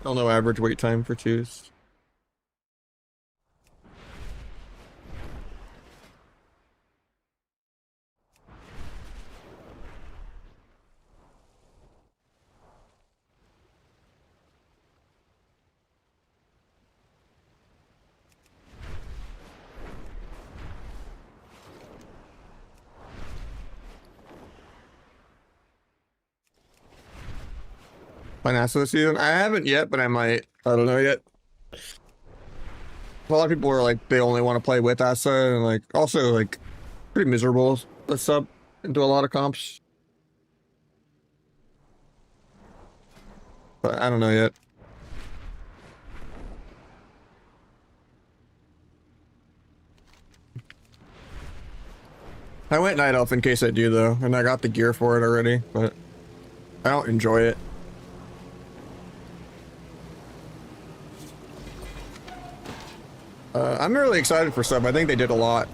I don't know average wait time for twos. By NASA this season? I haven't yet, but I might. I don't know yet. A lot of people are like, they only want to play with Asa, and like, also like, pretty miserable with sub into a lot of comps. But I don't know yet. I went Night Elf in case I do though, and I got the gear for it already, but I don't enjoy it. I'm really excited for sub. I think they did a lot.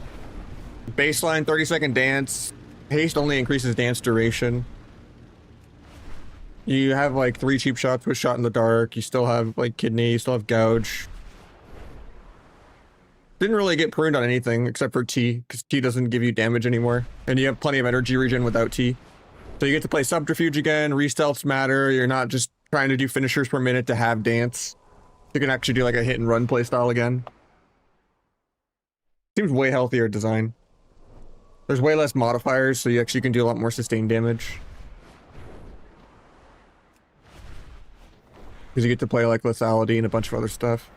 Baseline 30-second dance. Haste only increases dance duration. You have like 3 cheap shots with shot in the dark. You still have like kidney. You still have gouge. Didn't really get pruned on anything except for T, because T doesn't give you damage anymore. And you have plenty of energy regen without T. So you get to play subterfuge again. Re-stealths matter. You're not just trying to do finishers per minute to have dance. You can actually do like a hit and run playstyle again. Seems way healthier design. There's way less modifiers, so you actually can do a lot more sustained damage. Because you get to play like lethality and a bunch of other stuff.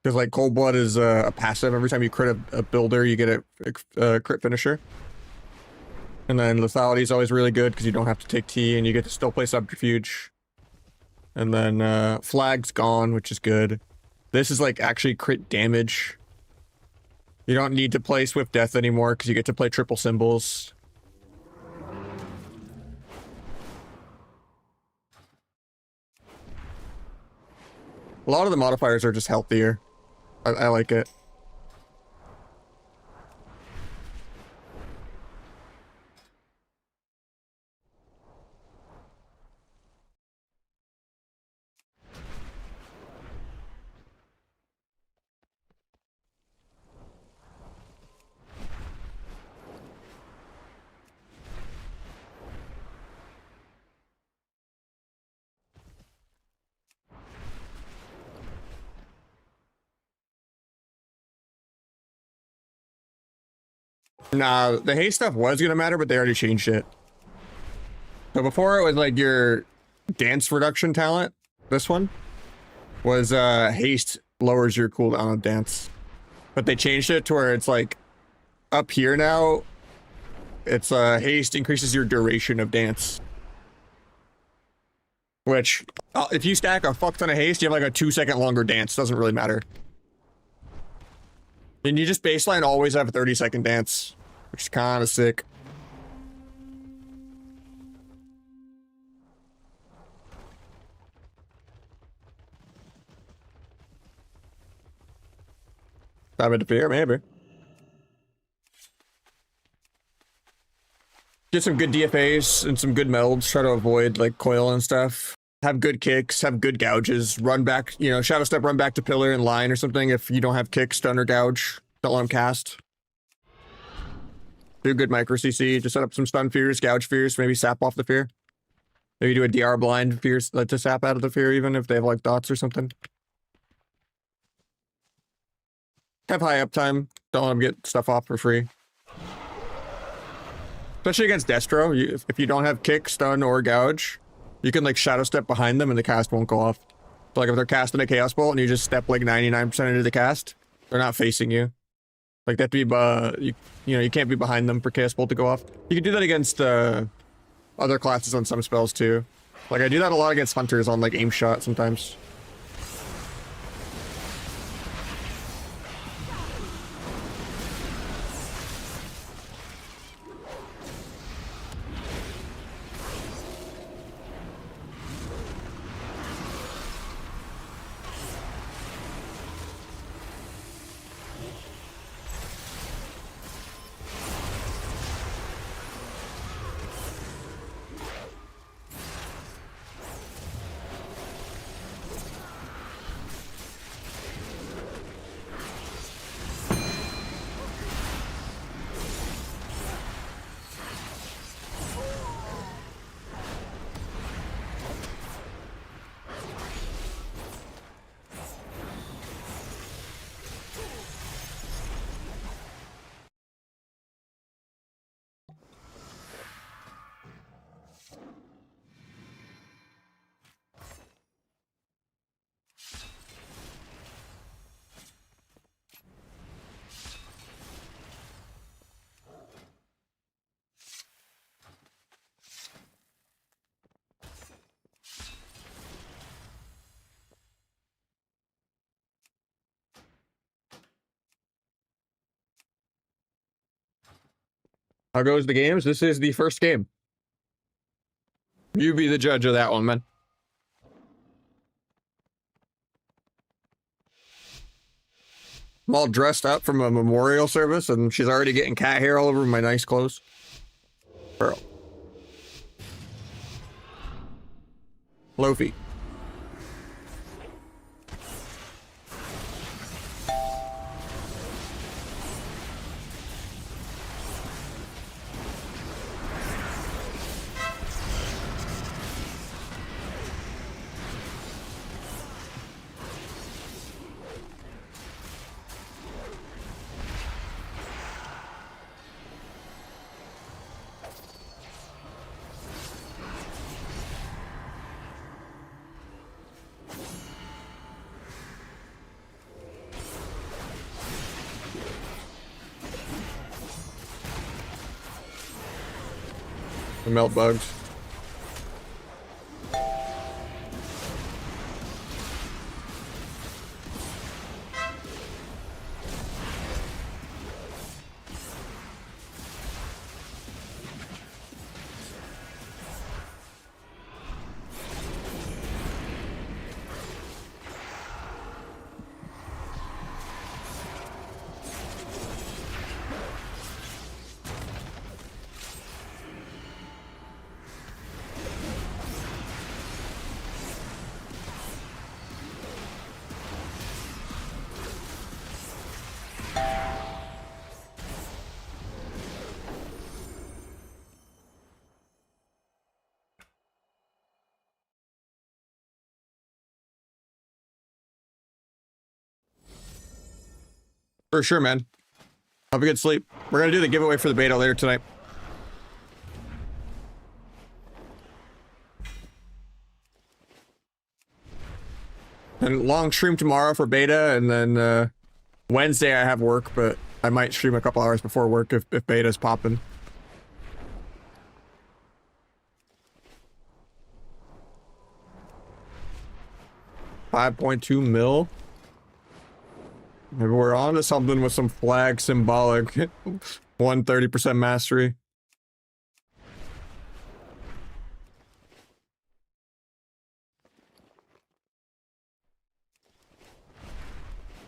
Because like Cold Blood is a passive. Every time you crit a builder, you get a crit finisher. And then lethality is always really good because you don't have to take T and you get to still play subterfuge. And then flag's gone, which is good. This is like actually crit damage. You don't need to play Swift Death anymore because you get to play triple symbols. A lot of the modifiers are just healthier. I like it. Nah, the haste stuff was gonna matter, but they already changed it. So before it was like your dance reduction talent. This one was haste lowers your cooldown of dance, but they changed it to where it's like up here now. It's haste increases your duration of dance, which if you stack a fuck ton of haste, you have like a 2-second longer dance. Doesn't really matter. And you just baseline always have a 30-second dance, which is kind of sick. Stab interfere, maybe. Get some good DFAs and some good melds. Try to avoid like coil and stuff. Have good kicks, have good gouges. Run back, you know, shadow step, run back to pillar and line or something. If you don't have kick, stun, or gouge, don't let them cast. Do good micro CC. Just set up some stun fears, gouge fears, maybe sap off the fear. Maybe do a DR blind fears to sap out of the fear, even if they have like dots or something. Have high uptime. Don't let them get stuff off for free. Especially against Destro. If you don't have kick, stun, or gouge, you can like shadow step behind them and the cast won't go off. So like if they're casting a Chaos Bolt and you just step like 99% into the cast, they're not facing you. Like that'd be, you know, you can't be behind them for Chaos Bolt to go off. You can do that against other classes on some spells too. Like I do that a lot against Hunters on like aim shot sometimes. How goes the games? This is the first game. You be the judge of that one, man. I'm all dressed up from a memorial service, and she's already getting cat hair all over my nice clothes. Girl. Loafy. Melt bugs. For sure, man. Have a good sleep. We're gonna do the giveaway for the beta later tonight. And long stream tomorrow for beta, and then Wednesday I have work, but I might stream a couple hours before work if beta's popping. $5.2 mil. Maybe we're on to something with some flag symbolic. 130% mastery.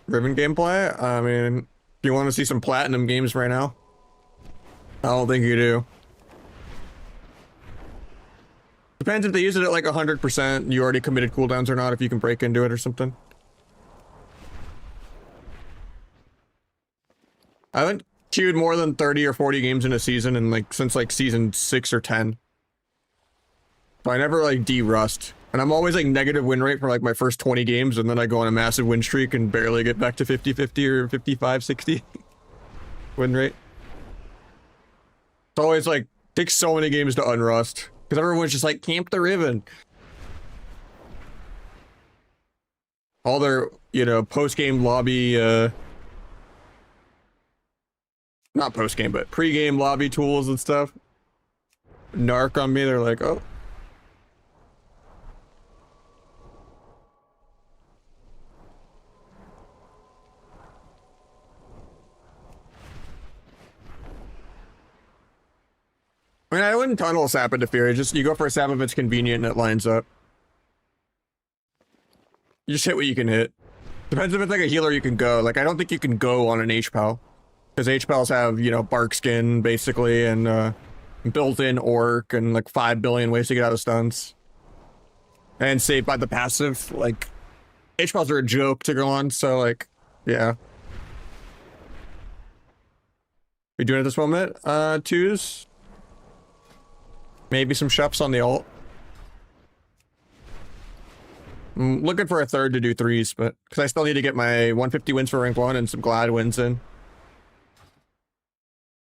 Ribbon gameplay? I mean, if you want to see some platinum games right now, I don't think you do. Depends if they use it at like 100%, you already committed cooldowns or not, if you can break into it or something. I haven't queued more than 30 or 40 games in a season and like since like season 6 or 10. So I never like de-rust. And I'm always like negative win rate for like my first 20 games, and then I go on a massive win streak and barely get back to 50-50 or 55-60 win rate. It's always like, takes so many games to unrust. Because everyone's just like, camp the ribbon. All their, you know, post-game lobby, not post-game, but pre-game lobby tools and stuff. Narc on me, they're like, oh. I mean, I wouldn't tunnel sap into Fury, just you go for a sap if it's convenient and it lines up. You just hit what you can hit. Depends if it's like a healer you can go. Like, I don't think you can go on an H-Pal. Because H-Pals have, you know, bark skin, basically, and built-in orc, and like 5 billion ways to get out of stunts. And saved by the passive, like, H-Pals are a joke to go on, so like, yeah. We doing it at this moment? Twos? Maybe some shups on the ult. I'm looking for a third to do threes, but because I still need to get my 150 wins for rank 1 and some glad wins in.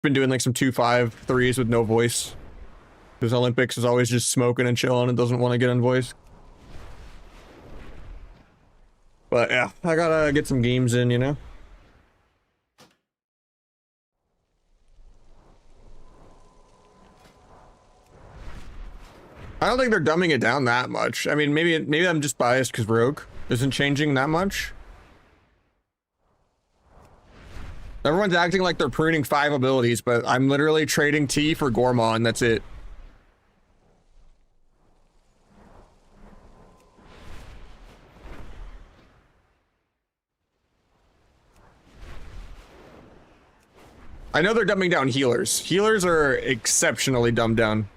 Been doing like some 2-5 threes with no voice. Because Olympics is always just smoking and chilling and doesn't want to get on voice. But yeah, I gotta get some games in, you know? I don't think they're dumbing it down that much. I mean, maybe I'm just biased because Rogue isn't changing that much. Everyone's acting like they're pruning 5 abilities, but I'm literally trading T for Gorma, and that's it. I know they're dumbing down healers. Healers are exceptionally dumbed down.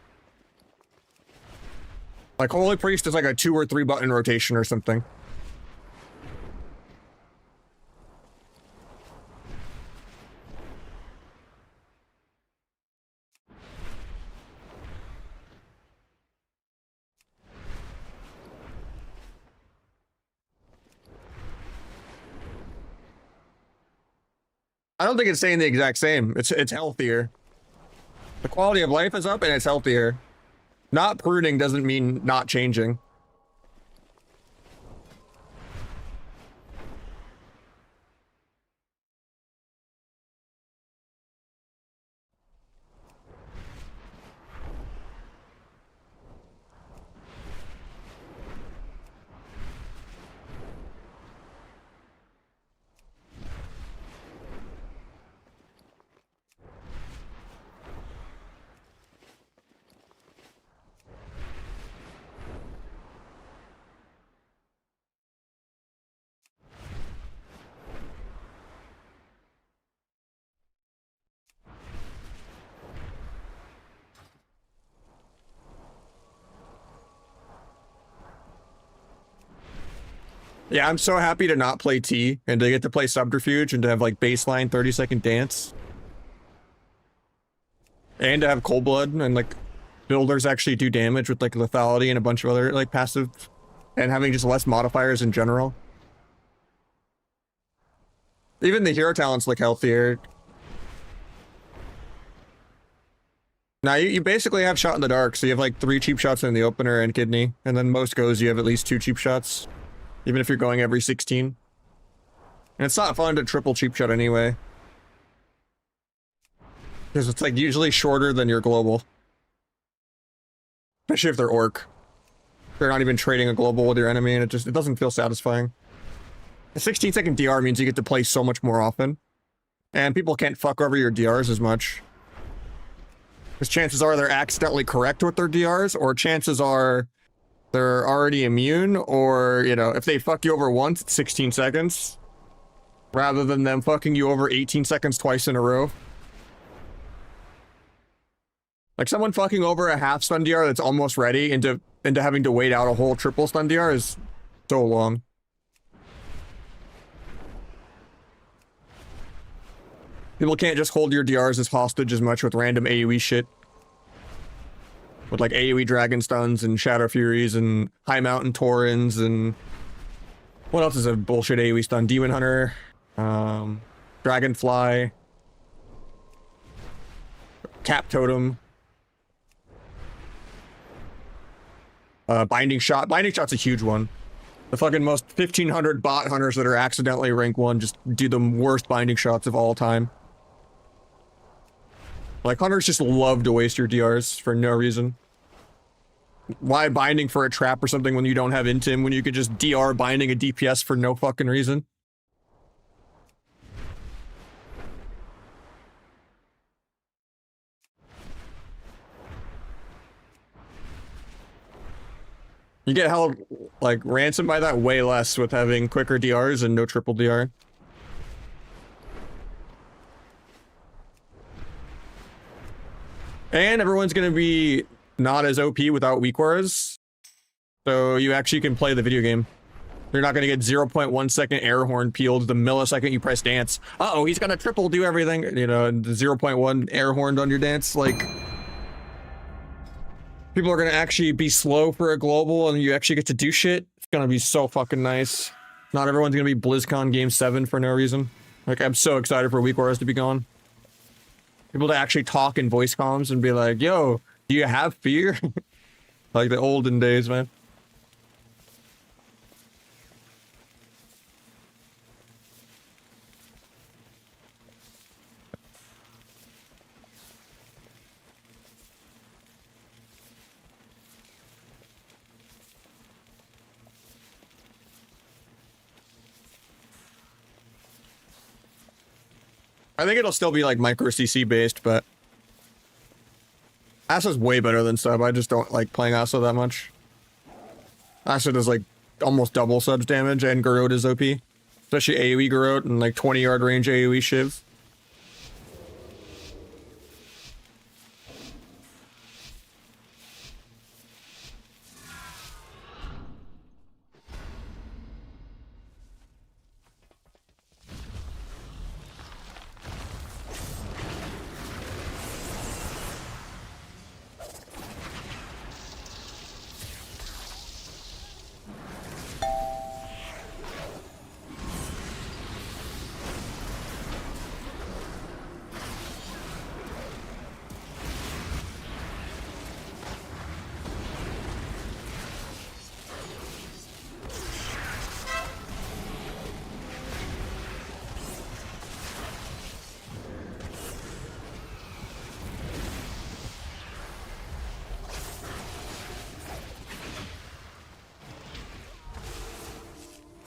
Like, Holy Priest is like a 2 or 3 button rotation or something. I don't think it's saying the exact same. It's healthier. The quality of life is up and it's healthier. Not pruning doesn't mean not changing. Yeah, I'm so happy to not play T and to get to play Subterfuge and to have like baseline 30-second dance. And to have Cold Blood and like builders actually do damage with like lethality and a bunch of other like passive, and having just less modifiers in general. Even the hero talents look healthier. Now you basically have shot in the dark, so you have like 3 cheap shots in the opener and kidney, and then most goes you have at least 2 cheap shots. Even if you're going every 16. And it's not fun to triple cheap shot anyway. Because it's like usually shorter than your global. Especially if they're orc. They're not even trading a global with your enemy and it doesn't feel satisfying. A 16-second DR means you get to play so much more often. And people can't fuck over your DRs as much. Because chances are they're accidentally correct with their DRs, or chances are they're already immune, or, you know, if they fuck you over once, it's 16 seconds. Rather than them fucking you over 18 seconds twice in a row. Like, someone fucking over a half stun DR that's almost ready into having to wait out a whole triple stun DR is so long. People can't just hold your DRs as hostage as much with random AoE shit. With like AoE Dragon Stuns and Shadow Furies and High Mountain Taurens and... What else is a bullshit AoE stun? Demon Hunter, Dragonfly, Cap Totem, Binding Shot. Binding Shot's a huge one. The fucking most 1500 bot hunters that are accidentally rank 1 just do the worst binding shots of all time. Like, hunters just love to waste your DRs for no reason. Why binding for a trap or something when you don't have intim, when you could just DR binding a DPS for no fucking reason? You get held, like, ransomed by that way less with having quicker DRs and no triple DR. And everyone's gonna be not as OP without weak auras. So you actually can play the video game. You're not gonna get 0.1 second air horn peeled the millisecond you press dance. Uh-oh, he's gonna triple do everything. You know, 0.1 air horned on your dance. Like, people are gonna actually be slow for a global and you actually get to do shit. It's gonna be so fucking nice. Not everyone's gonna be BlizzCon Game 7 for no reason. Like, I'm so excited for weak auras to be gone. People to actually talk in voice comms and be like, yo, do you have fear? Like the olden days, man. I think it'll still be like micro CC based, but Asa's way better than sub. I just don't like playing Asa that much. Asa does like almost double subs damage, and Garrote is OP. Especially AoE Garrote and like 20-yard range AoE Shiv.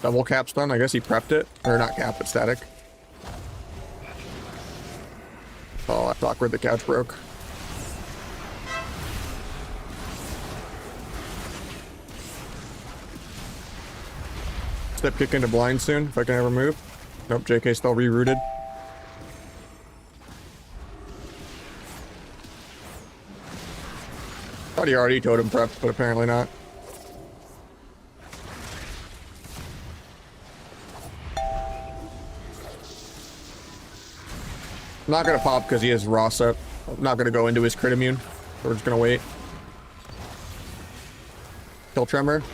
Double cap stun. I guess he prepped it. Or not cap, but static. Oh, that's awkward. The couch broke. Step kick into blind soon, if I can ever move. Nope, JK still rerouted. Thought he already totem prepped, but apparently not. I'm not gonna pop because he has Ross up. I'm not gonna go into his crit immune. So we're just gonna wait. Kill Tremor.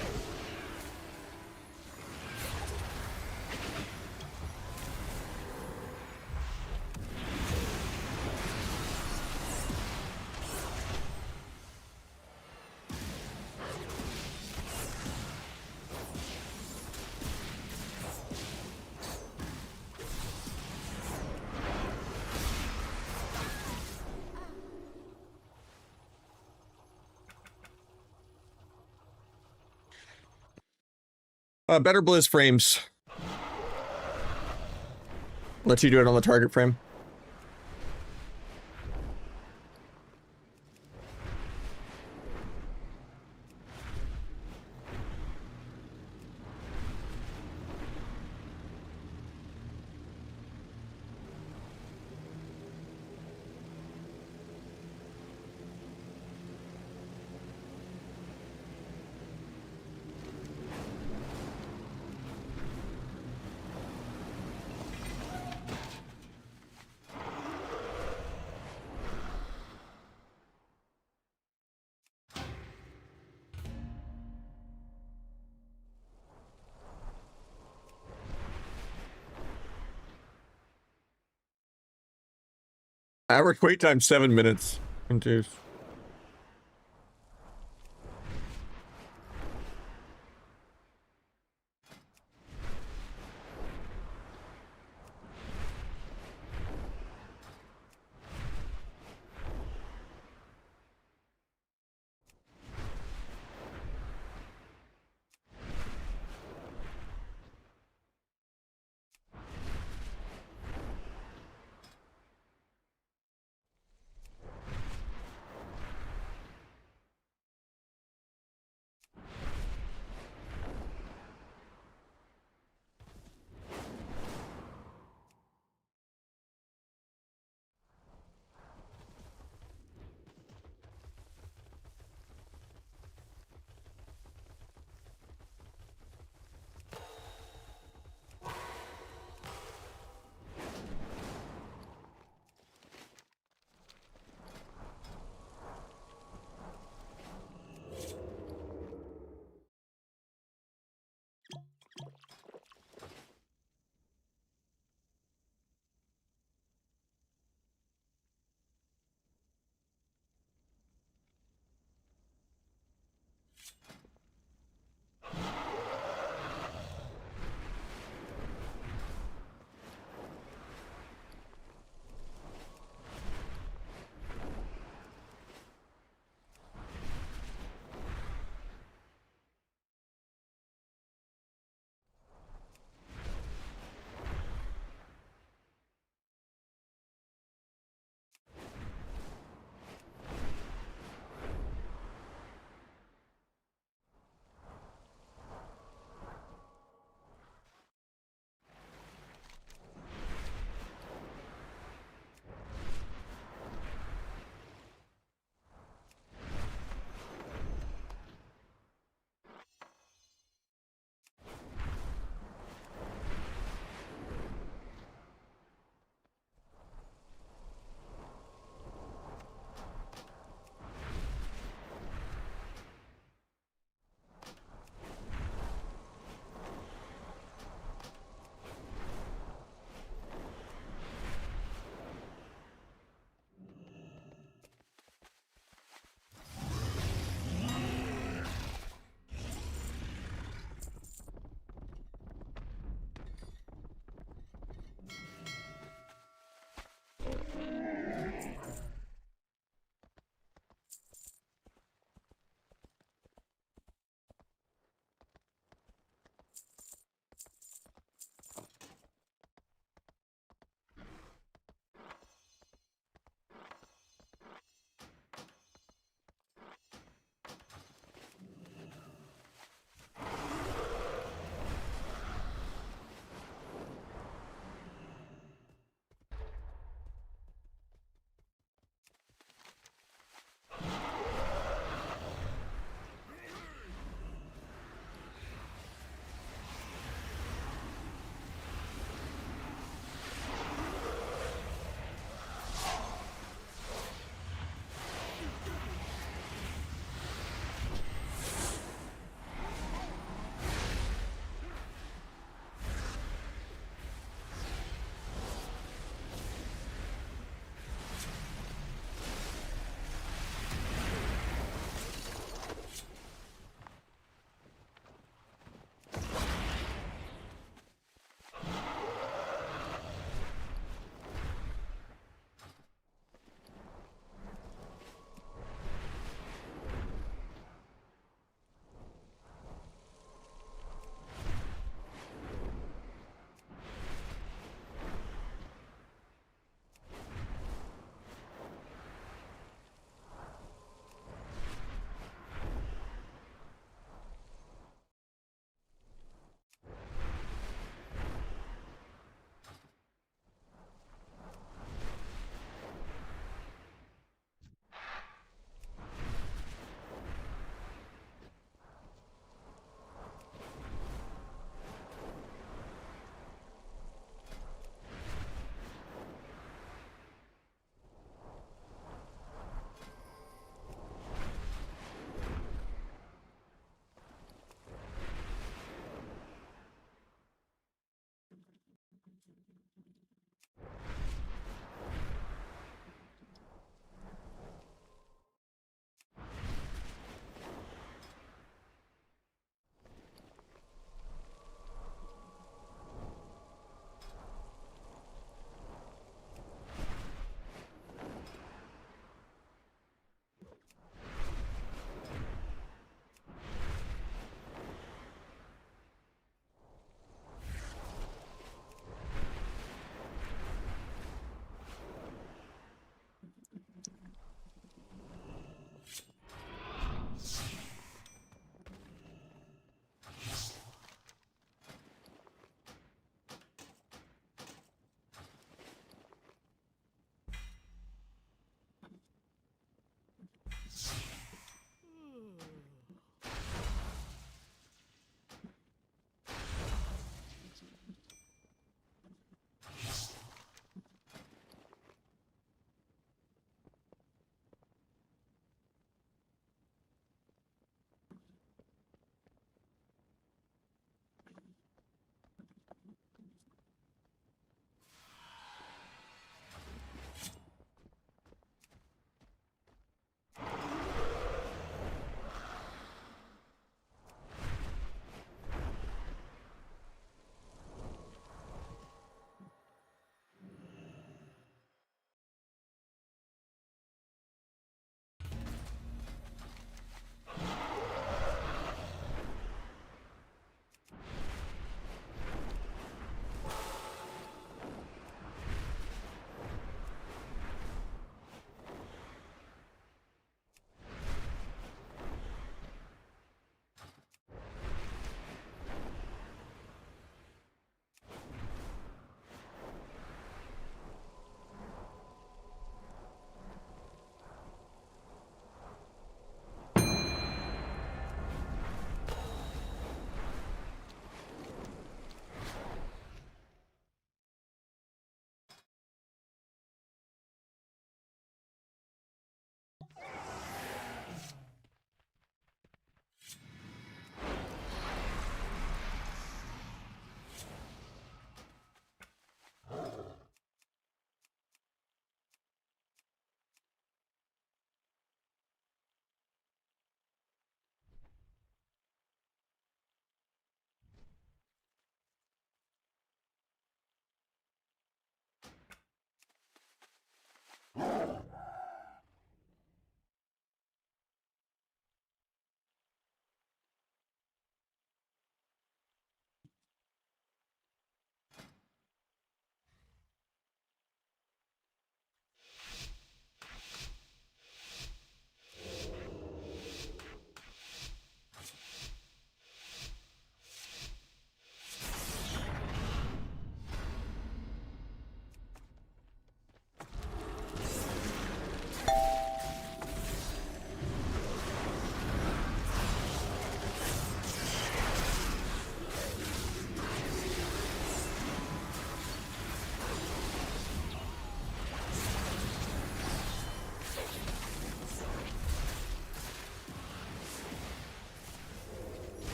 Better Blizz frames. Let you do it on the target frame. Average wait time 7 minutes. Into.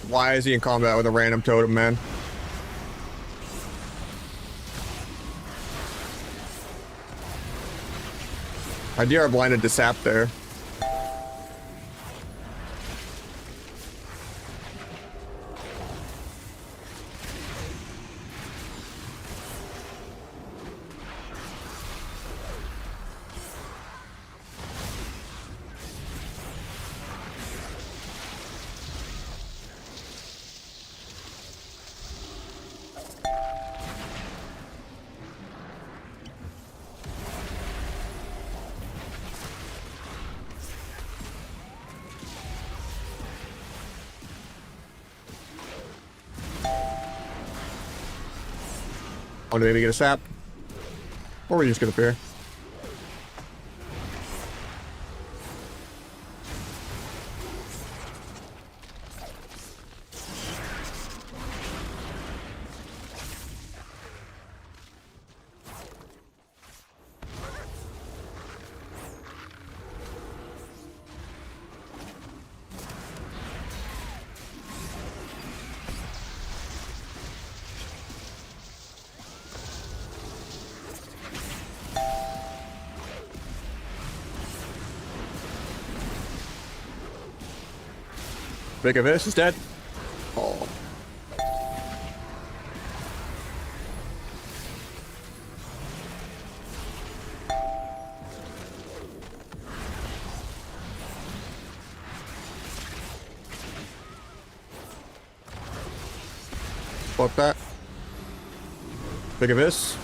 Why is he in combat with a random totem, man? I DR blinded to sap there. Want to maybe get a sap? Or we just get up here? Big of this is dead. Oh. Fuck that. Big of this.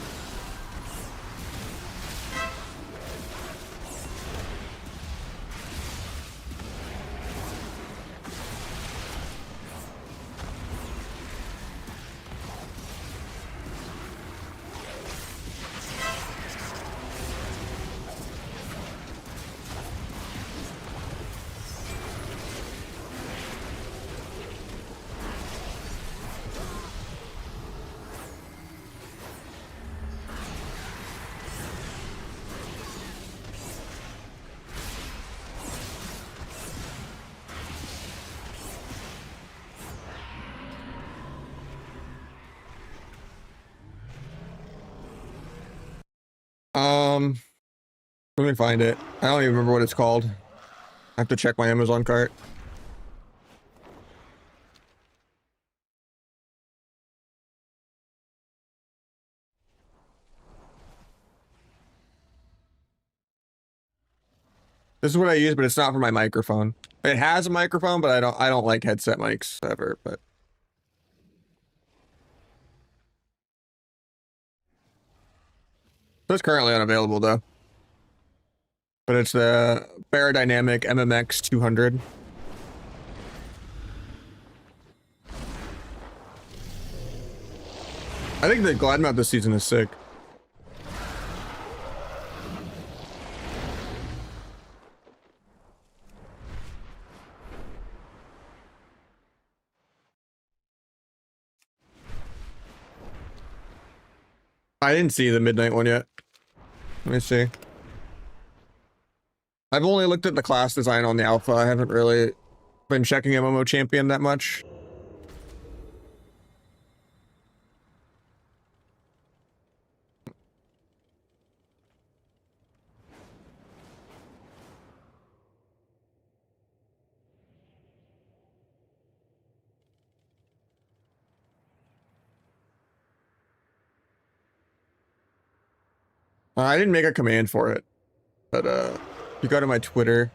Let me find it. I don't even remember what it's called. I have to check my Amazon cart. This is what I use, but it's not for my microphone. It has a microphone, but I don't like headset mics ever, but so it's currently unavailable though. But it's the Baradynamic MMX 200. I think the glide mount this season is sick. I didn't see the midnight one yet. Let me see. I've only looked at the class design on the alpha. I haven't really been checking MMO Champion that much. I didn't make a command for it, but you go to my Twitter.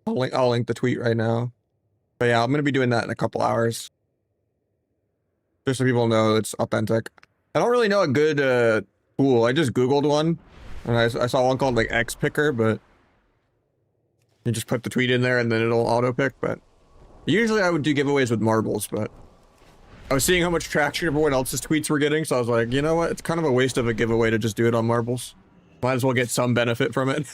I'll link the tweet right now. But yeah, I'm gonna be doing that in a couple hours, just so people know it's authentic. I don't really know a good tool. I just Googled one, and I saw one called like X Picker, but you just put the tweet in there and then it'll auto pick. But usually I would do giveaways with marbles, but I was seeing how much traction everyone else's tweets were getting, so I was like, you know what? It's kind of a waste of a giveaway to just do it on marbles. Might as well get some benefit from it.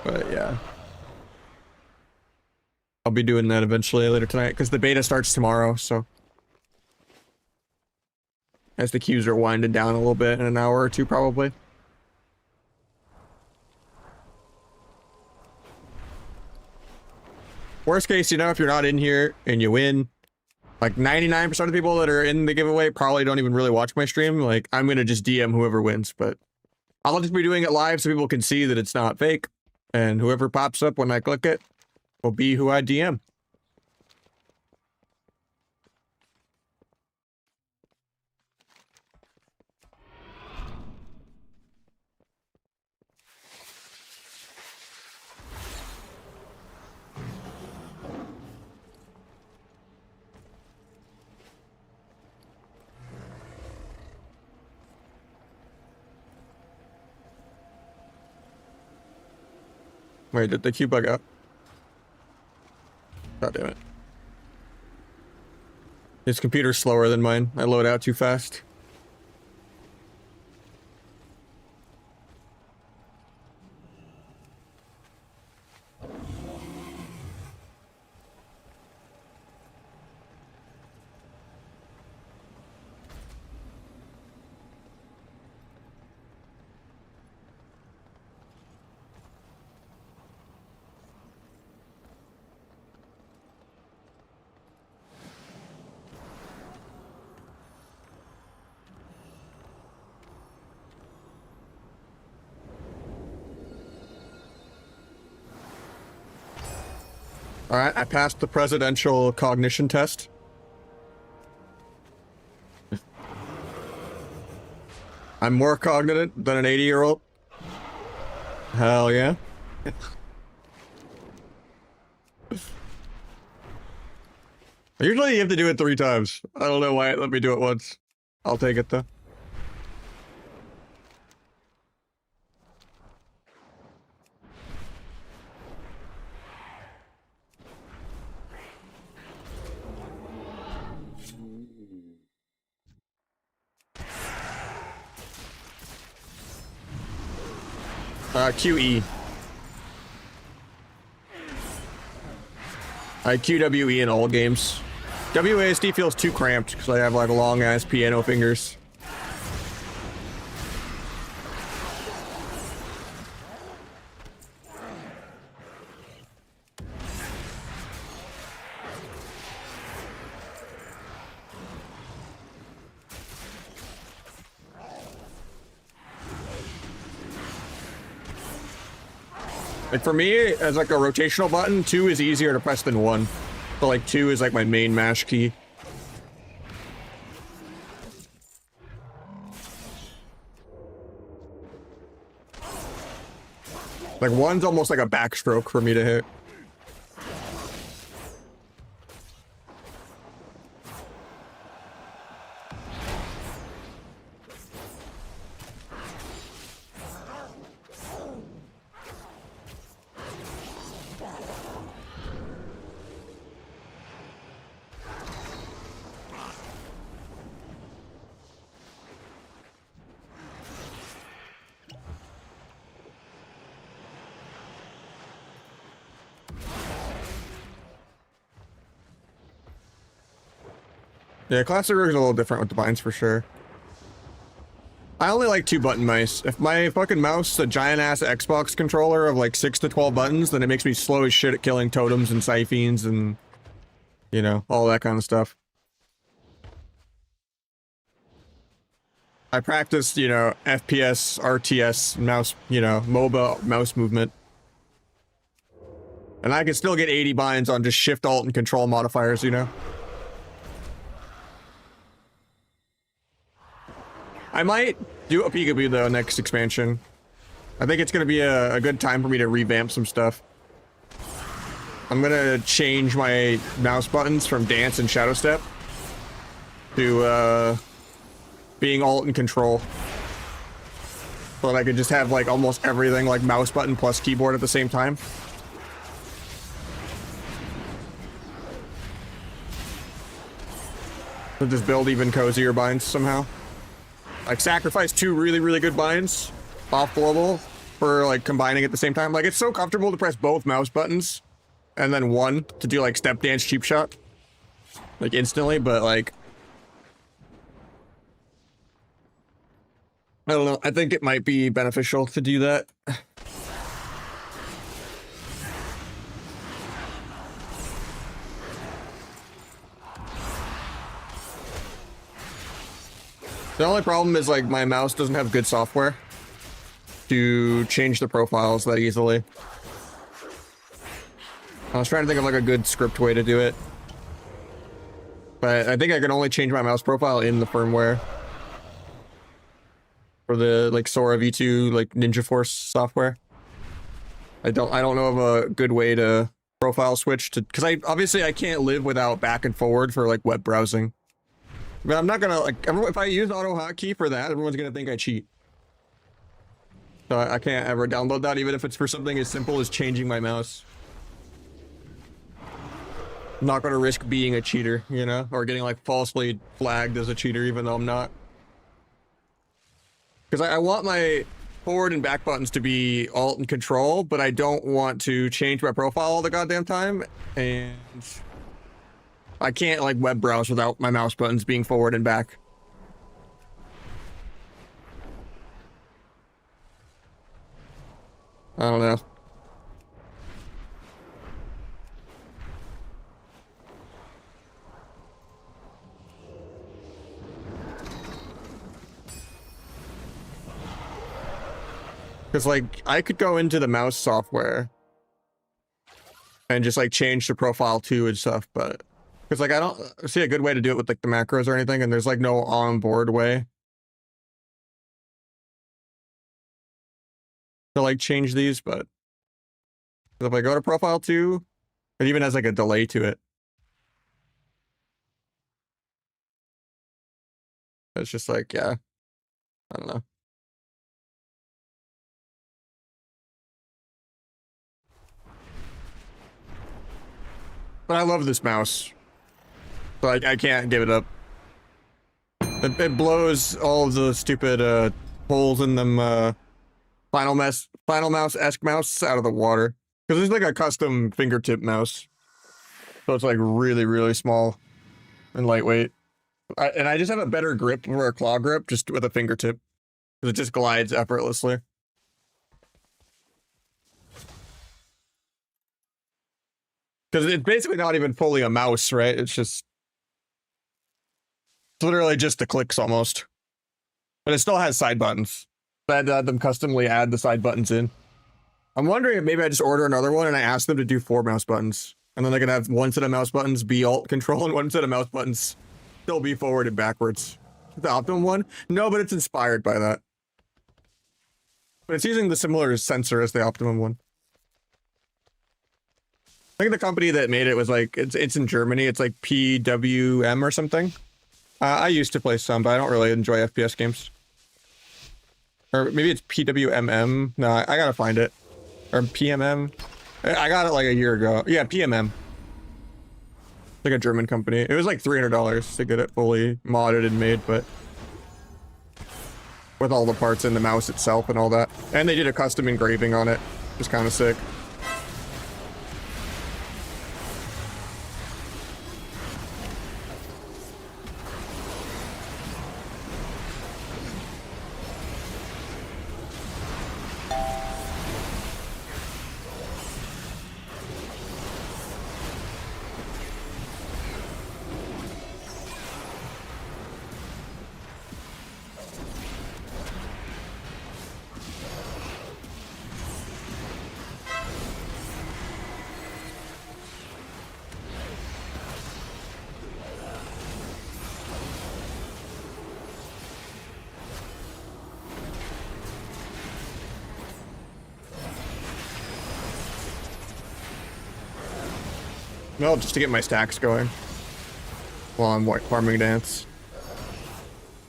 But yeah. I'll be doing that eventually later tonight, because the beta starts tomorrow, so. As the queues are winding down a little bit in an hour or two, probably. Worst case, you know, if you're not in here and you win, like 99% of the people that are in the giveaway probably don't even really watch my stream. Like, I'm gonna just DM whoever wins, but I'll just be doing it live so people can see that it's not fake. And whoever pops up when I click it will be who I DM. Wait, did the queue bug out? God damn it. His computer's slower than mine. I load out too fast. All right, I passed the presidential cognition test. I'm more cognizant than an 80-year-old. Hell yeah. Usually you have to do it 3 times. I don't know why it let me do it once. I'll take it though. QE. I QWE in all games. WASD feels too cramped because I have like long ass piano fingers. Like for me, as like a rotational button, 2 is easier to press than 1. So like 2 is like my main mash key. Like 1's almost like a backstroke for me to hit. Yeah, Classic Rogue is a little different with the binds for sure. I only like 2 button mice. If my fucking mouse is a giant ass Xbox controller of like 6 to 12 buttons, then it makes me slow as shit at killing totems and siphons and, you know, all that kind of stuff. I practiced, you know, FPS, RTS, mouse, you know, MOBA mouse movement. And I can still get 80 binds on just shift, alt, and control modifiers, you know? I might do a peekaboo though next expansion. I think it's gonna be a good time for me to revamp some stuff. I'm gonna change my mouse buttons from dance and shadow step to being alt and control. So that I could just have like almost everything like mouse button plus keyboard at the same time. So just build even cozier binds somehow. Like sacrifice 2 really, really good binds off global for like combining at the same time. Like it's so comfortable to press both mouse buttons and then 1 to do like step dance cheap shot. Like instantly, but like I don't know. I think it might be beneficial to do that. The only problem is like my mouse doesn't have good software to change the profiles that easily. I was trying to think of like a good script way to do it, but I think I can only change my mouse profile in the firmware for the like Sora V2 like Ninja Force software. I don't know of a good way to profile switch to, because I can't live without back and forward for like web browsing. But I'm not gonna like, if I use auto hotkey for that, everyone's gonna think I cheat. So I can't ever download that, even if it's for something as simple as changing my mouse. I'm not gonna risk being a cheater, you know, or getting like falsely flagged as a cheater, even though I'm not. Because I want my forward and back buttons to be alt and control, but I don't want to change my profile all the goddamn time, and I can't like web browse without my mouse buttons being forward and back. I don't know. Because like I could go into the mouse software and just like change the profile too and stuff, but because like I don't see a good way to do it with like the macros or anything, and there's like no onboard way to like change these. But if I go to profile 2, it even has like a delay to it. It's just like, yeah, I don't know. But I love this mouse, so I can't give it up. It blows all of the stupid holes in them Final Mouse-esque mouse out of the water. Because it's like a custom fingertip mouse, so it's like really, really small and lightweight. And I just have a better grip for a claw grip just with a fingertip, because it just glides effortlessly. Because it's basically not even fully a mouse, right? It's literally just the clicks almost. But it still has side buttons. I had to have them customly add the side buttons in. I'm wondering if maybe I just order another one and I ask them to do 4 mouse buttons. And then they can have one set of mouse buttons be alt control and one set of mouse buttons still be forward and backwards. The Optimum one? No, but it's inspired by that. But it's using the similar sensor as the Optimum one. I think the company that made it was like, it's in Germany. It's like PWM or something. I used to play some, but I don't really enjoy FPS games. Or maybe it's PWMM. No, I gotta find it. Or PMM. I got it like a year ago. Yeah, PMM. Like a German company. It was like $300 to get it fully modded and made, but with all the parts in the mouse itself and all that. And they did a custom engraving on it. It was kind of sick. Well, just to get my stacks going while I'm farming dance.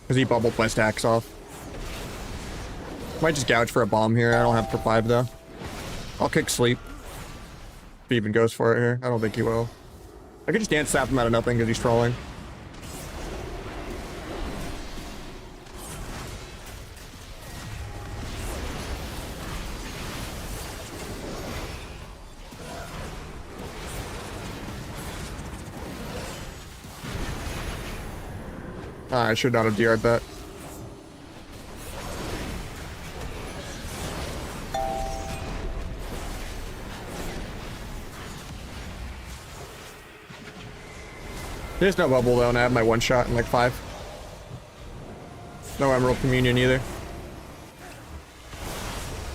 Because he bubbled my stacks off. Might just gouge for a bomb here. I don't have for 5 though. I'll kick sleep. If he even goes for it here. I don't think he will. I could just dance sap him out of nothing because he's trolling. I should not have DR'd that. There's no bubble though, and I have my 1 shot in like 5. No Emerald Communion either.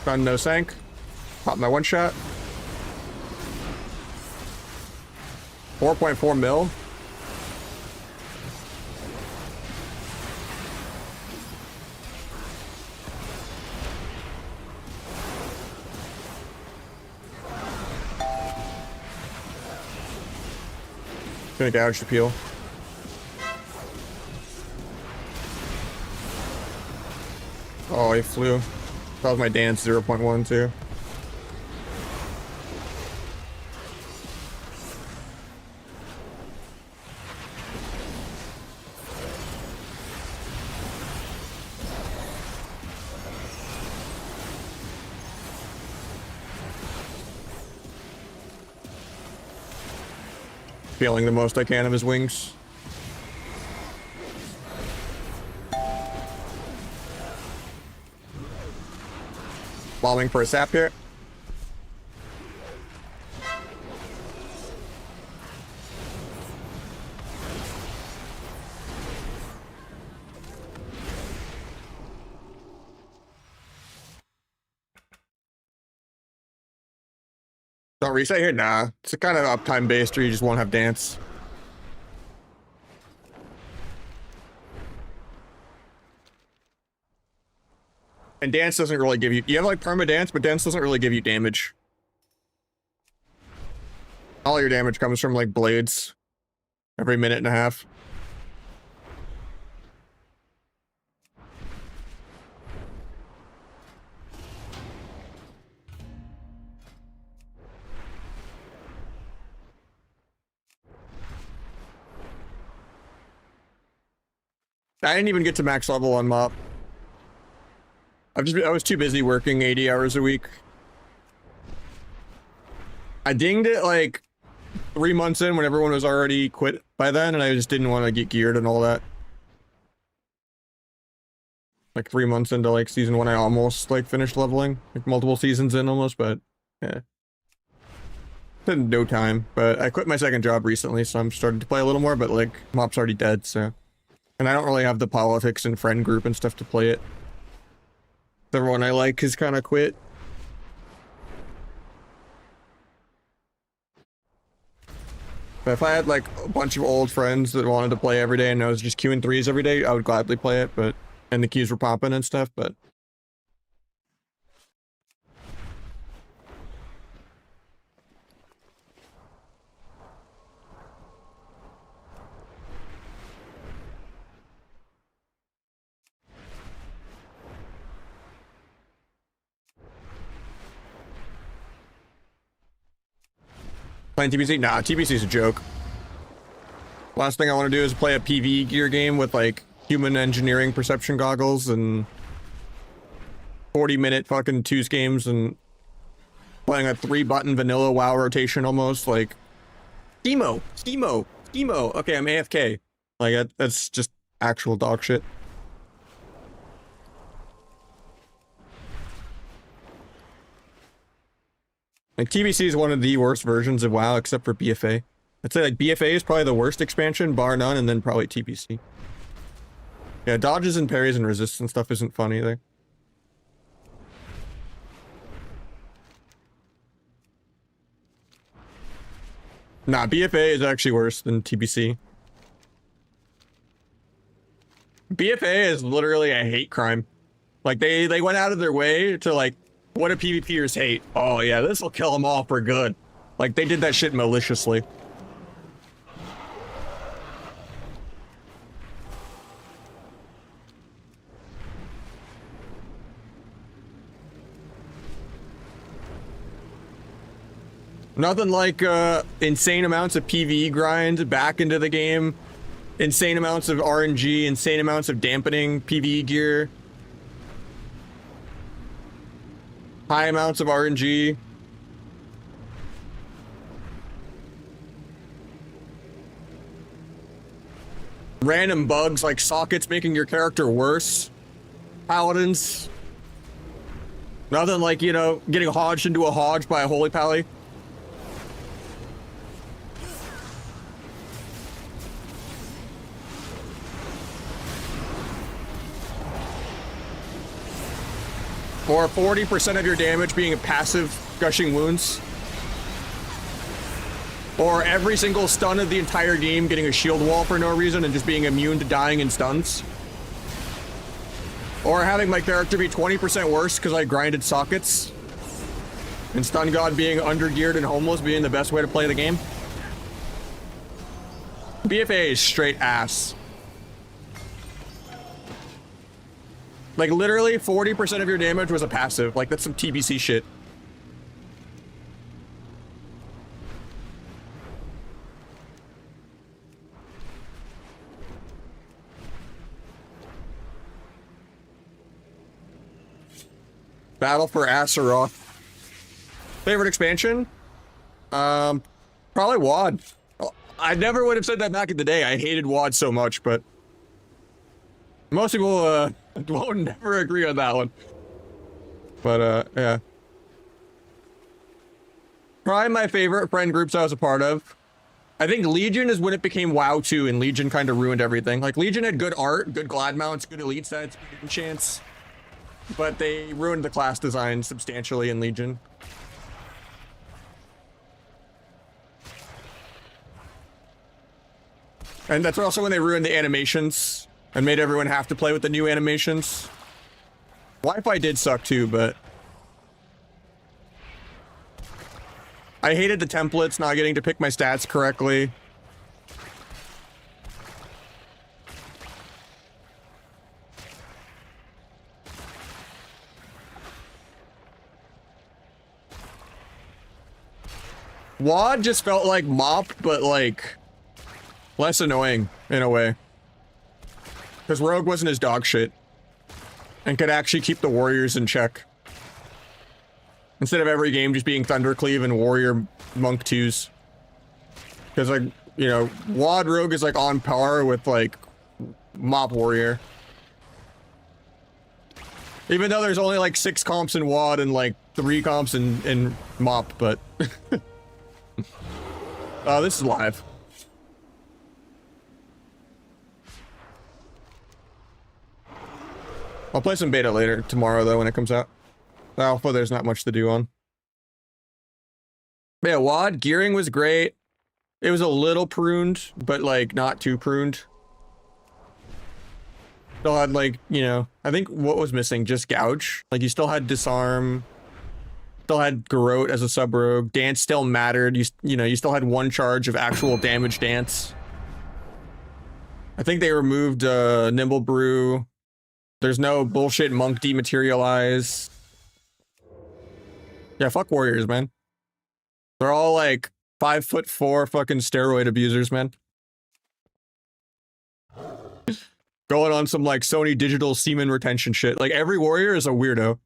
Found no sank. Pop my one shot. 4.4 mil. Gonna gouge the peel. Oh, he flew. That was my dance 0.1 too. Feeling the most I can of his wings. Bombing for a sap here. Don't reset here? Nah. It's a kind of uptime based where you just won't have dance. And dance doesn't really give you... You have like perma dance, but dance doesn't really give you damage. All your damage comes from like blades. Every minute and a half. I didn't even get to max level on mop. I was too busy working 80 hours a week. I dinged it like 3 months in when everyone was already quit by then, and I just didn't want to get geared and all that. Like 3 months into like season 1, I almost like finished leveling, like multiple seasons in almost, but yeah. Took no time, but I quit my second job recently, so I'm starting to play a little more, but like mop's already dead, so. And I don't really have the politics and friend group and stuff to play it. Everyone I like has kind of quit. But if I had like a bunch of old friends that wanted to play every day and I was just queuing 3s every day, I would gladly play it, but and the queues were popping and stuff, but playing TBC? Nah, TBC's a joke. Last thing I want to do is play a PvE gear game with like human engineering perception goggles and 40-minute fucking 2s games and playing a 3-button vanilla WoW rotation almost like schemo. Okay, I'm AFK. Like that's just actual dog shit. Like TBC is one of the worst versions of WoW except for BFA. I'd say like BFA is probably the worst expansion, bar none, and then probably TBC. Yeah, dodges and parries and resists and stuff isn't fun either. Nah, BFA is actually worse than TBC. BFA is literally a hate crime. Like they went out of their way to like, what do PvPers hate? Oh yeah, this will kill them all for good. Like they did that shit maliciously. Nothing like insane amounts of PvE grind back into the game, insane amounts of RNG, insane amounts of dampening PvE gear, high amounts of RNG. Random bugs like sockets making your character worse. Paladins. Nothing like, you know, getting hodged into a hodge by a holy pally. Or 40% of your damage being passive gushing wounds. Or every single stun of the entire game getting a shield wall for no reason and just being immune to dying in stuns. Or having my character be 20% worse because I grinded sockets. And Stun God being undergeared and homeless being the best way to play the game. BFA is straight ass. Like literally 40% of your damage was a passive. Like that's some TBC shit. Battle for Azeroth. Favorite expansion? Probably WoD. I never would have said that back in the day. I hated WoD so much, but most people won't never agree on that one. But yeah. Probably my favorite friend groups I was a part of. I think Legion is when it became WoW 2, and Legion kind of ruined everything. Like Legion had good art, good glad mounts, good elite sets, good enchants. But they ruined the class design substantially in Legion. And that's also when they ruined the animations and made everyone have to play with the new animations. Wi-Fi did suck too, but I hated the templates, not getting to pick my stats correctly. WoD just felt like MoP, but like less annoying in a way. Because Rogue wasn't his dog shit. And could actually keep the warriors in check. Instead of every game just being Thundercleave and Warrior Monk 2s. Because like, you know, WoD Rogue is like on par with like MoP Warrior. Even though there's only like 6 comps in WoD and like 3 comps in MoP, but... Oh, this is live. I'll play some beta later tomorrow though when it comes out. Alpha, there's not much to do on. But yeah, WoD gearing was great. It was a little pruned, but like not too pruned. Still had like, you know, I think what was missing, just Gouge. Like you still had Disarm. Still had Garrote as a sub-rogue. Dance still mattered. You know, you still had 1 charge of actual damage dance. I think they removed Nimble Brew. There's no bullshit Monk dematerialize. Yeah, fuck warriors, man. They're all like 5'4" fucking steroid abusers, man. Going on some like Sony digital semen retention shit. Like every warrior is a weirdo.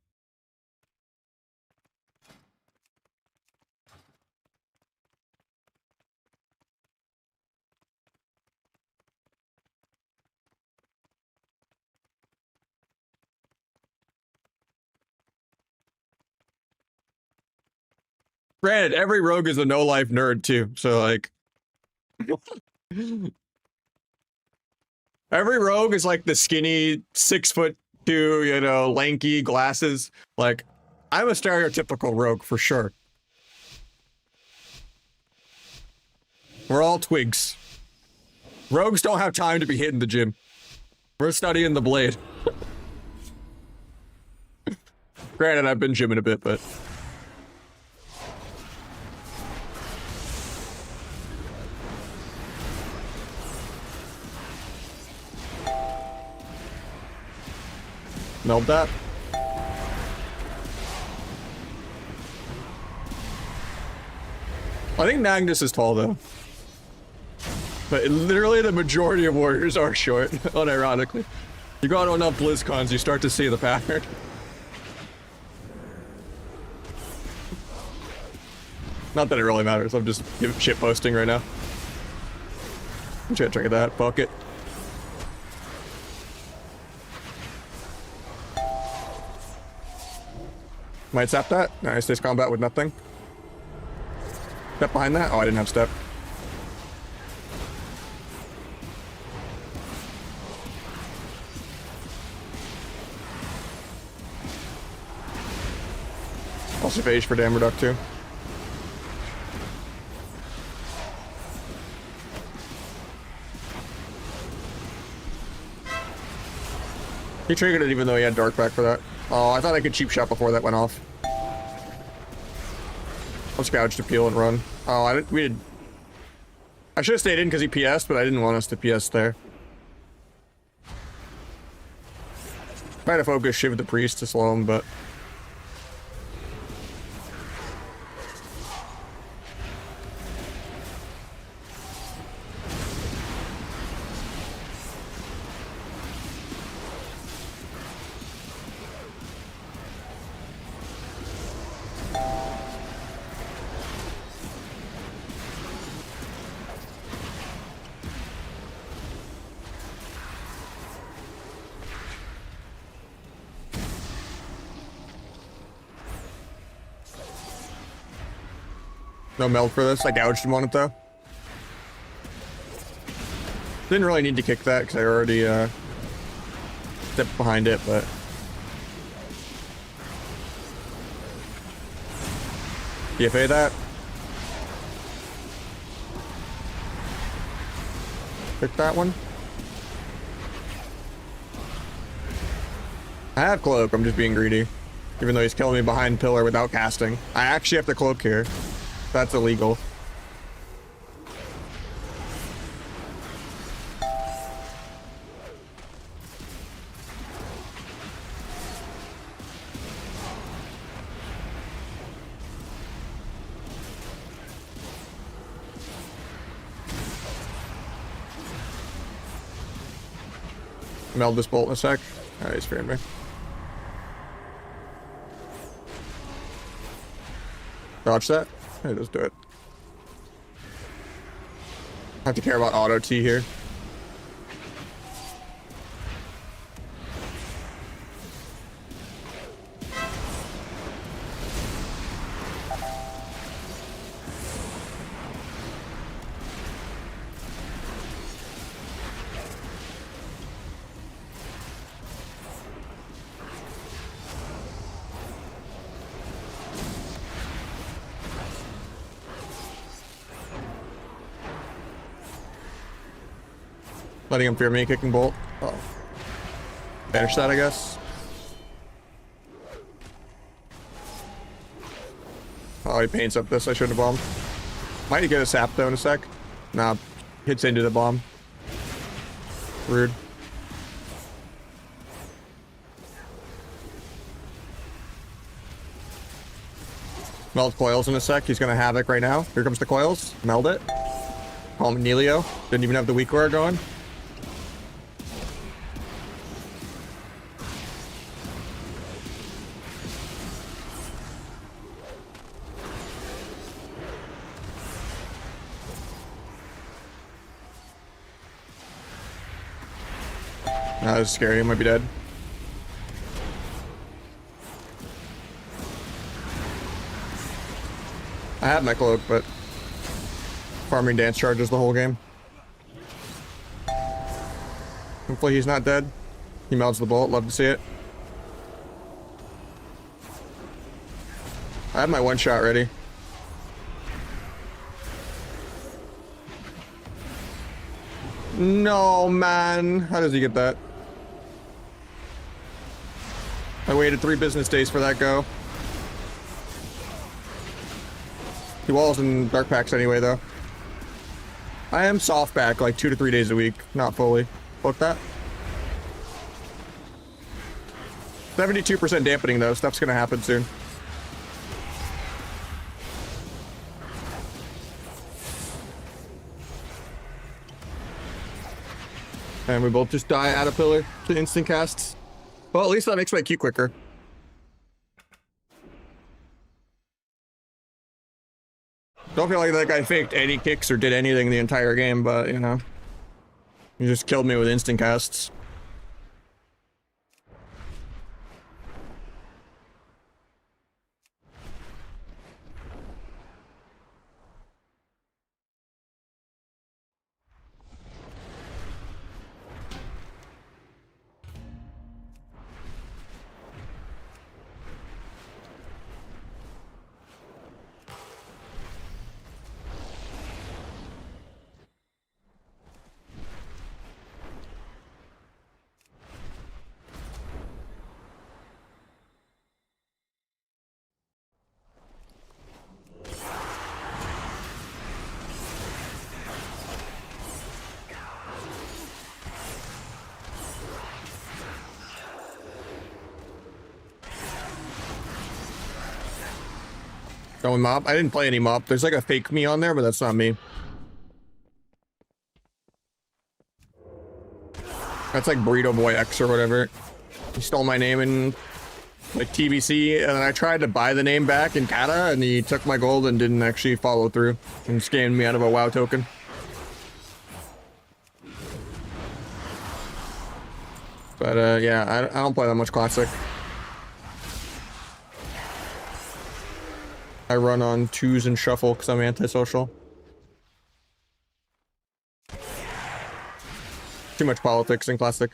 Granted, every rogue is a no-life nerd too, so like... Every rogue is like the skinny, 6'2", you know, lanky, glasses. Like, I'm a stereotypical rogue for sure. We're all twigs. Rogues don't have time to be hitting the gym. We're studying the blade. Granted, I've been gymming a bit, but... Meld that. I think Magnus is tall though. But literally the majority of warriors are short, unironically. You go to enough BlizzCons, you start to see the pattern. Not that it really matters, I'm just shit posting right now. Check it that, fuck it. Might zap that. Nice, stays combat with nothing. Step behind that? Oh, I didn't have step. also phase for damage reduct too. He triggered it even though he had dark back for that. Oh, I thought I could cheap shot before that went off. Let's gouge to peel and run. Oh, I should have stayed in because he PS'd, but I didn't want us to PS there. Trying to focus Shiv the Priest to slow him, but... No meld for this. I gouged him on it though. Didn't really need to kick that because I already stepped behind it, but DFA that. Pick that one. I have cloak, I'm just being greedy. Even though he's killing me behind pillar without casting. I actually have to cloak here. That's illegal. Meld this bolt in a sec. Alright, he's fearing me. Dodge that. Hey, let's do it. I have to care about auto T here. Letting him fear me, kicking bolt. Oh. Banish that, I guess. Oh, he paints up this. I shouldn't have bombed. Might get a sap though in a sec. Nah, hits into the bomb. Rude. Meld coils in a sec. He's gonna havoc right now. Here comes the coils. Meld it. Call him Nelio. Didn't even have the weak aura going. That was scary. I might be dead. I have my cloak, but farming dance charges the whole game. Hopefully he's not dead. He melts the bolt. Love to see it. I have my one shot ready. No, man. How does he get that? I waited 3 business days for that go. He walls in dark packs anyway, though. I am soft back like 2 to 3 days a week. Not fully. Book that. 72% dampening, though. Stuff's gonna happen soon. And we both just die at a pillar to instant casts. Well, at least that makes my Q quicker. Don't feel like that guy faked any kicks or did anything the entire game, but, you know. He just killed me with instant casts. Going mop? I didn't play any mop. There's like a fake me on there, but that's not me. That's like Burrito Boy X or whatever. He stole my name in like TBC, and then I tried to buy the name back in Kata, and he took my gold and didn't actually follow through and scammed me out of a WoW token. But yeah, I don't play that much Classic. I run on twos and shuffle because I'm antisocial. Too much politics in Classic.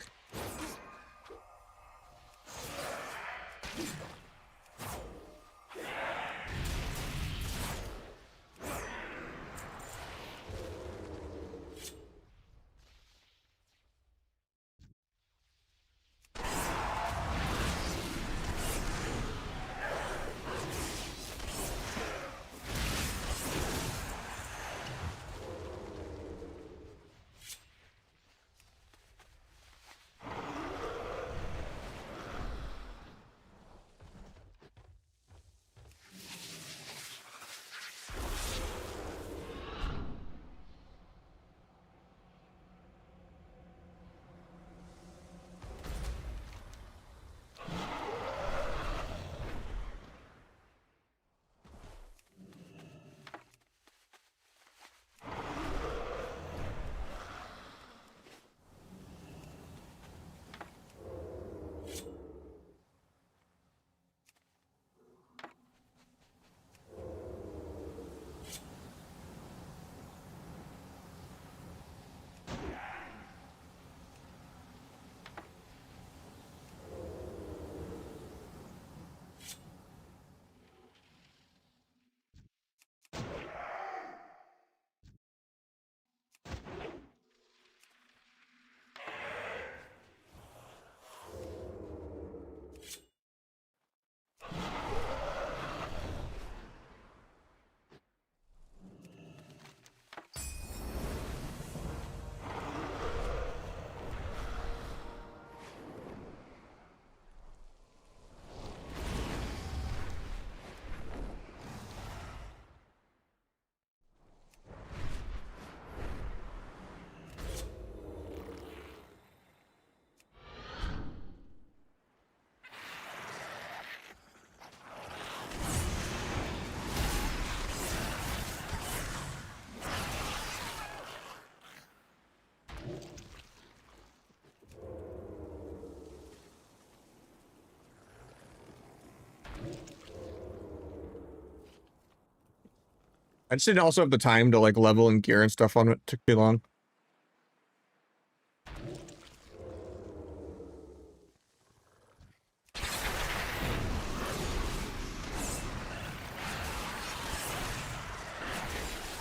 I just didn't also have the time to like level and gear and stuff on it. It took too long.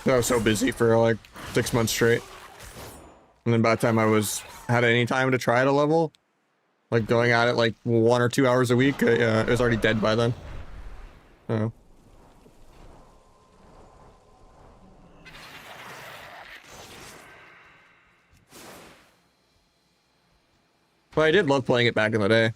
I was so busy for like 6 months straight. And then by the time I had any time to try to level, like going at it like 1 or 2 hours a week, it was already dead by then. So. But I did love playing it back in the day.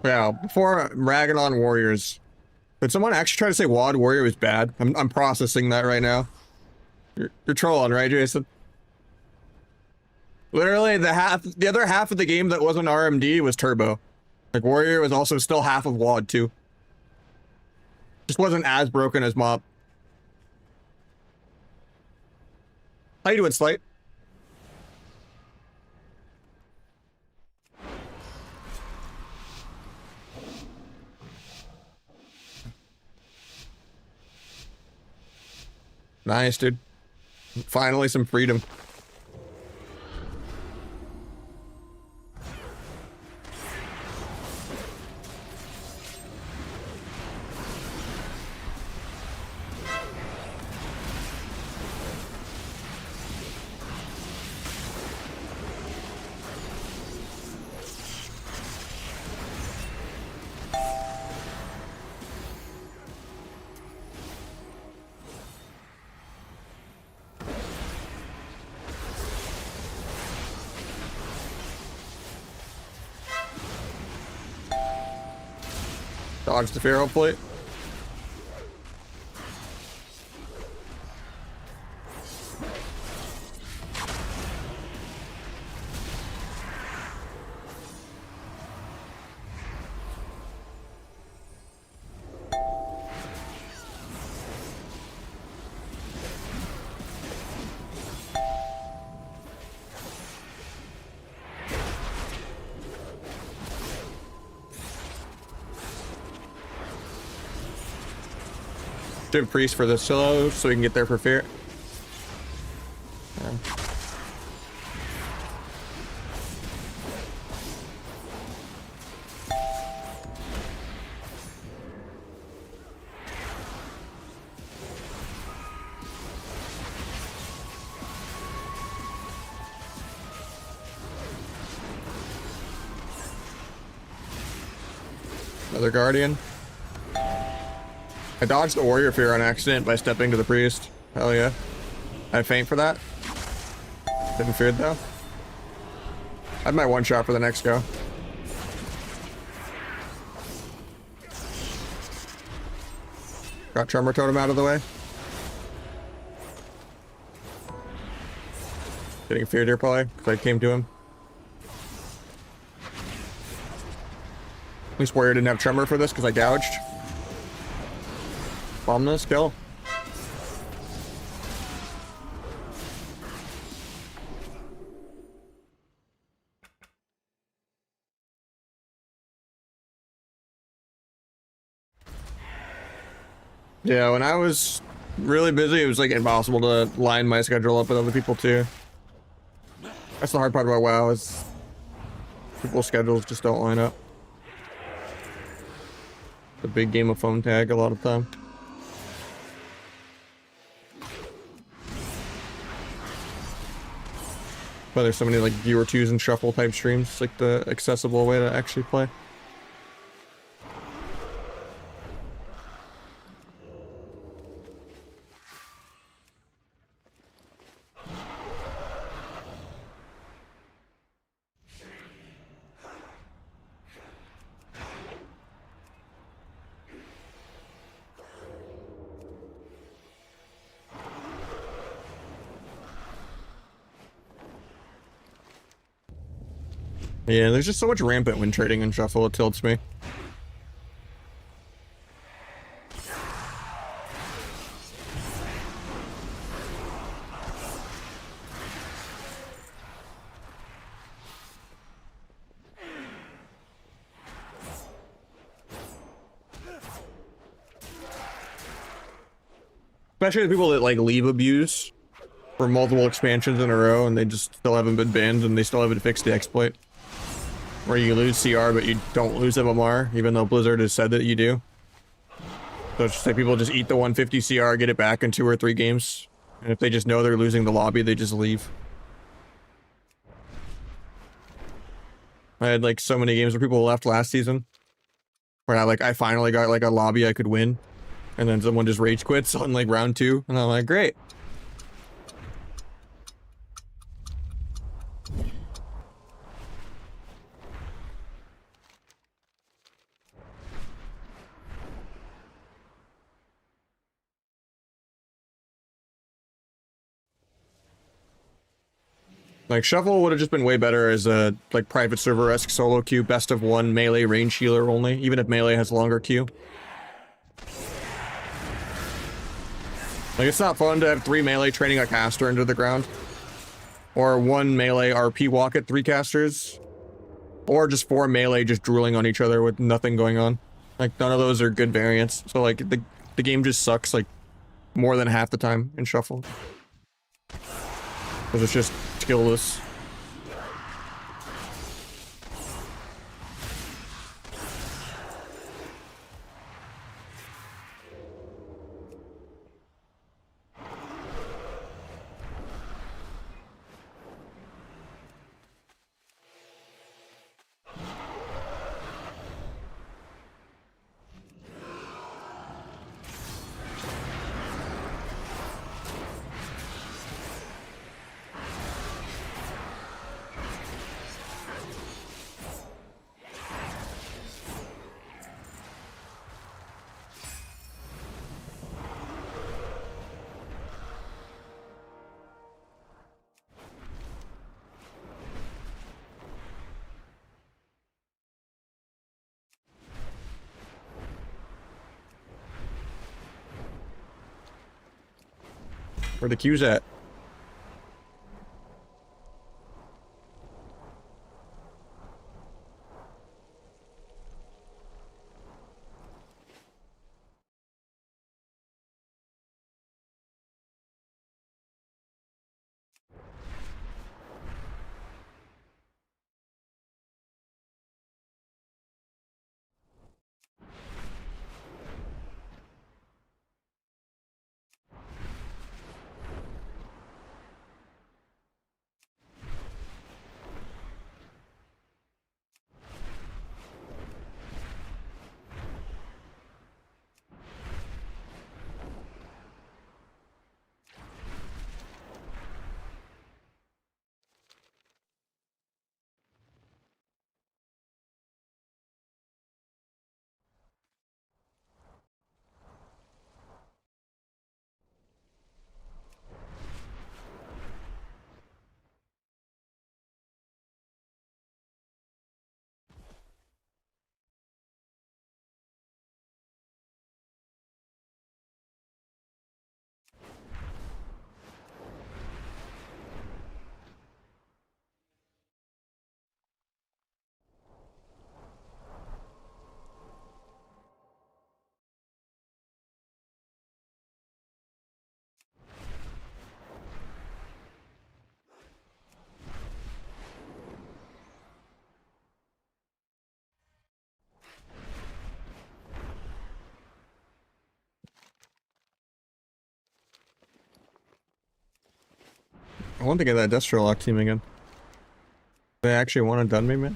Yeah, before ragging on warriors, did someone actually try to say WoD warrior was bad? I'm processing that right now. You're trolling, right, Jason? Literally, the other half of the game that wasn't RMD was turbo. Like warrior was also still half of WoD too. Just wasn't as broken as mob. How you doing, Slight? Nice, dude. Finally, some freedom. Dodge the fear, hopefully. Do priest for the solo so we can get there for fear. Yeah. Another guardian. I dodged the warrior fear on accident by stepping to the priest. Hell yeah. I faint for that. Didn't fear it though. I had my one shot for the next go. Got Tremor Totem out of the way. Getting feared here probably, because I came to him. At least warrior didn't have Tremor for this because I gouged. Bomb this, kill. Yeah, when I was really busy, it was like impossible to line my schedule up with other people too. That's the hard part about WoW is people's schedules just don't line up. The big game of phone tag a lot of time. But there's so many like viewer twos and shuffle type streams, it's like the accessible way to actually play. Yeah, there's just so much rampant when trading in shuffle, it tilts me. Especially the people that like leave abuse for multiple expansions in a row and they just still haven't been banned and they still haven't fixed the exploit. Where you lose CR but you don't lose MMR, even though Blizzard has said that you do. So it's just like people just eat the 150 CR, get it back in 2 or 3 games. And if they just know they're losing the lobby, they just leave. I had like so many games where people left last season. Where I finally got like a lobby I could win. And then someone just rage quits on like round 2. And I'm like, great. Like, Shuffle would have just been way better as a, like, private server-esque solo queue, best of one melee range healer only, even if melee has longer queue. Like, it's not fun to have 3 melee training a caster into the ground. Or 1 melee RP walk at 3 casters. Or just 4 melee just drooling on each other with nothing going on. Like, none of those are good variants. So, like, the game just sucks, like, more than half the time in Shuffle. Because it's just skillless. Where the queue's at? I want to get that Destro Lock team again. They actually want to done me, man?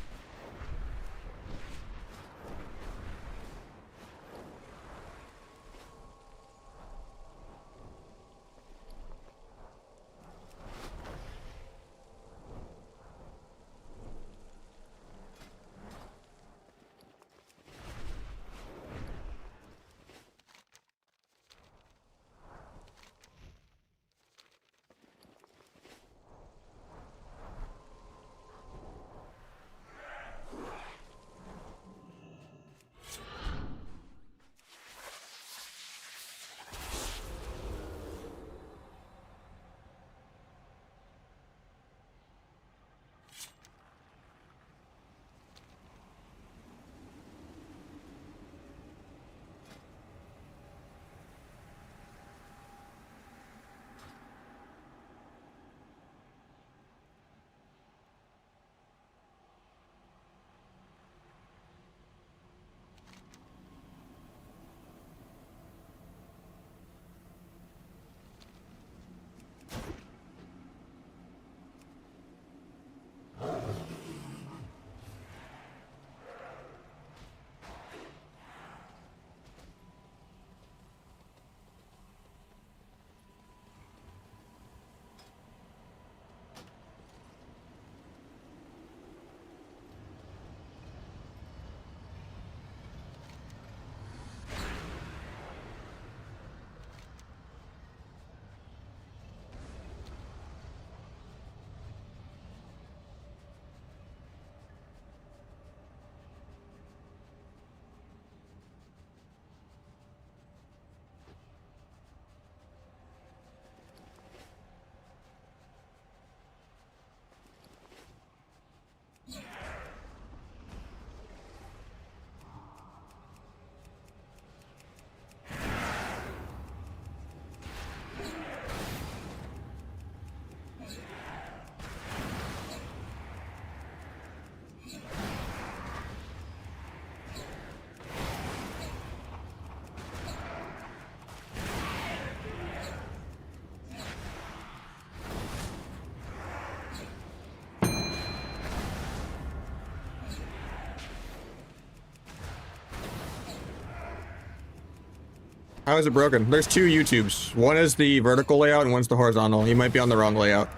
How is it broken? There's two YouTubes. One is the vertical layout and one's the horizontal. You might be on the wrong layout.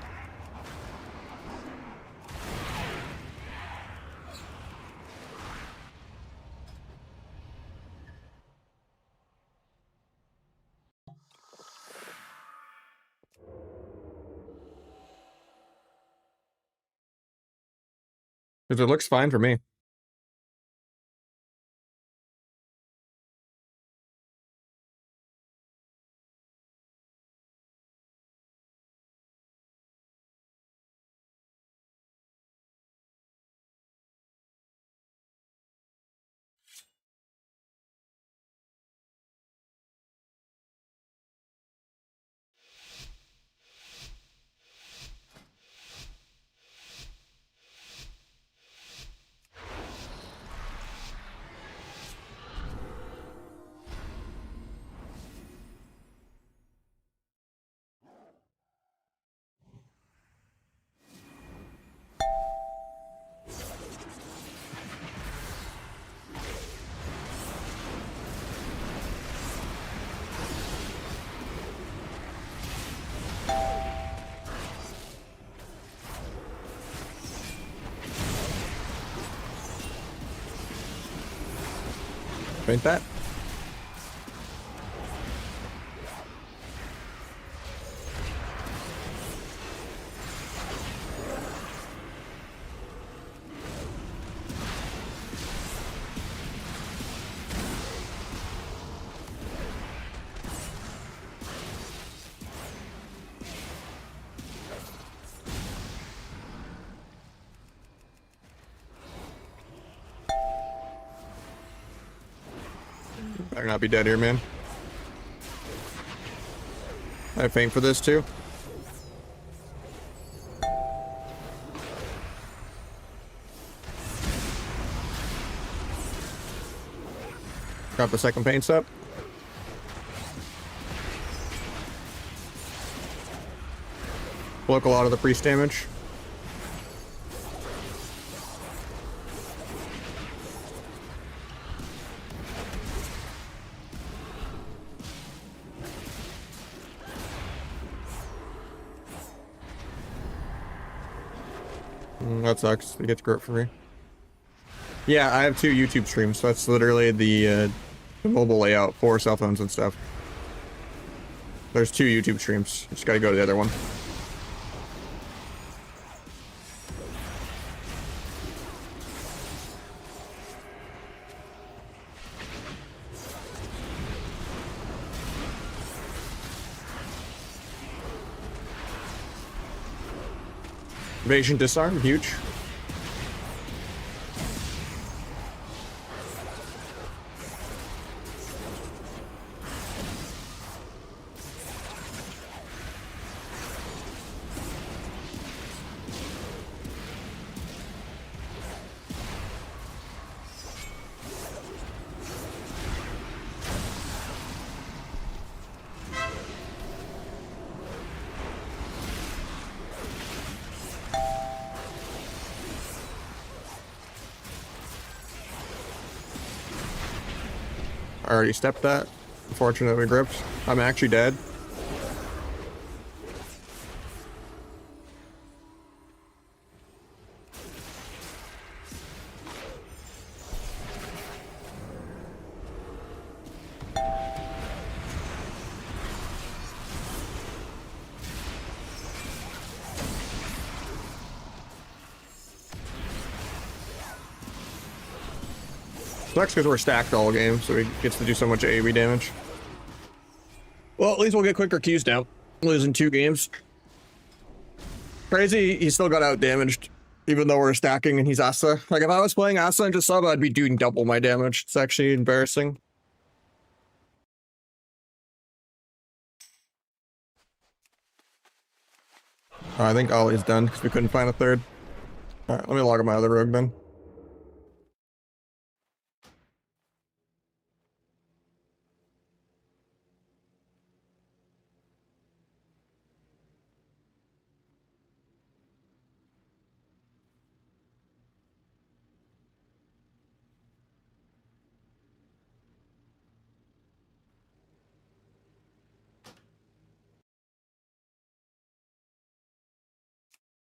Because it looks fine for me. Ain't that? Better not be dead here, man. I have faint for this too. Got the second paints up. Block a lot of the priest damage. That sucks. It gets grip for me. Yeah, I have two YouTube streams, so that's literally the mobile layout for cell phones and stuff. There's two YouTube streams. Just gotta go to the other one. Evasion disarm, huge. I already stepped that. Unfortunately gripped. I'm actually dead. Sucks because we're stacked all game, so he gets to do so much AoE damage. Well, at least we'll get quicker Qs down. Losing 2 games. Crazy, he still got out damaged, even though we're stacking and he's Asa. Like, if I was playing Asa and just sub, I'd be doing double my damage. It's actually embarrassing. I think Ollie's done because we couldn't find a third. Alright, let me log on my other rogue then.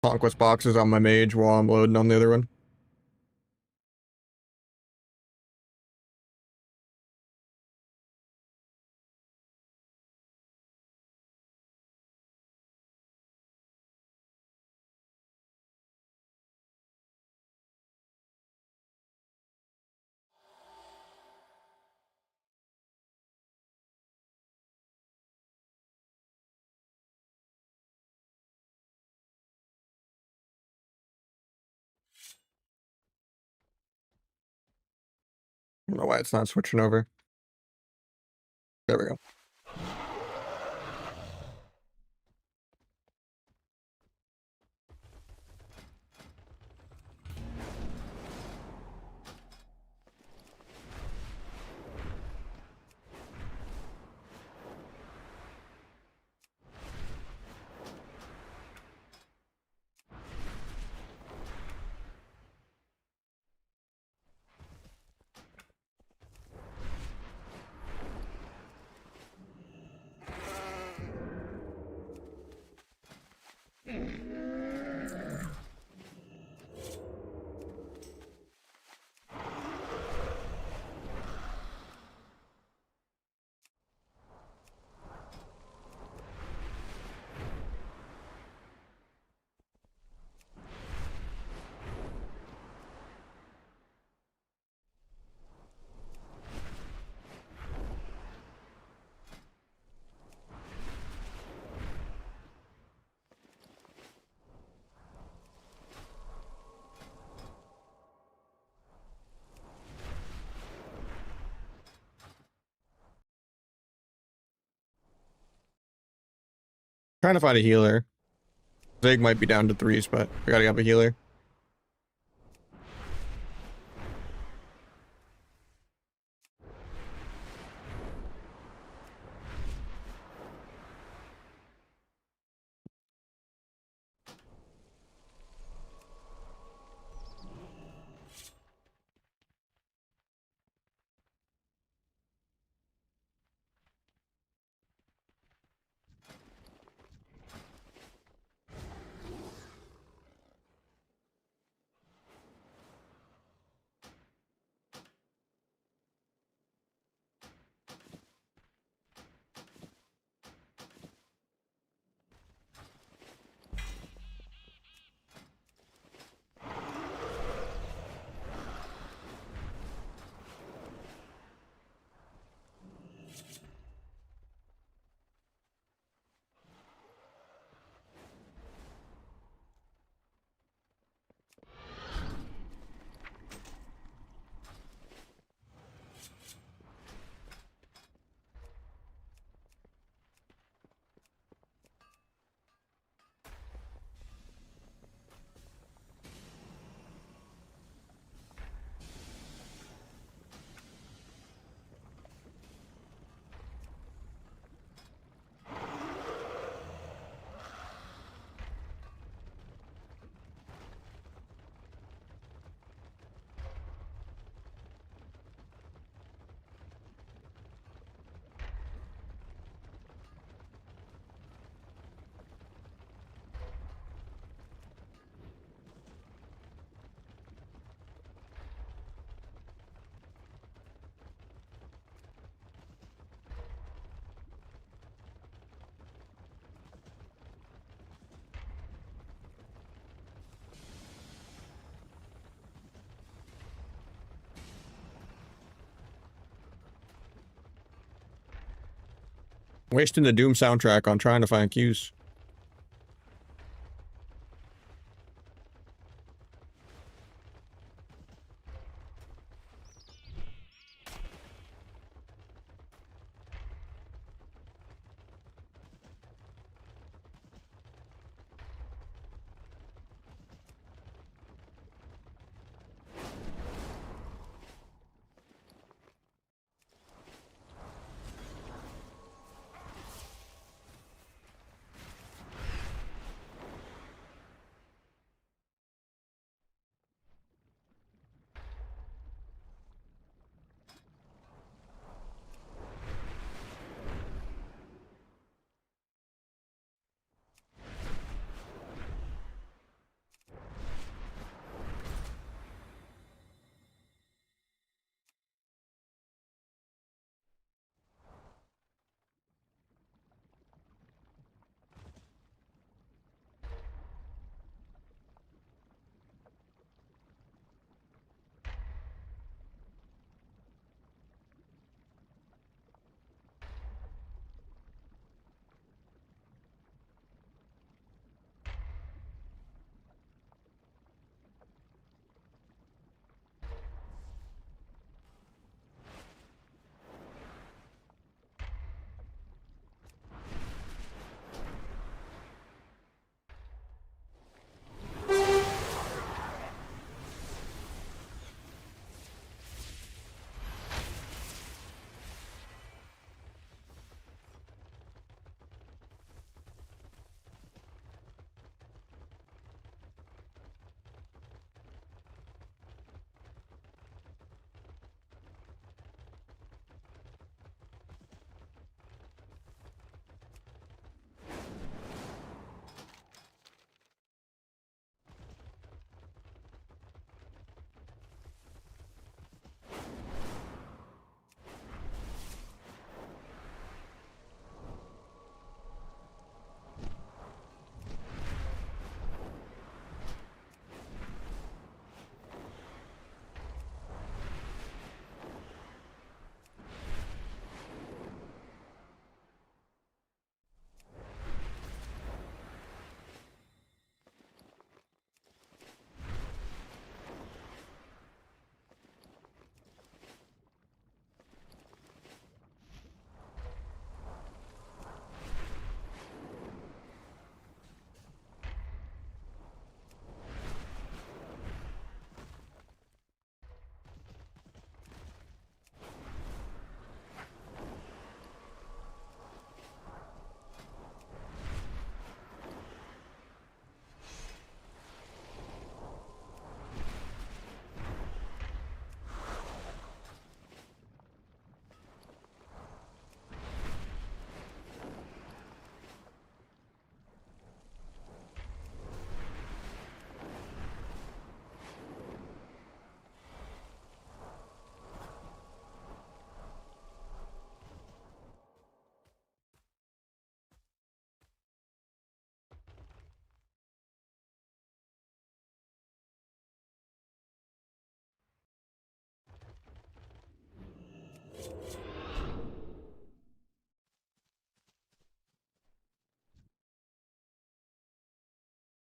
conquest boxes on my mage while I'm loading on the other one. I don't know why it's not switching over. There we go. Trying to find a healer. Zig might be down to 3s, but I gotta have a healer. Wasting the Doom soundtrack on trying to find cues.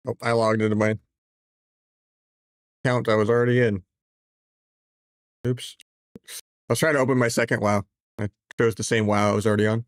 Oh, I logged into my account I was already in. Oops. I was trying to open my second WoW. I chose the same WoW I was already on.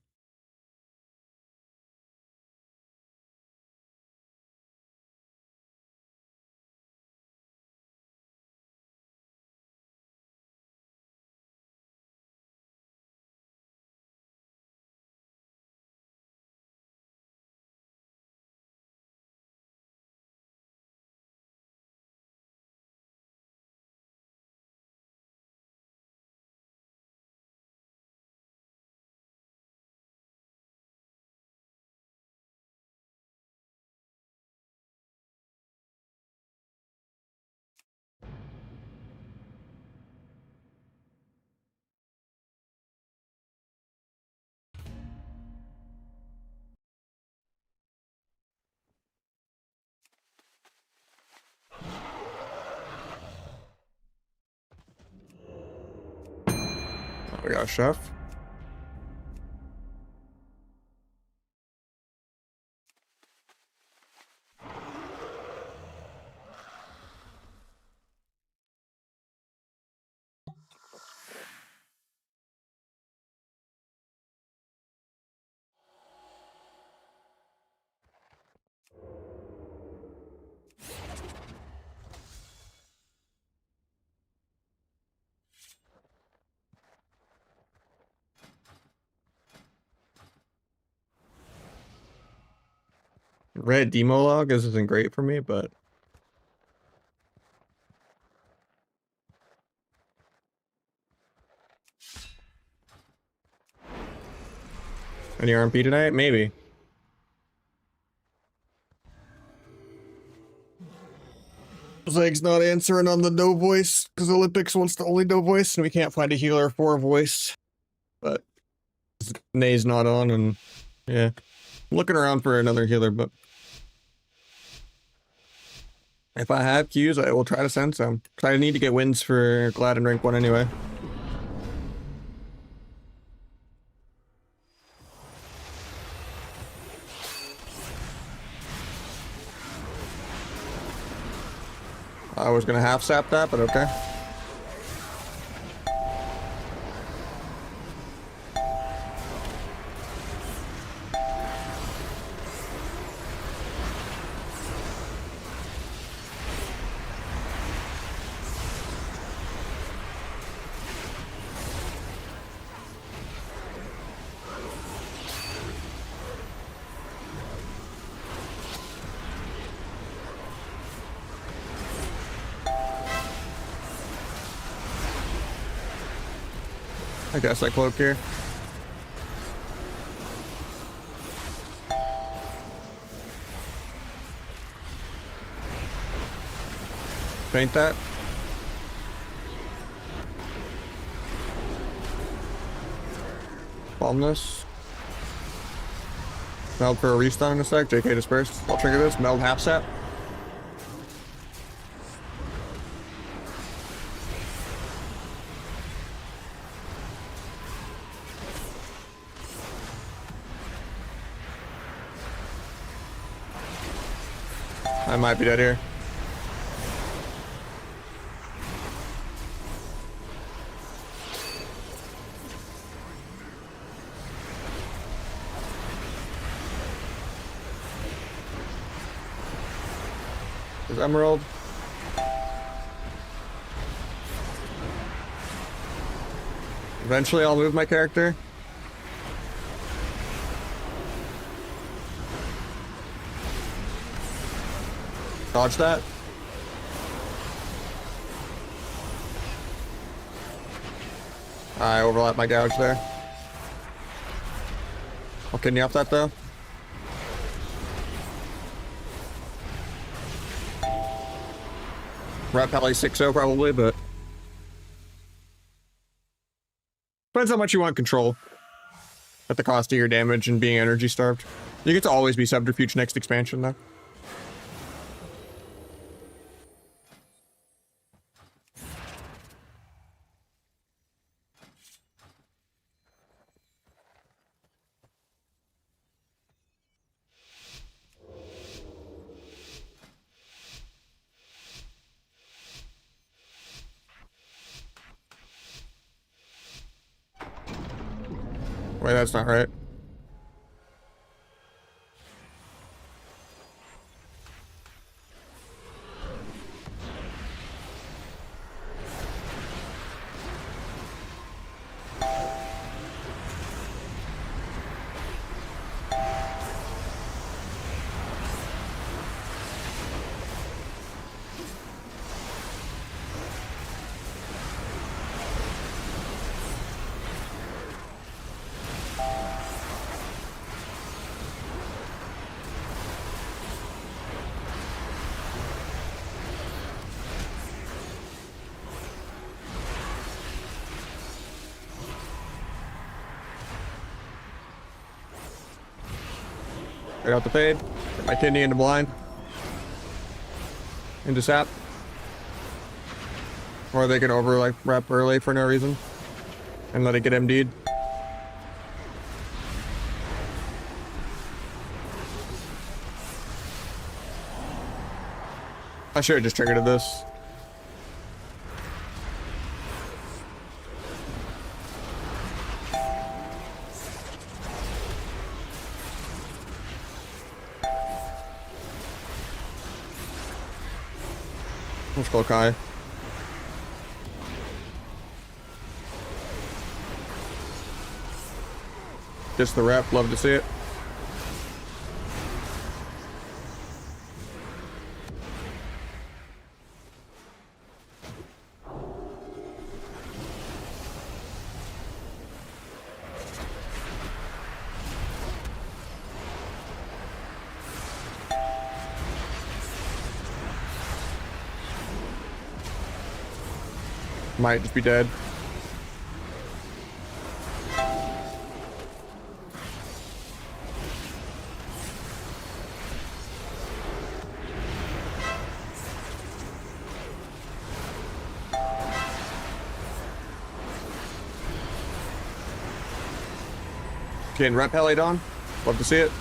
Oh, we got a chef. Red demo log. This isn't great for me, but any RMP tonight? Maybe. Zeg's not answering on the no voice because Olympics wants the only no voice, and we can't find a healer for a voice. But Nay's not on, and yeah, I'm looking around for another healer. But if I have queues, I will try to send some. Cause I need to get wins for Glad and rank 1 anyway. I was gonna half sap that, but okay. I guess I cloak here. Paint that. Bomb this. Meld for a restun in a sec. JK dispersed. I'll trigger this. Meld half sap. I might be dead here. There's Emerald. Eventually I'll move my character. Dodge that. I overlap my gouge there. I'll kidney off that though. Rep probably 6-0 probably, but depends how much you want control at the cost of your damage and being energy starved. You get to always be subterfuge next expansion though. Wait, that's not right. Right out the fade. Get my kidney into blind. Into sap. Or they can over like rep early for no reason. And let it get MD'd. I should have just triggered this. Let's go Kai. Just the rep, love to see it. Might just be dead. Getting rep helied on. Love to see it.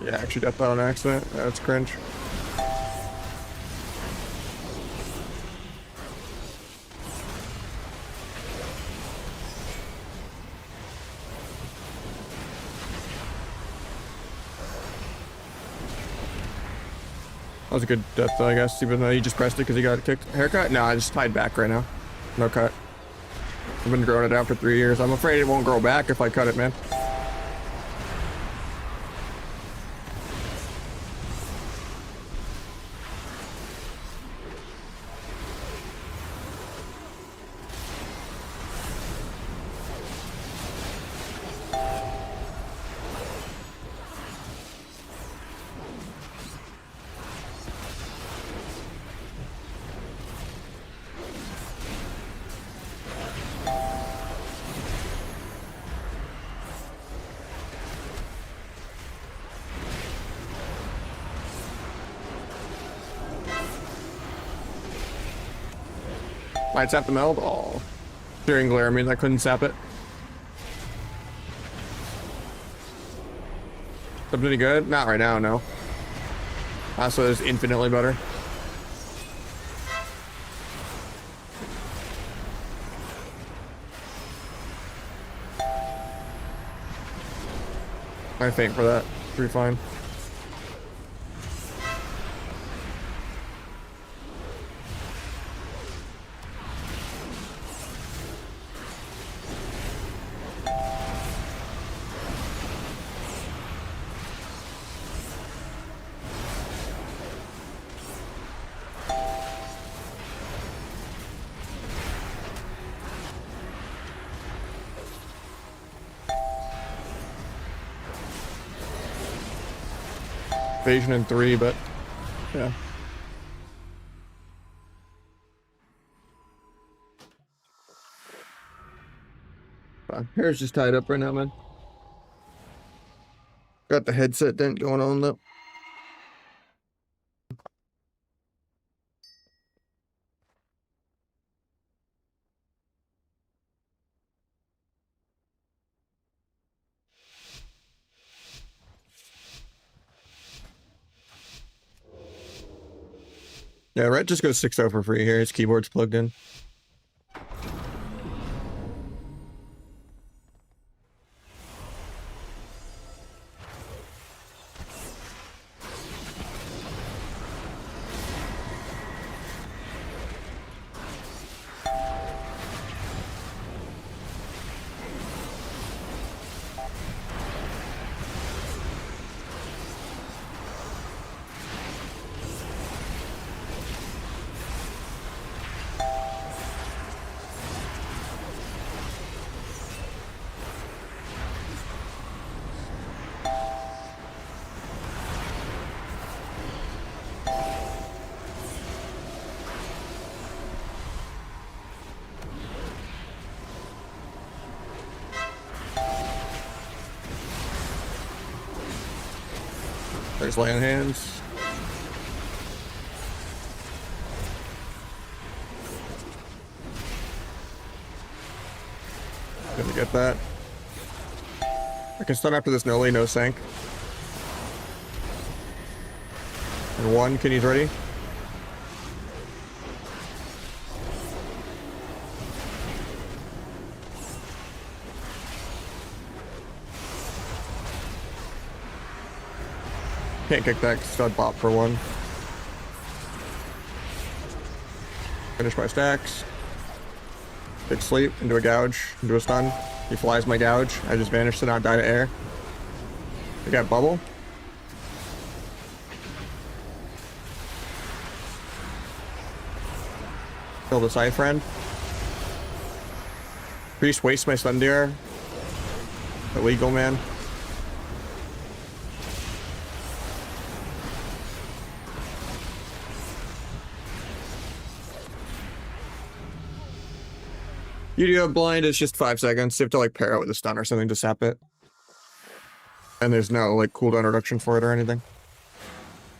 Yeah, actually got that on accident. That's cringe. That was a good death though, I guess, even though he just pressed it because he got kicked. Haircut? No, I just tied back right now. No cut. I've been growing it out for 3 years. I'm afraid it won't grow back if I cut it, man. Might sap the meld. Oh, Searing glare means I couldn't sap it. Something any good? Not right now, no. Also, it's infinitely better. I think for that, pretty fine. Evasion in 3, but yeah. Hair's just tied up right now, man. Got the headset dent going on though. Yeah, Red just goes 6-0 for free here. His keyboard's plugged in. There's land hands. Gonna get that. I can stun after this Noli, no sank. And 1, Kenny's ready. Can't kick that stud bop for 1. Finish my stacks. Big sleep into a gouge, into a stun. He flies my gouge. I just vanish to not die to air. I got bubble. Kill the side friend. Priest wastes my stun deer. Illegal, man. You do have blind, it's just 5 seconds. You have to like pair it with a stun or something to sap it. And there's no like cooldown reduction for it or anything.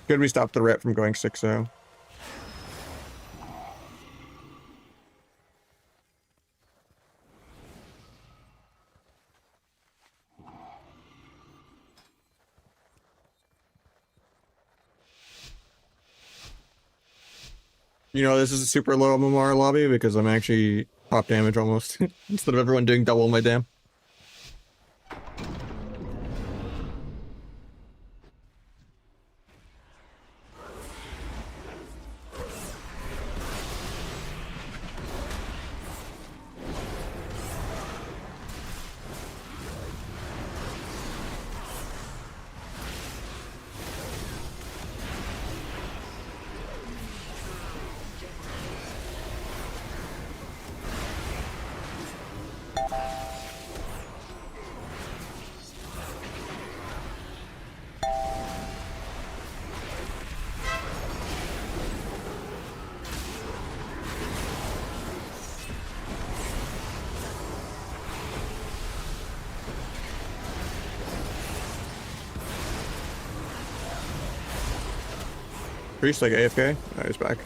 Good we stopped the ret from going 6-0. You know, this is a super low MMR lobby because I'm actually top damage almost. Instead of everyone doing double my dam. Priest like AFK? Oh, he's back.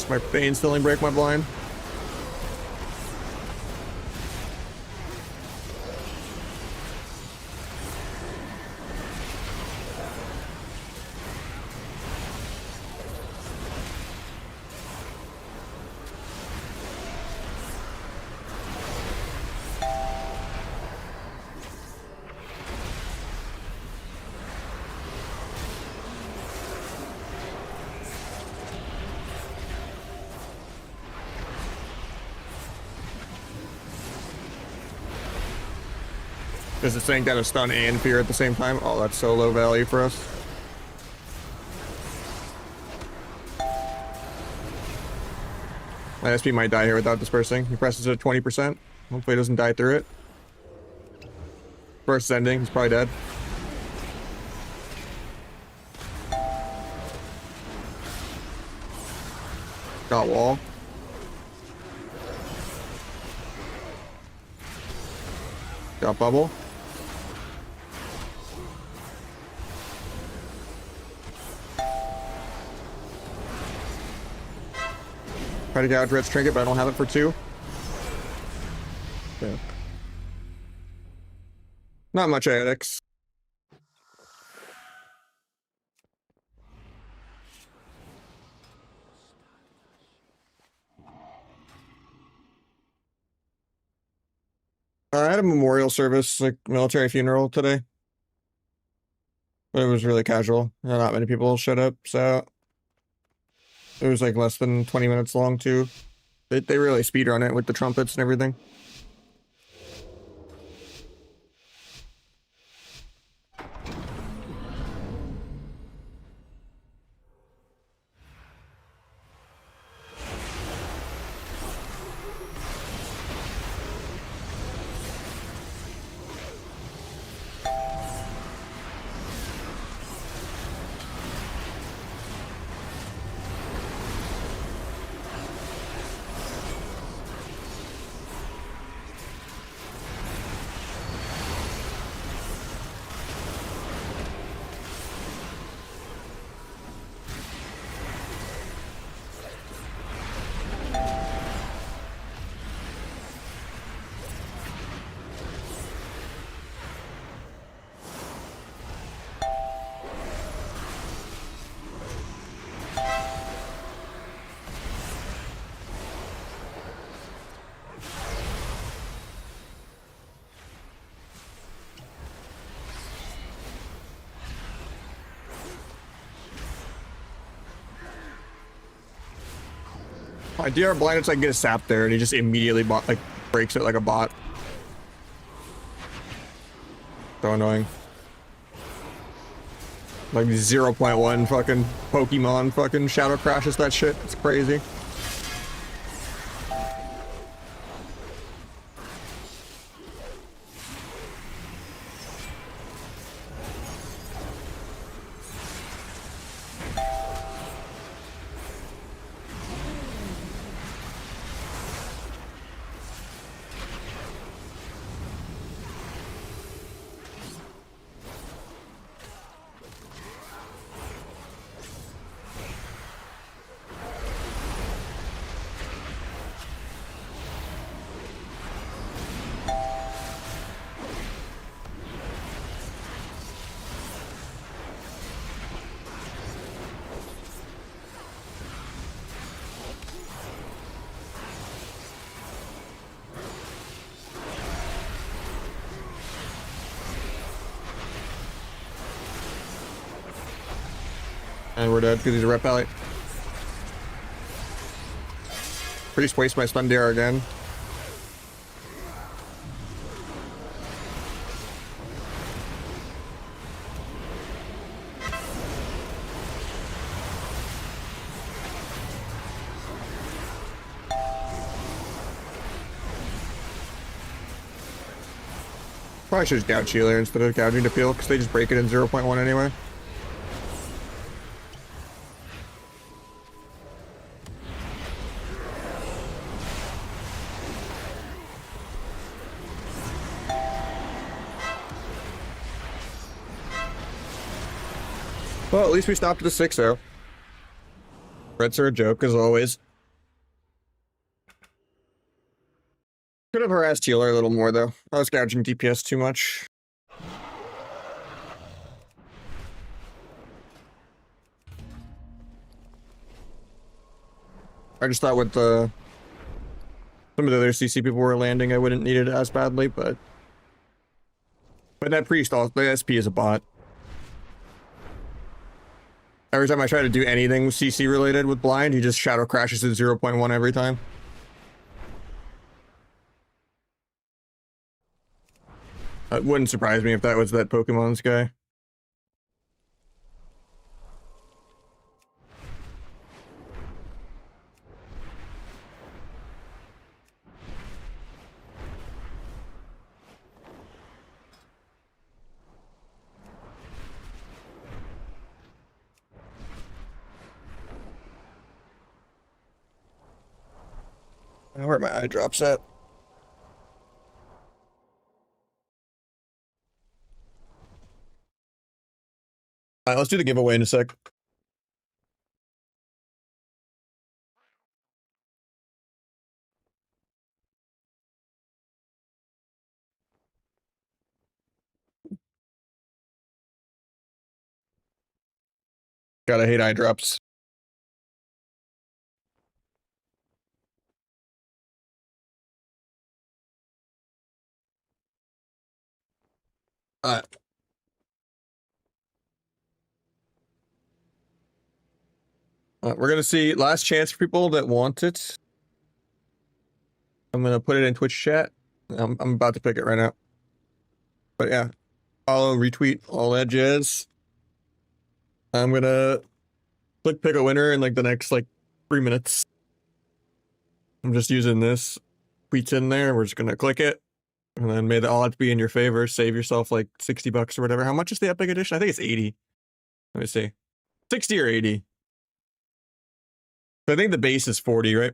My Bane still didn't break my blind. Does it think that a stun and fear at the same time? Oh, that's so low value for us. My SP might die here without dispersing. He presses it at 20%. Hopefully he doesn't die through it. Burst is ending. He's probably dead. Got wall. Got bubble. Try to gouge Red's trinket, but I don't have it for 2. Yeah. Not much addicts. I had a memorial service, like military funeral today. But it was really casual. Not many people showed up, so it was like less than 20 minutes long too. They really speedrun it with the trumpets and everything. My DR blinded so I can get a sap there, and he just immediately breaks it like a bot. So annoying. Like 0.1 fucking Pokemon fucking shadow crashes that shit. It's crazy. And we're dead because he's a rep ally. Priest waste my stun DR again. Probably should just gouge healer instead of gouging to peel because they just break it in 0.1 anyway. Well, at least we stopped at a 6-0. Reds are a joke, as always. Could have harassed healer a little more though. I was gouging DPS too much. I just thought with the some of the other CC people were landing, I wouldn't need it as badly, but that priest, the SP is a bot. Every time I try to do anything CC related with blind, he just shadow crashes at 0.1 every time. It wouldn't surprise me if that was that Pokemon's guy. Where are my eye drops at? Alright, let's do the giveaway in a sec. Gotta hate eye drops. Alright. We're gonna see last chance for people that want it. I'm gonna put it in Twitch chat. I'm about to pick it right now. But yeah, follow, retweet, all that jazz. I'm gonna click pick a winner in like the next like 3 minutes. I'm just using this. Tweets in there. We're just gonna click it, and then may the odds be in your favor. Save yourself like $60 or whatever. How much is the Epic Edition? I think it's 80. Let me see, 60 or 80. I think the base is 40, right?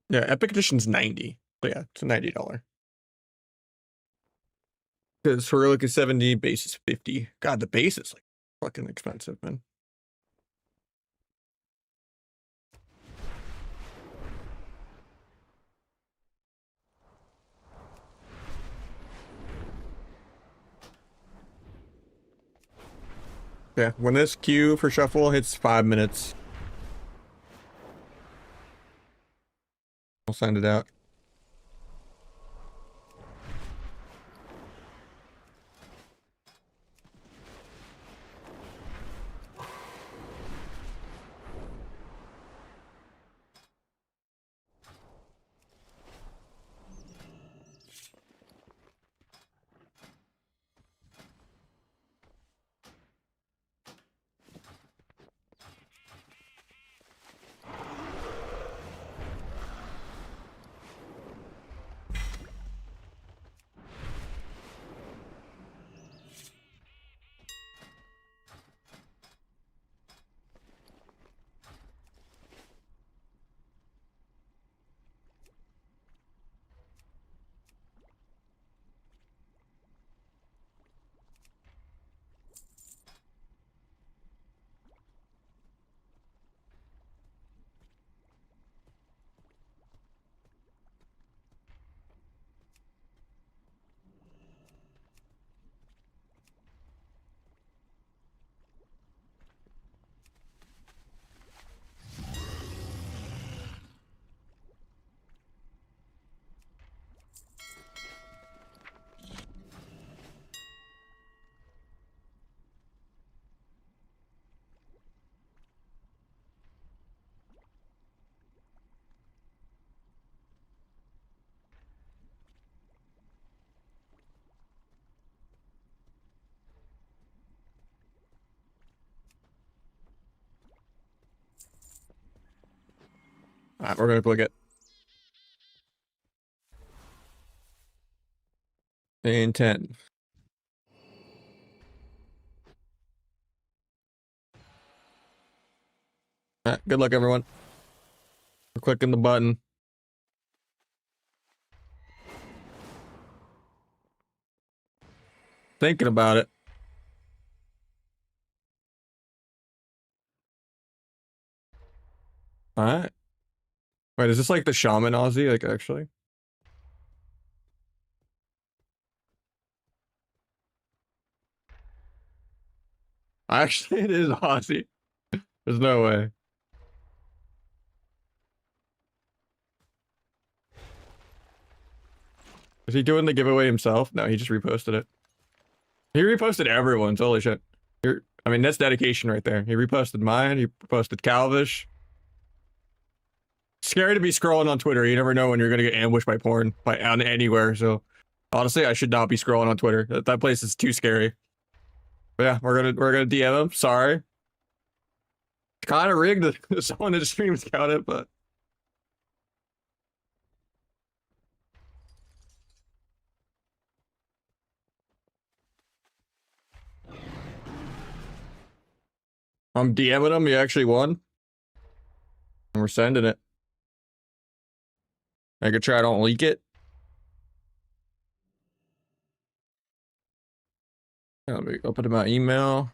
Yeah, Epic Edition's 90. So yeah, it's a $90. Because Heroic is 70, base is 50. God, the base is like fucking expensive, man. Yeah, when this queue for shuffle hits 5 minutes, I'll send it out. All right, we're gonna click it. In 10, Alright, good luck, everyone. We're clicking the button. Thinking about it. Alright. Wait, is this like the shaman Aussie? Like, actually? Actually, it is Aussie. There's no way. Is he doing the giveaway himself? No, he just reposted it. He reposted everyone's. Holy shit. I mean, that's dedication right there. He reposted mine. He reposted Calvish. Scary to be scrolling on Twitter. You never know when you're gonna get ambushed by porn on anywhere. So honestly, I should not be scrolling on Twitter. That place is too scary. But yeah, we're gonna DM him. Sorry. Kind of rigged that someone in the stream scout it, but I'm DMing him. He actually won. And we're sending it. I could try, don't leak it. Let me open my email.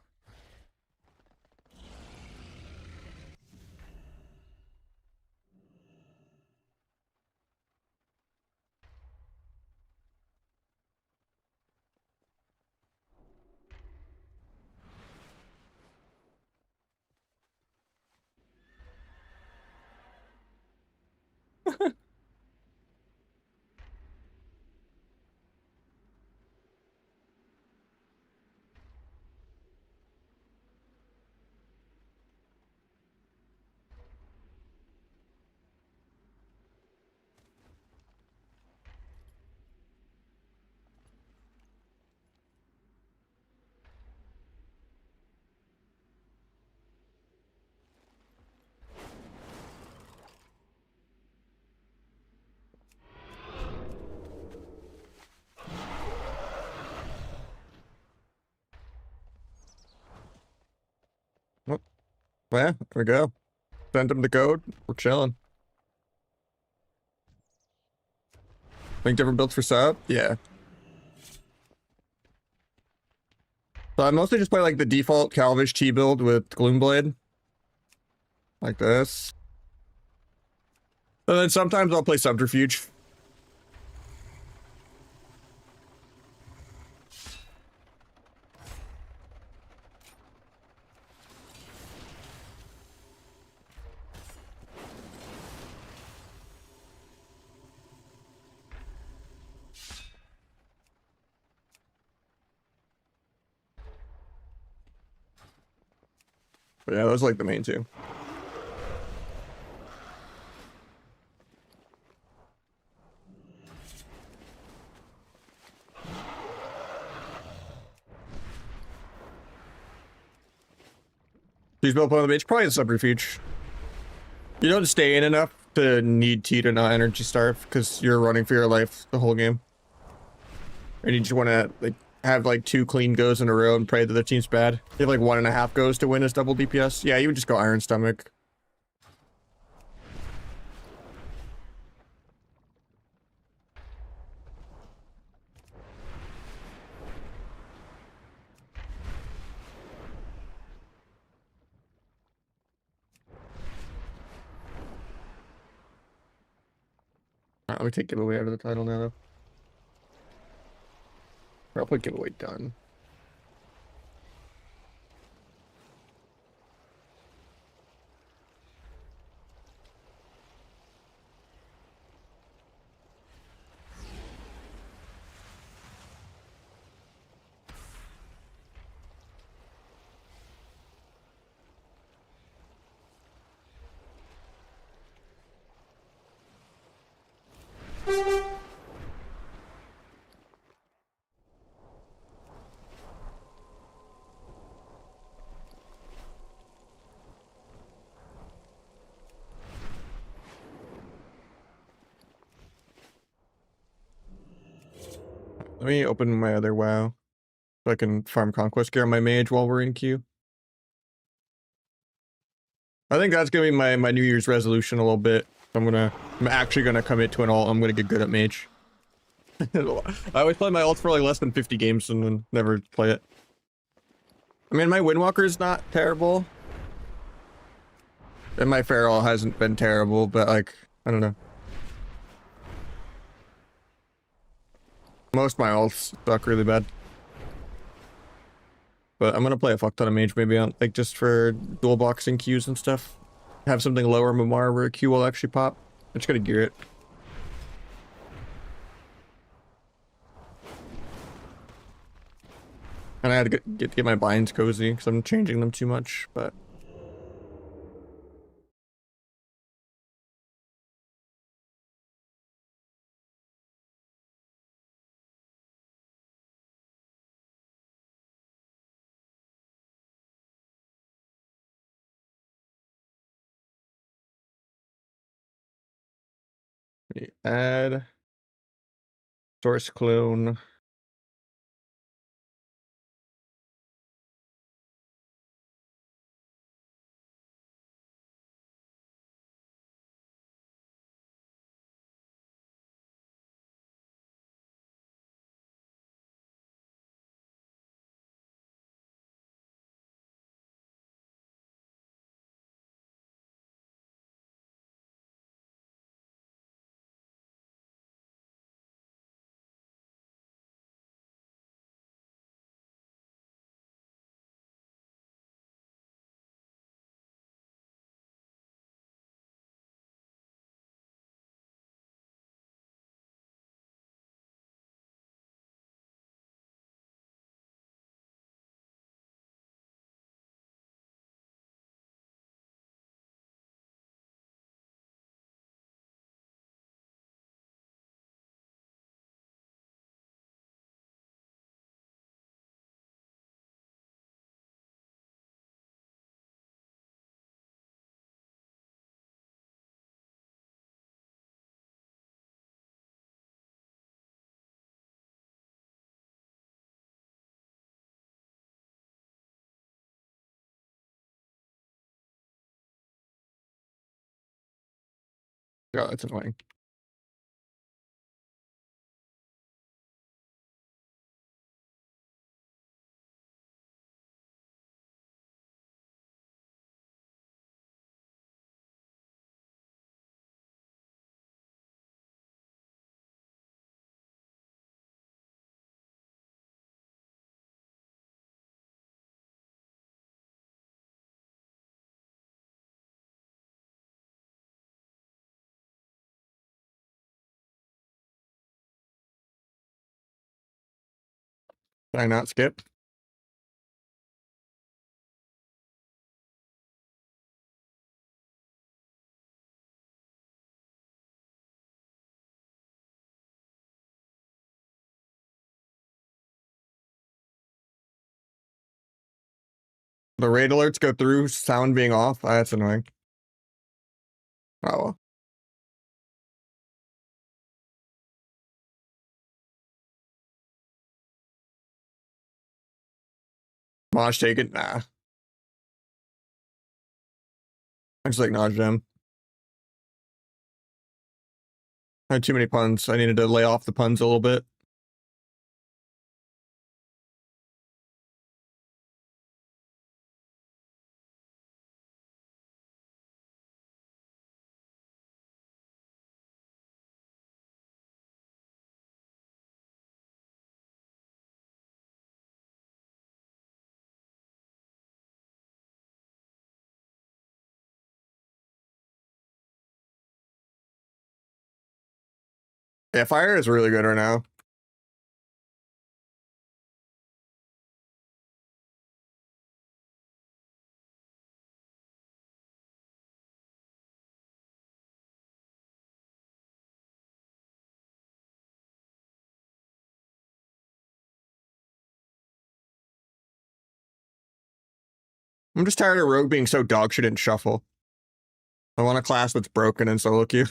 Well, yeah, there we go. Send him the code. We're chilling. Think different builds for sub? Yeah. So I mostly just play like the default Calvish T build with Gloomblade. Like this. And then sometimes I'll play Subterfuge. But yeah, those are like the main two. She's built on the bench, probably the Subterfuge. You don't stay in enough to need T to not energy starve because you're running for your life the whole game. And you just want to like have like 2 clean goes in a row and pray that the team's bad. You have like 1.5 goes to win as double DPS. Yeah, you would just go Iron Stomach. Alright, let me take giveaway out of the title now though. I'll put giveaway done. Let me open my other WoW so I can farm Conquest gear on my mage while we're in queue. I think that's gonna be my New Year's resolution a little bit. I'm actually gonna commit to an alt. I'm gonna get good at mage. I always play my alts for like less than 50 games and then never play it. I mean, my Windwalker is not terrible. And my Feral hasn't been terrible, but like, I don't know. Most of my alts suck really bad. But I'm gonna play a fuck ton of mage maybe on like just for dual boxing Qs and stuff. Have something lower Mamar where a Q will actually pop. I just gotta gear it. And I had to get my binds cozy because I'm changing them too much, but add source clone. Oh, that's annoying. Can I not skip? The raid alerts go through, sound being off. Oh, that's annoying. Oh well. Mosh taken? Nah. I just like Nahj them. I had too many puns. I needed to lay off the puns a little bit. Yeah, fire is really good right now. I'm just tired of Rogue being so dog shit in shuffle. I want a class that's broken in solo queue.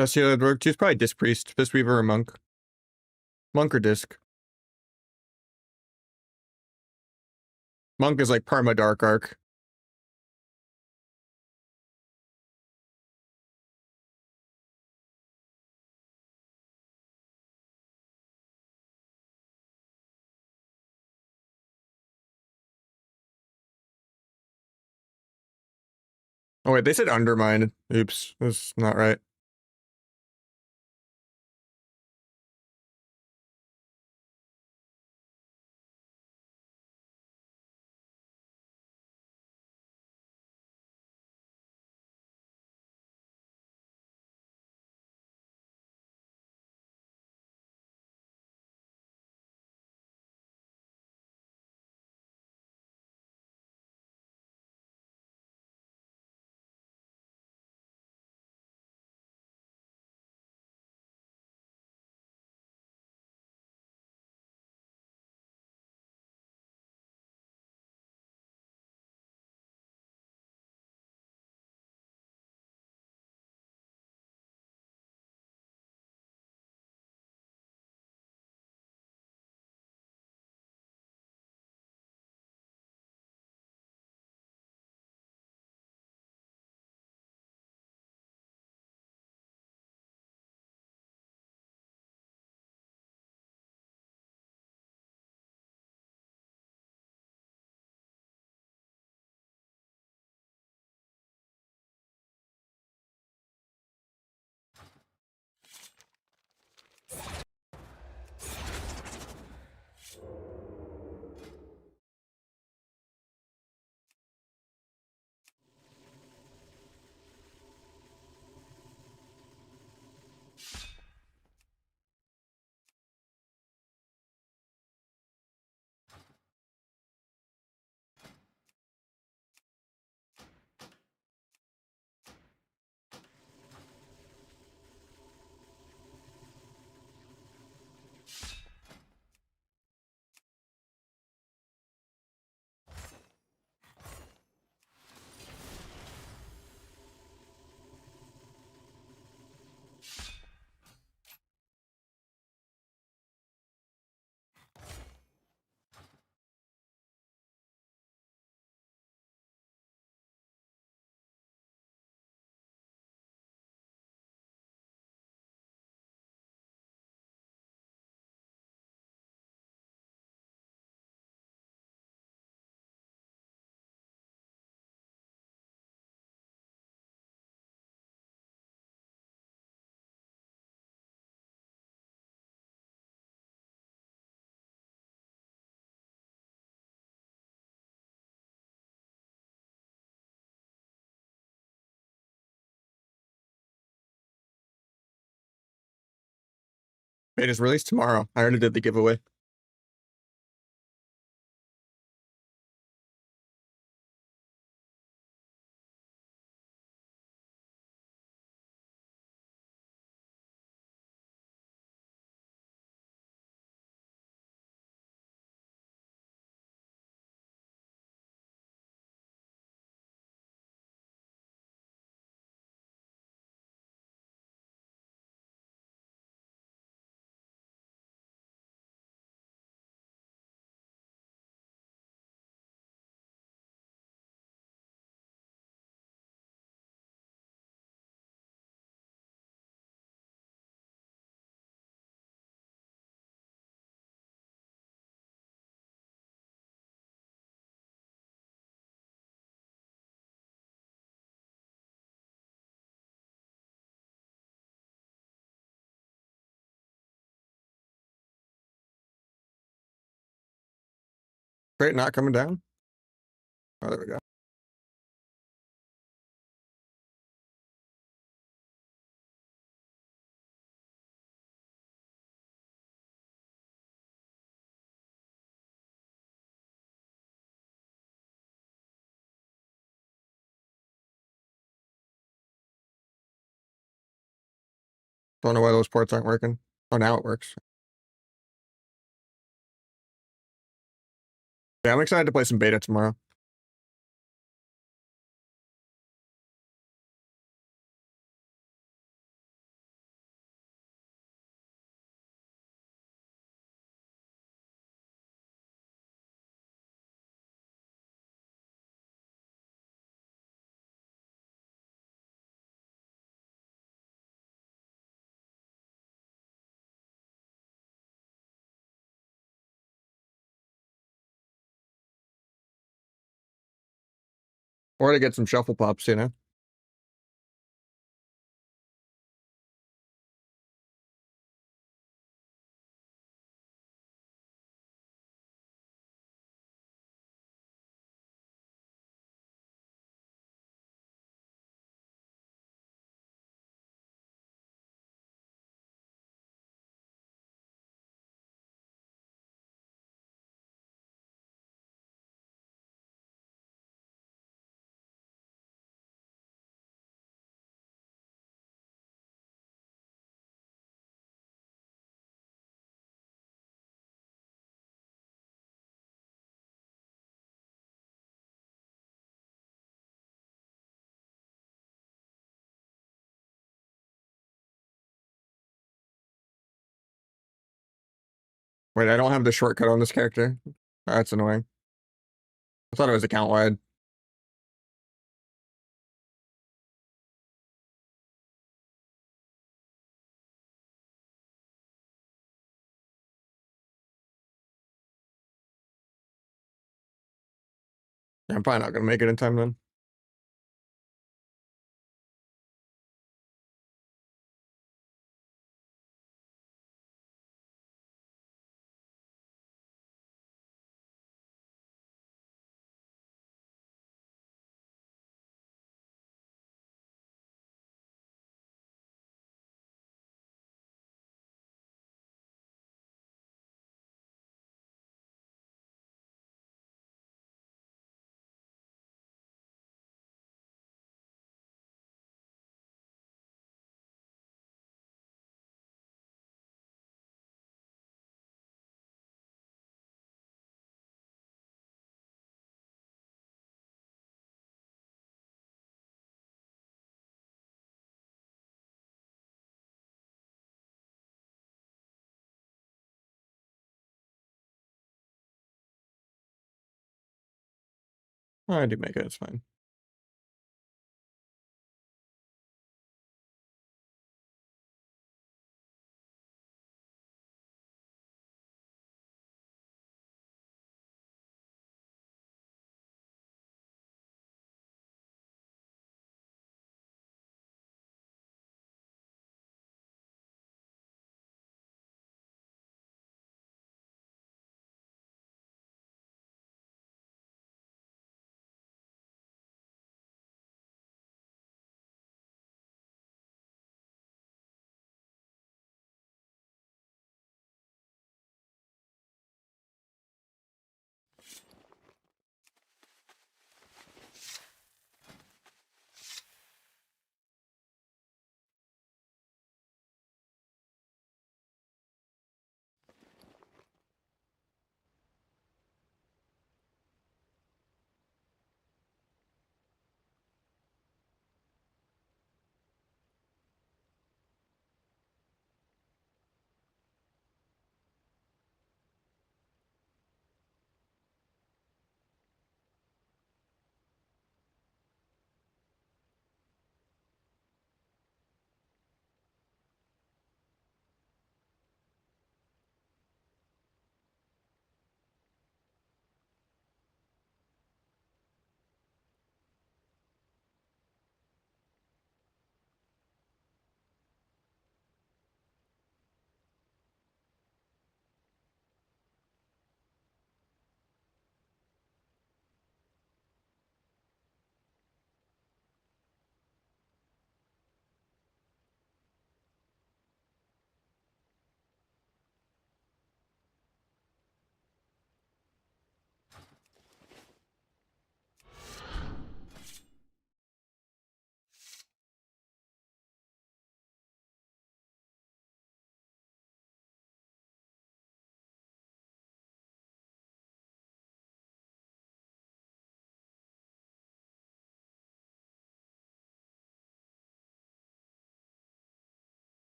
Best healer that worked. She's probably Disc Priest, Fist Weaver, or Monk. Monk or Disc. Monk is like Perma Dark Arc. Oh wait, they said Undermine. Oops, that's not right. It is released tomorrow. I already did the giveaway. Great, not coming down. Oh, there we go. Don't know why those ports aren't working. Oh, now it works. Yeah, I'm excited to play some beta tomorrow. Or to get some shuffle pops, you know? Wait, I don't have the shortcut on this character. That's annoying. I thought it was account wide. Yeah, I'm probably not gonna make it in time then. I do make it, it's fine.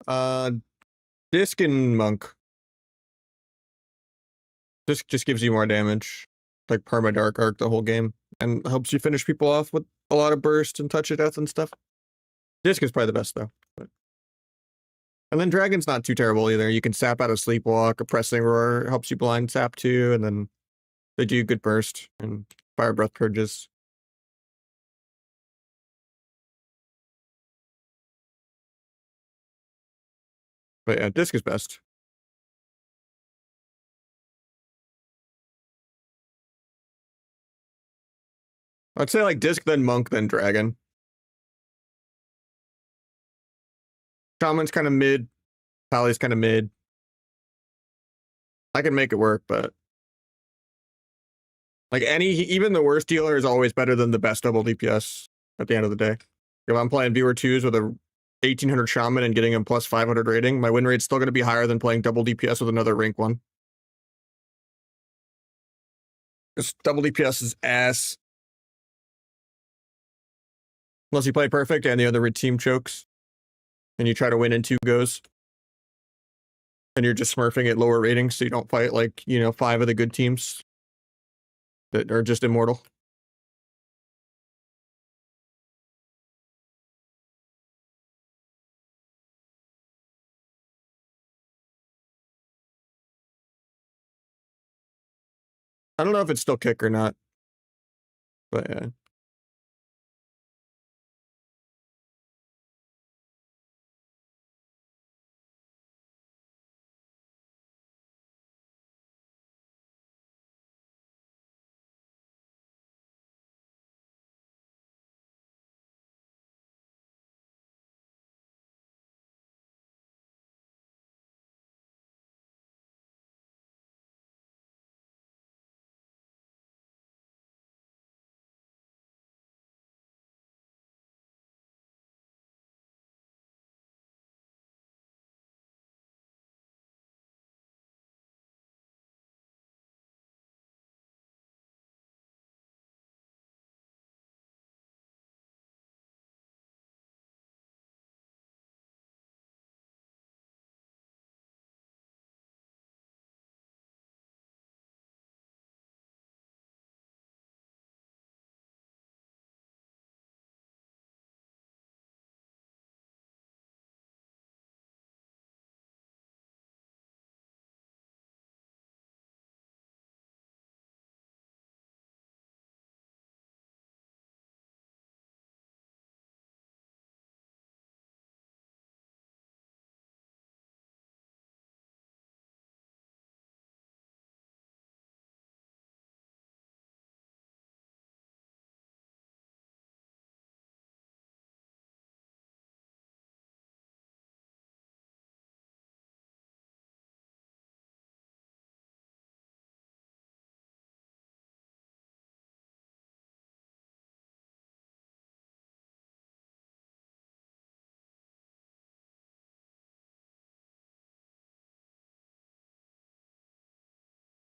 Disc and Monk. Disc just gives you more damage. Like perma dark arc the whole game. And helps you finish people off with a lot of burst and touch of death and stuff. Disc is probably the best though. But... And then Dragon's not too terrible either. You can sap out of Sleepwalk, a Pressing Roar helps you blind sap too, and then they do good burst and Fire Breath purges. But yeah, Disc is best. I'd say like Disc, then Monk, then Dragon. Shaman's kind of mid. Pally's kind of mid. I can make it work, but like even the worst dealer is always better than the best double DPS at the end of the day. If I'm playing viewer 2s with a 1800 Shaman and getting him plus 500 rating, my win rate's still going to be higher than playing double DPS with another rank 1. Because double DPS is ass. Unless you play perfect and the other team chokes. And you try to win in 2 goes. And you're just smurfing at lower ratings so you don't fight like, 5 of the good teams that are just immortal. I don't know if it's still kick or not. But yeah.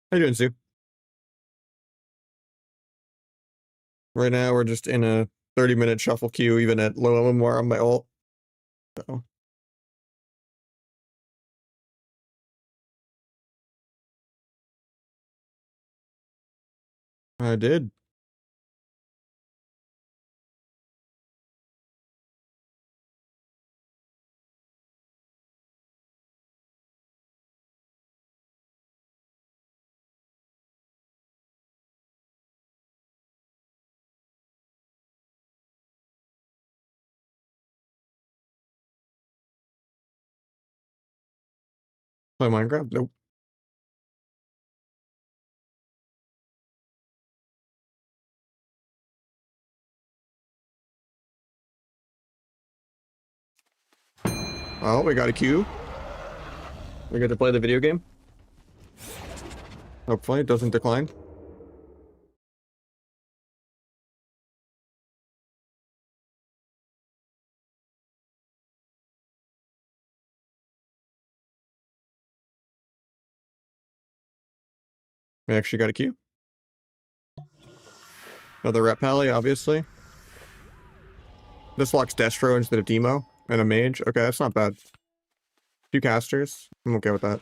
How you doing, Sue? Right now, we're just in a 30-minute shuffle queue, even at low MMR on my ult. So. I did. Play Minecraft? Nope. Oh, we got a queue. We get to play the video game. Hopefully it doesn't decline. We actually got a queue. Another rep pally, obviously. This locks Destro instead of Demo and a mage. Okay, that's not bad. 2 casters. I'm okay with that.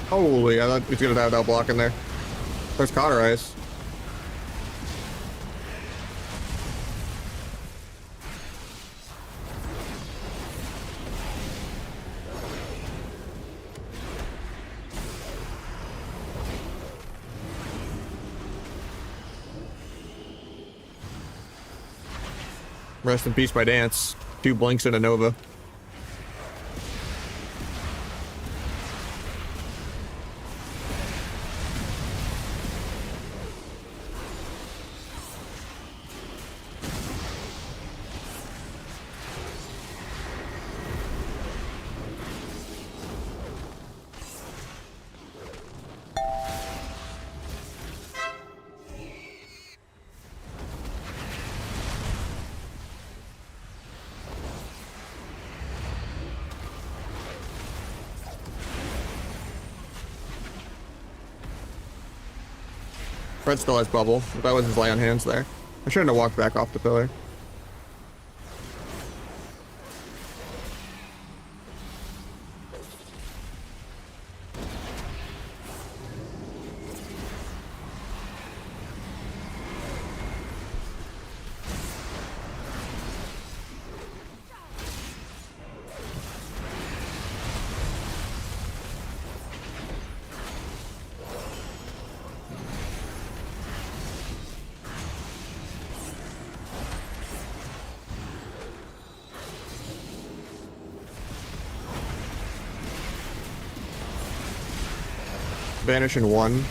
Holy, I thought he's gonna have that block in there. There's Cauterize. Rest in peace, my dance. 2 blinks and a Nova. Fred still has bubble. That was his lay on hands there. I shouldn't have walked back off the pillar. Vanish in 1.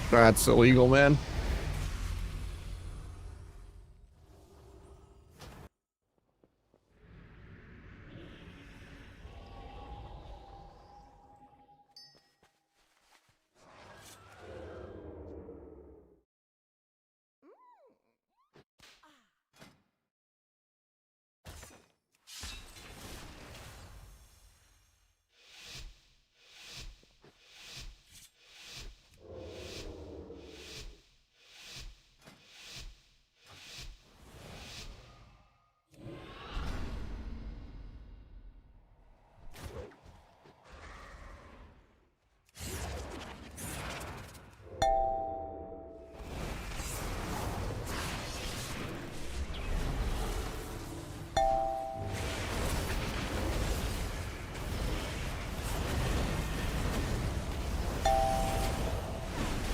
That's illegal, man.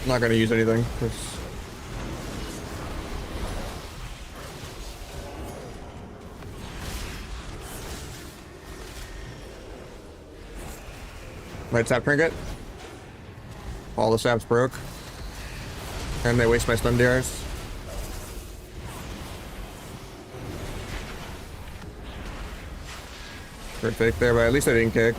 I'm not gonna use anything. Right sap trinket. All the saps broke. And they waste my stun DRs. Good fake there, but at least I didn't kick.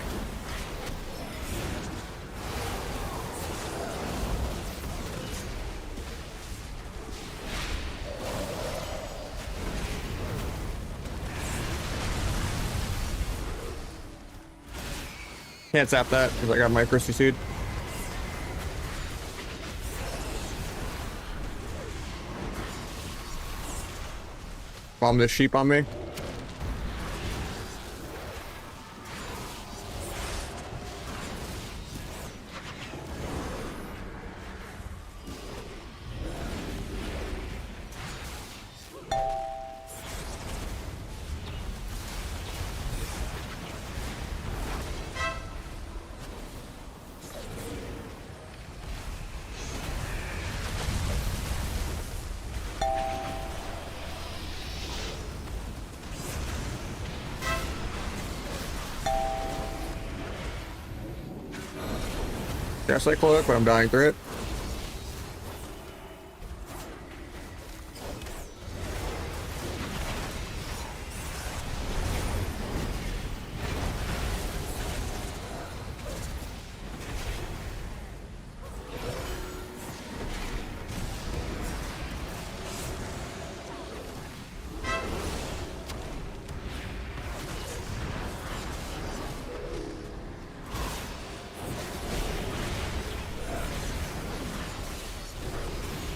Can't zap that because I got micro CC'd. Bomb this sheep on me. Yes, I cloak, but I'm dying through it.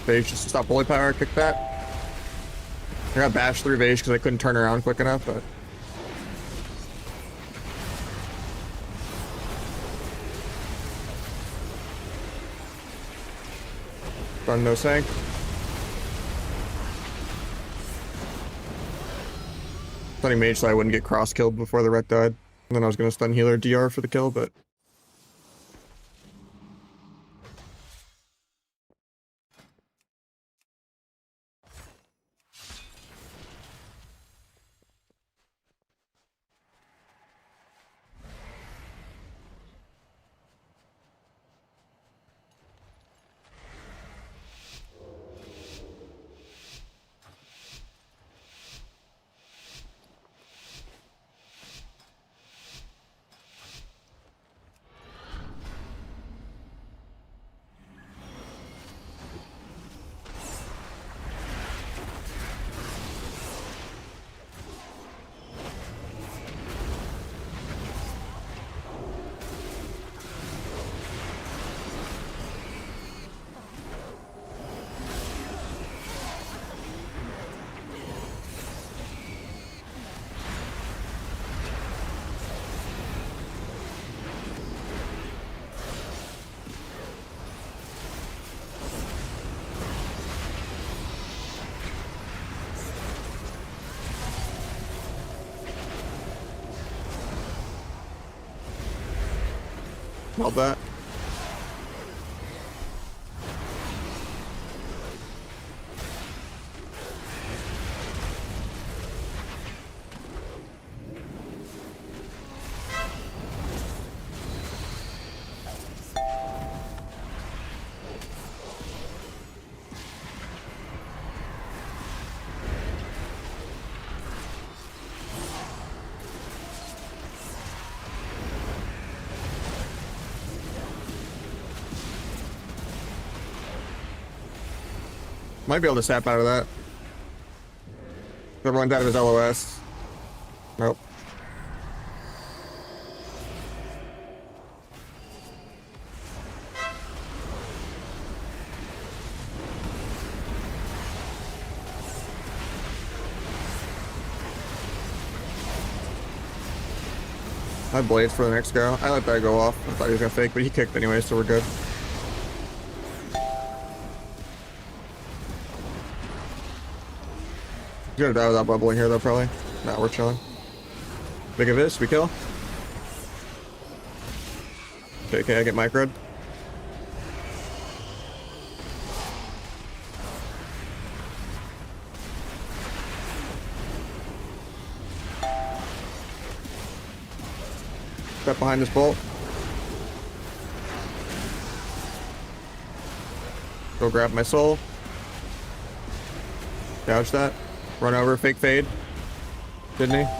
Phage just to stop holy power, kick that. I got bashed through Phage because I couldn't turn around quick enough, but run no sank. Stunning mage so I wouldn't get cross killed before the wreck died. And then I was gonna stun healer DR for the kill, but held that. Might be able to sap out of that. Everyone's out of his LOS. Nope. I have blades for the next go. I let that go off. I thought he was gonna fake, but he kicked anyway, so we're good. He's gonna die without bubbling here though, probably. Nah, we're chilling. Big of this, we kill. Okay, I get microed. Step behind this bolt. Go grab my soul. Gouge that. Run over, fake fade. Didn't he?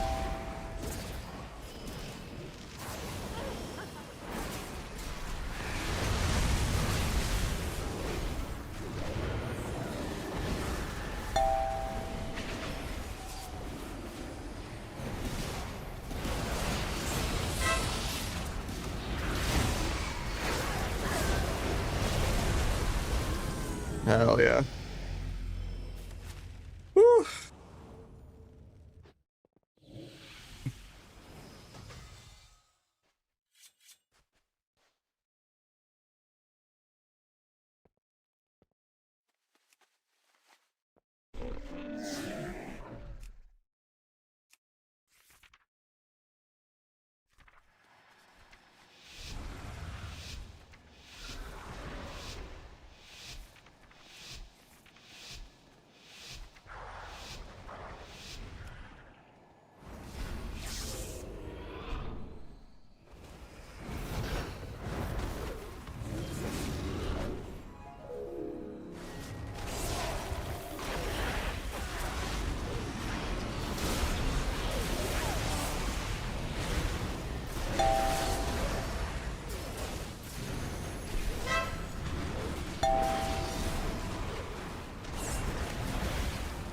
Hell yeah. Woo.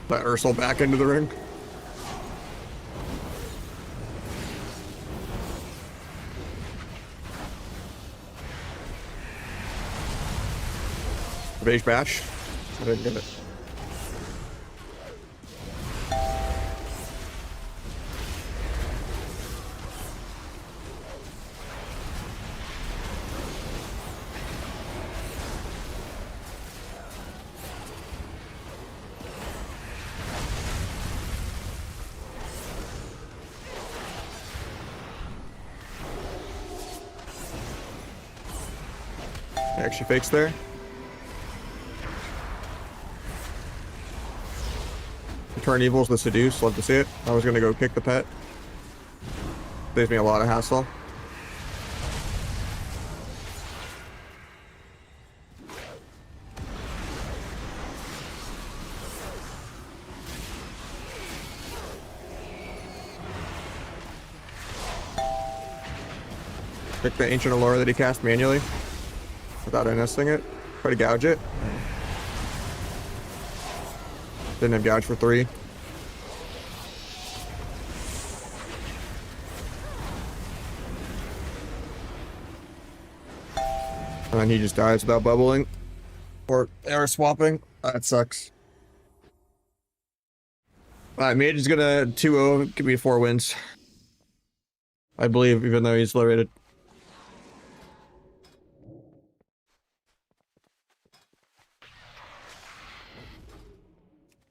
Let Ursel back into the ring. Beige bash. I didn't get it. Actually fakes there. Return Evil's the Seduce. Love to see it. I was gonna go kick the pet. Saves me a lot of hassle. Pick the Ancient Allure that he cast manually without nesting it. Try to gouge it. Didn't have gouge for 3. And then he just dies without bubbling. Or error swapping. That sucks. Alright, Mage is gonna 2-0, give me 4 wins. I believe, even though he's low rated.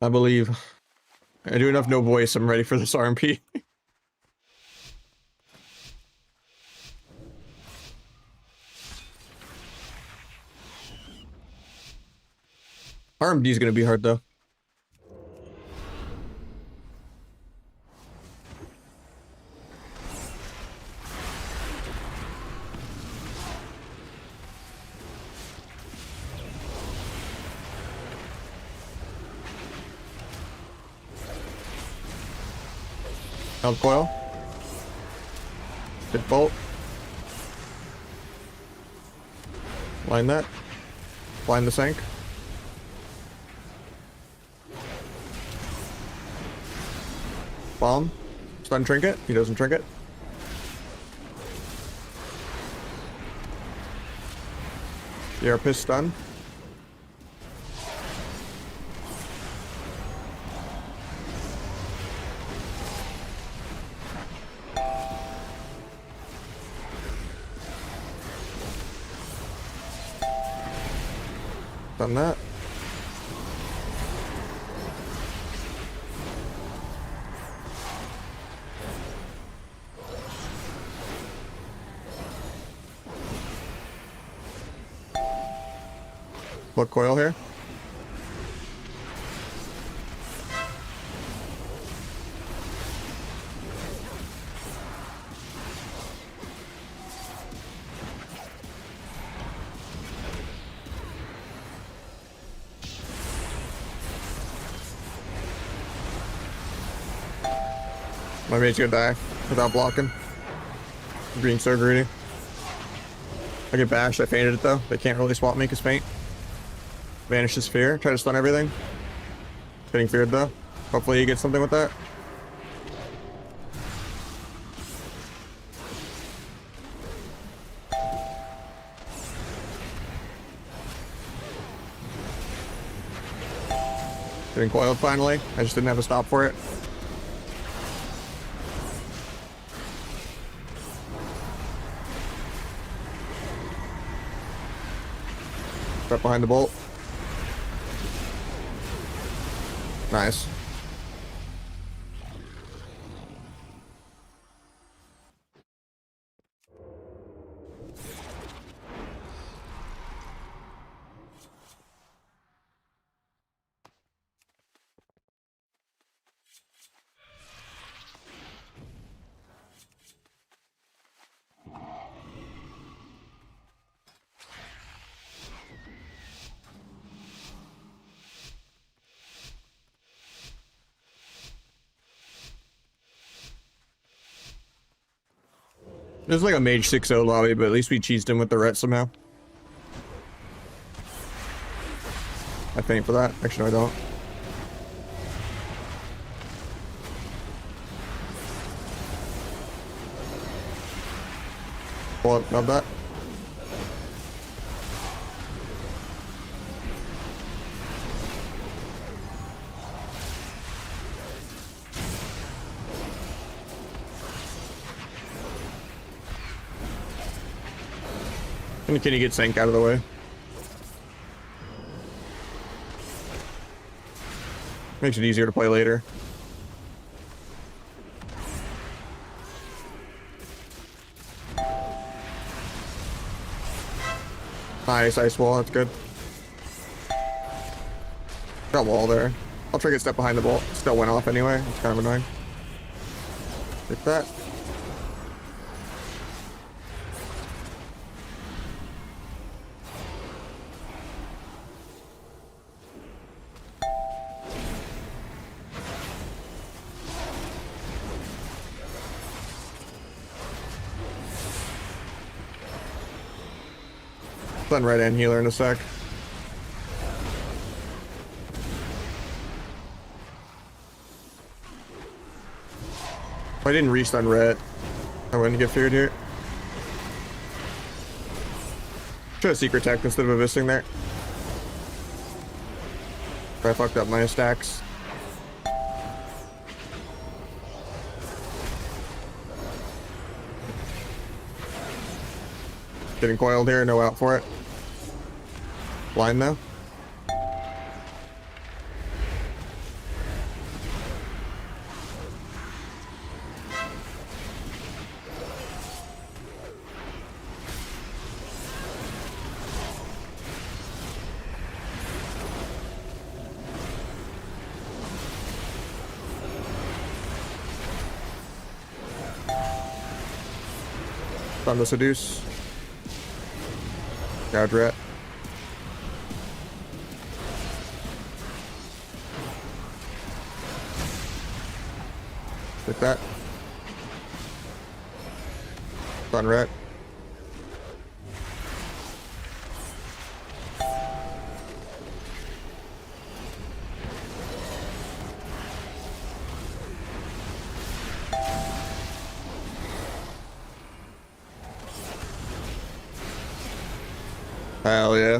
I believe. I do enough no voice, I'm ready for this RMP. RMD is gonna be hard though. Held coil. Good bolt. Line that. Line the sink. Bomb. Stun trinket. He doesn't trinket. Therapist stun. Done that. Blood coil here. My mate's gonna die without blocking. I'm being so greedy. I get bashed, I fainted it though. They can't really swap me because faint. Vanish the sphere, try to stun everything. Getting feared though. Hopefully he gets something with that. Getting coiled finally. I just didn't have a stop for it. Right behind the bolt. Nice. There's like a mage 6-0 lobby, but at least we cheesed him with the ret somehow. I faint for that. Actually, no, I don't. Pull up, nub that. And can you get Sank out of the way? Makes it easier to play later. Nice ice wall, that's good. Got wall there. I'll try to get step behind the bolt. Still went off anyway. It's kind of annoying. Take that. Stun red and healer in a sec. If I didn't restun red, I wouldn't get feared here. Should have secret tech instead of a visting there. I fucked up my stacks. Getting coiled here, no out for it. Blind though. Time to seduce. Gouge rat. Take that. Stun rat. Hell yeah.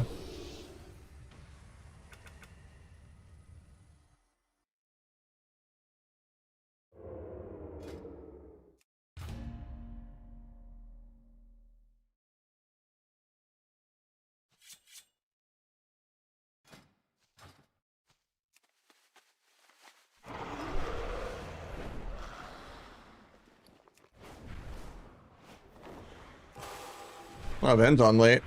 Well, the end's on late.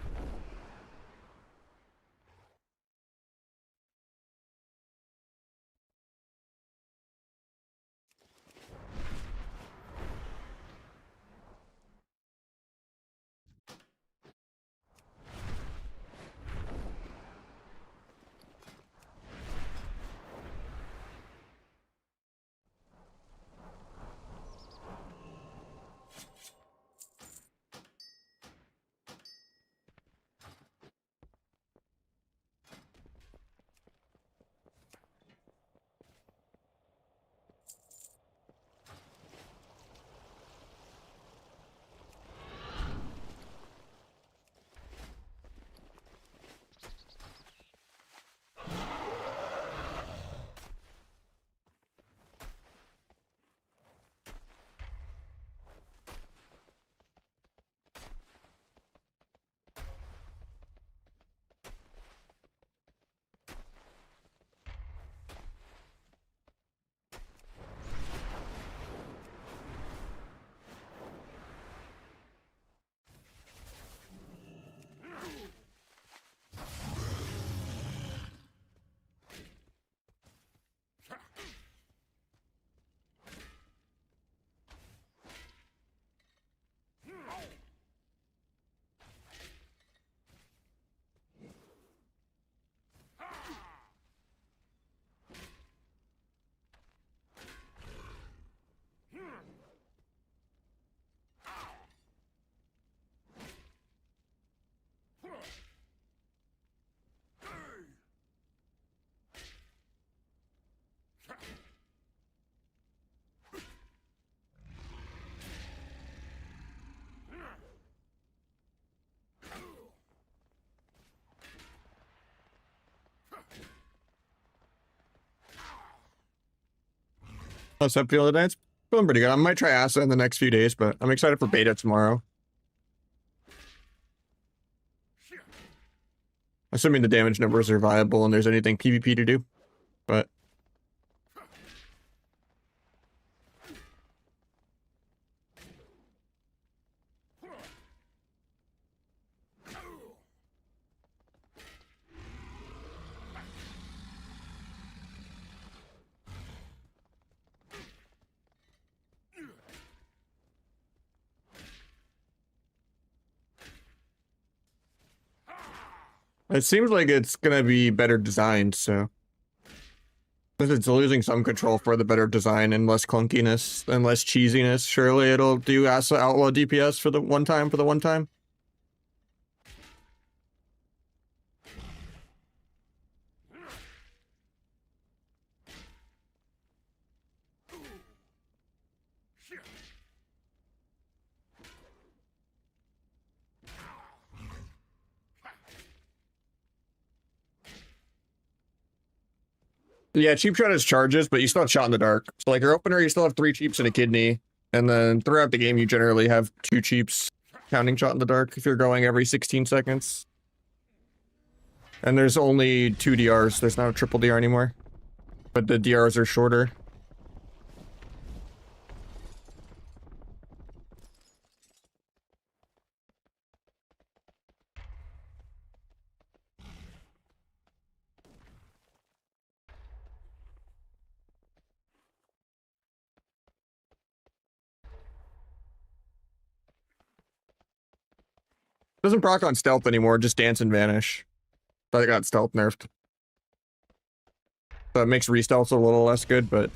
How's that feeling today? It's feeling pretty good. I might try Asa in the next few days, but I'm excited for beta tomorrow. Assuming the damage numbers are viable and there's anything PvP to do. But it seems like it's gonna be better designed, so since it's losing some control for the better design and less clunkiness and less cheesiness, surely it'll do Asa Outlaw DPS for the one time. Yeah, cheap shot has charges, but you still have shot in the dark. So like your opener, you still have 3 cheaps and a kidney. And then throughout the game, you generally have 2 cheaps counting shot in the dark if you're going every 16 seconds. And there's only 2 DRs. There's not a triple DR anymore. But the DRs are shorter. Doesn't proc on stealth anymore, just dance and vanish. But I got stealth nerfed. So it makes re-stealths a little less good, but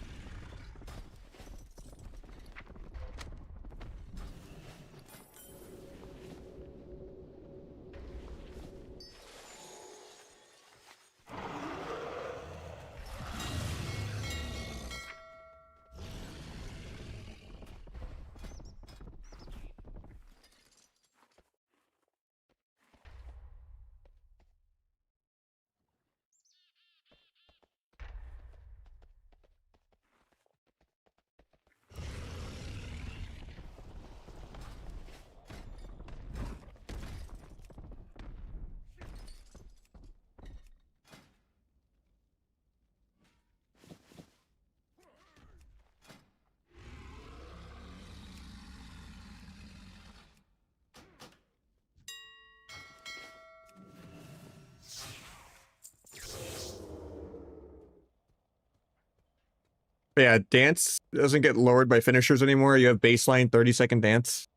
yeah, dance doesn't get lowered by finishers anymore. You have baseline 30-second dance.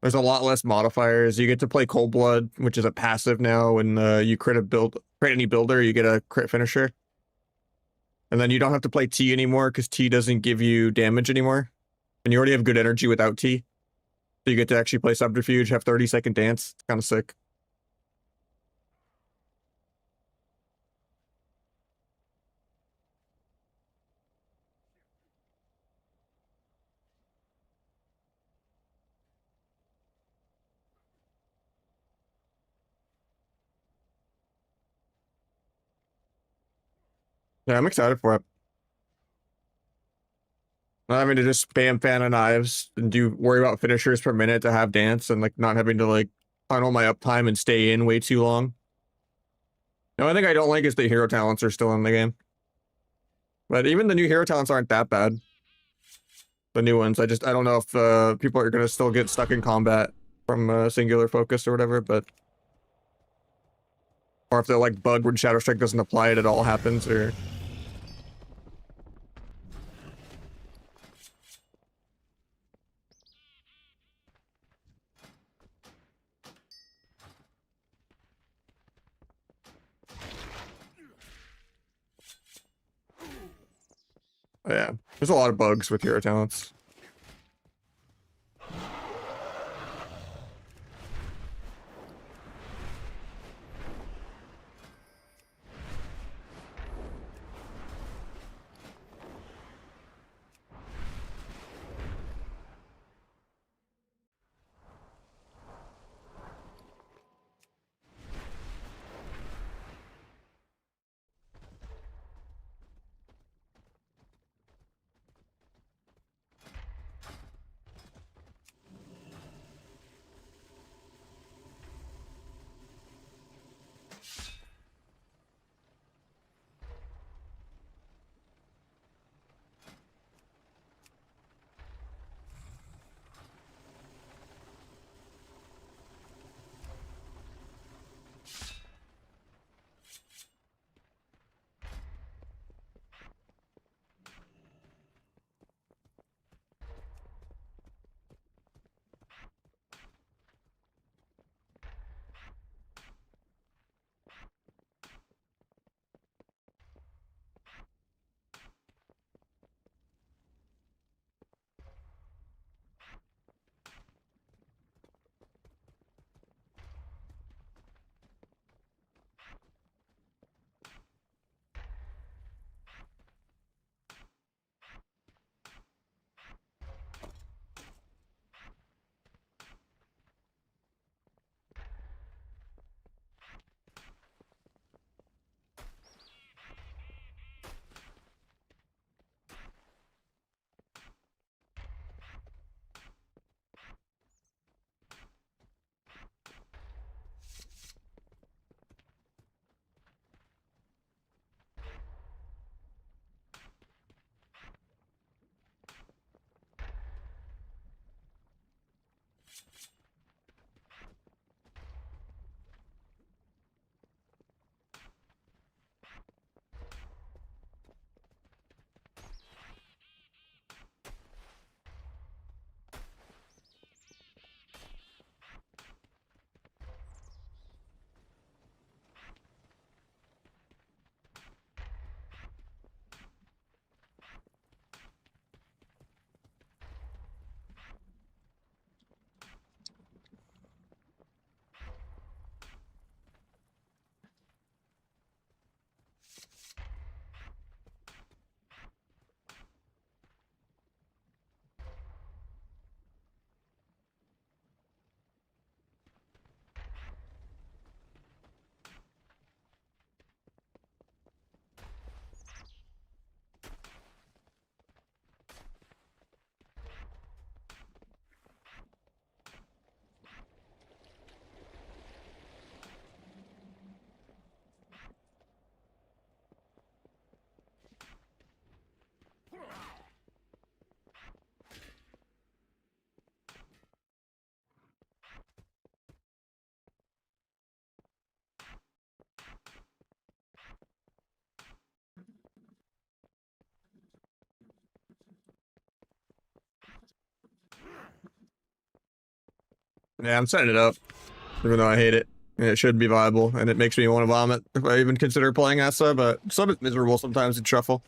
There's a lot less modifiers. You get to play Cold Blood, which is a passive now. When you crit any builder, you get a crit finisher. And then you don't have to play T anymore because T doesn't give you damage anymore. And you already have good energy without T. So you get to actually play Subterfuge, have 30-second dance. It's kind of sick. Yeah, I'm excited for it. Not having to just spam fan of knives and worry about finishers per minute to have dance and like not having to like tunnel my uptime and stay in way too long. The only thing I don't like is the hero talents are still in the game. But even the new hero talents aren't that bad. The new ones. I don't know if people are gonna still get stuck in combat from singular focus or whatever, but or if they're like bug when Shadow Strike doesn't apply, it all happens, or yeah. There's a lot of bugs with hero talents. Yeah, I'm setting it up, even though I hate it. It should be viable, and it makes me want to vomit if I even consider playing Asa, but sub is miserable sometimes in Shuffle.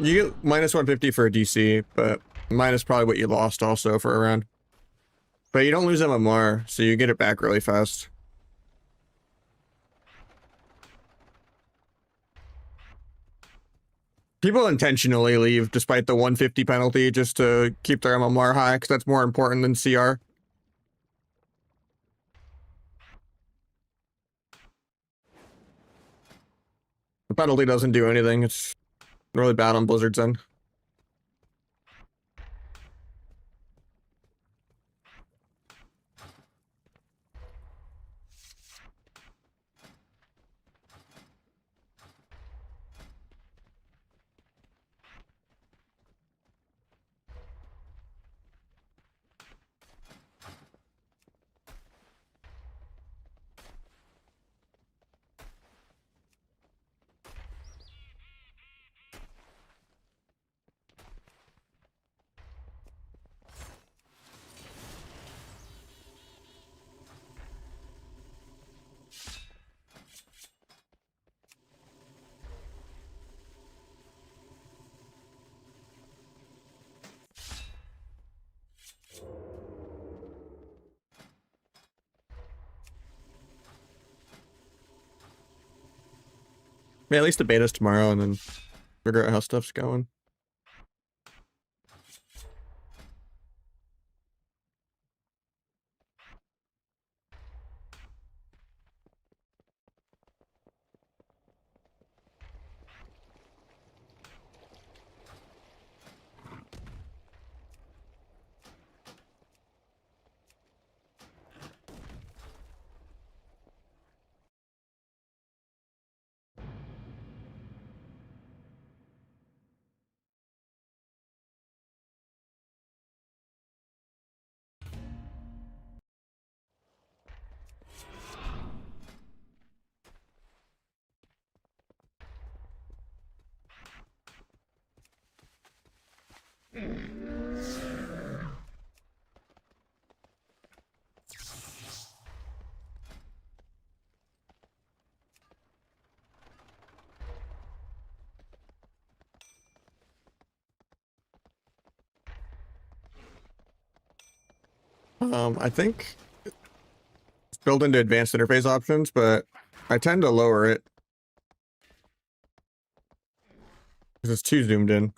You get minus 150 for a DC, but minus probably what you lost also for a round. But you don't lose MMR, so you get it back really fast. People intentionally leave despite the 150 penalty just to keep their MMR high, because that's more important than CR. The penalty doesn't do anything. It's really bad on Blizzard's end. Yeah, at least the beta's tomorrow, and then figure out how stuff's going. I think it's built into advanced interface options, but I tend to lower it because it's too zoomed in.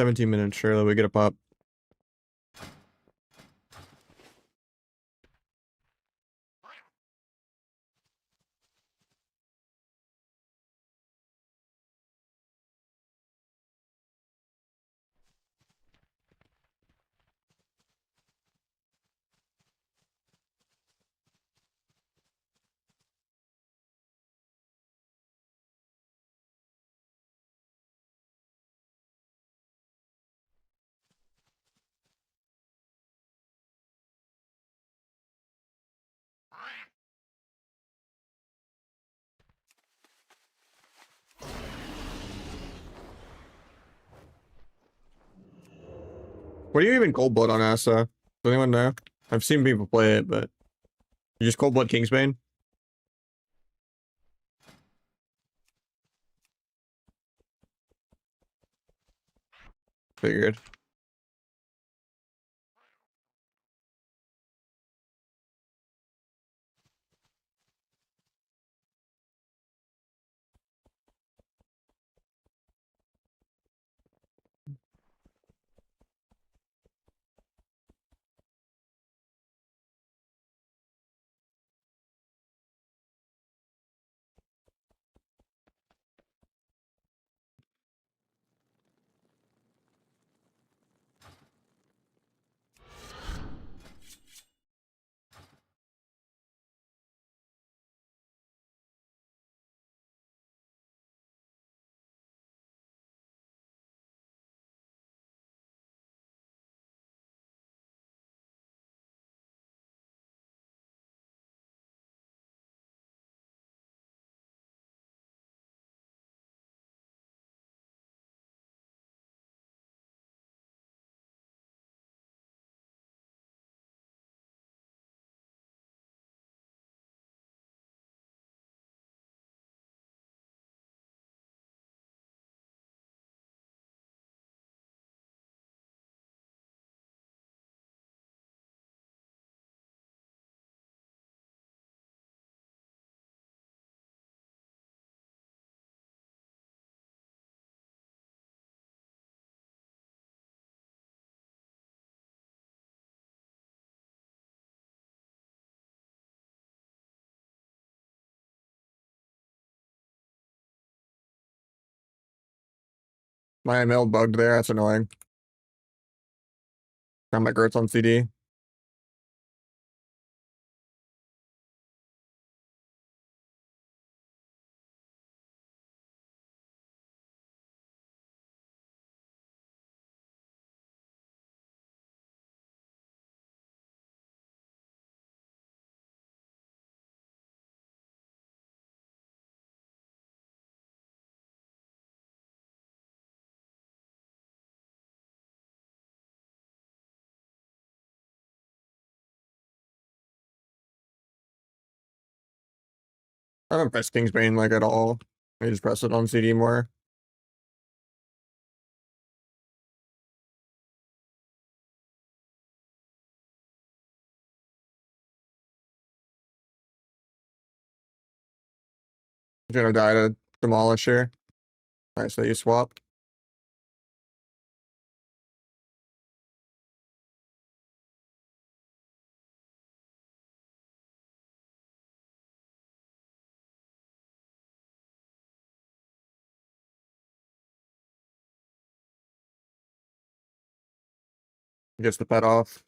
17 minutes, surely we get a pop. What do you even cold blood on Asa? Does anyone know? I've seen people play it, but you just cold blood Kingsbane? Figured. My ML bugged there, that's annoying. Got my Gertz on CD. I haven't pressed Kingsbane like at all. I just press it on CD more. I'm gonna die to demolish here. Alright, so you swap. Gets the pet off.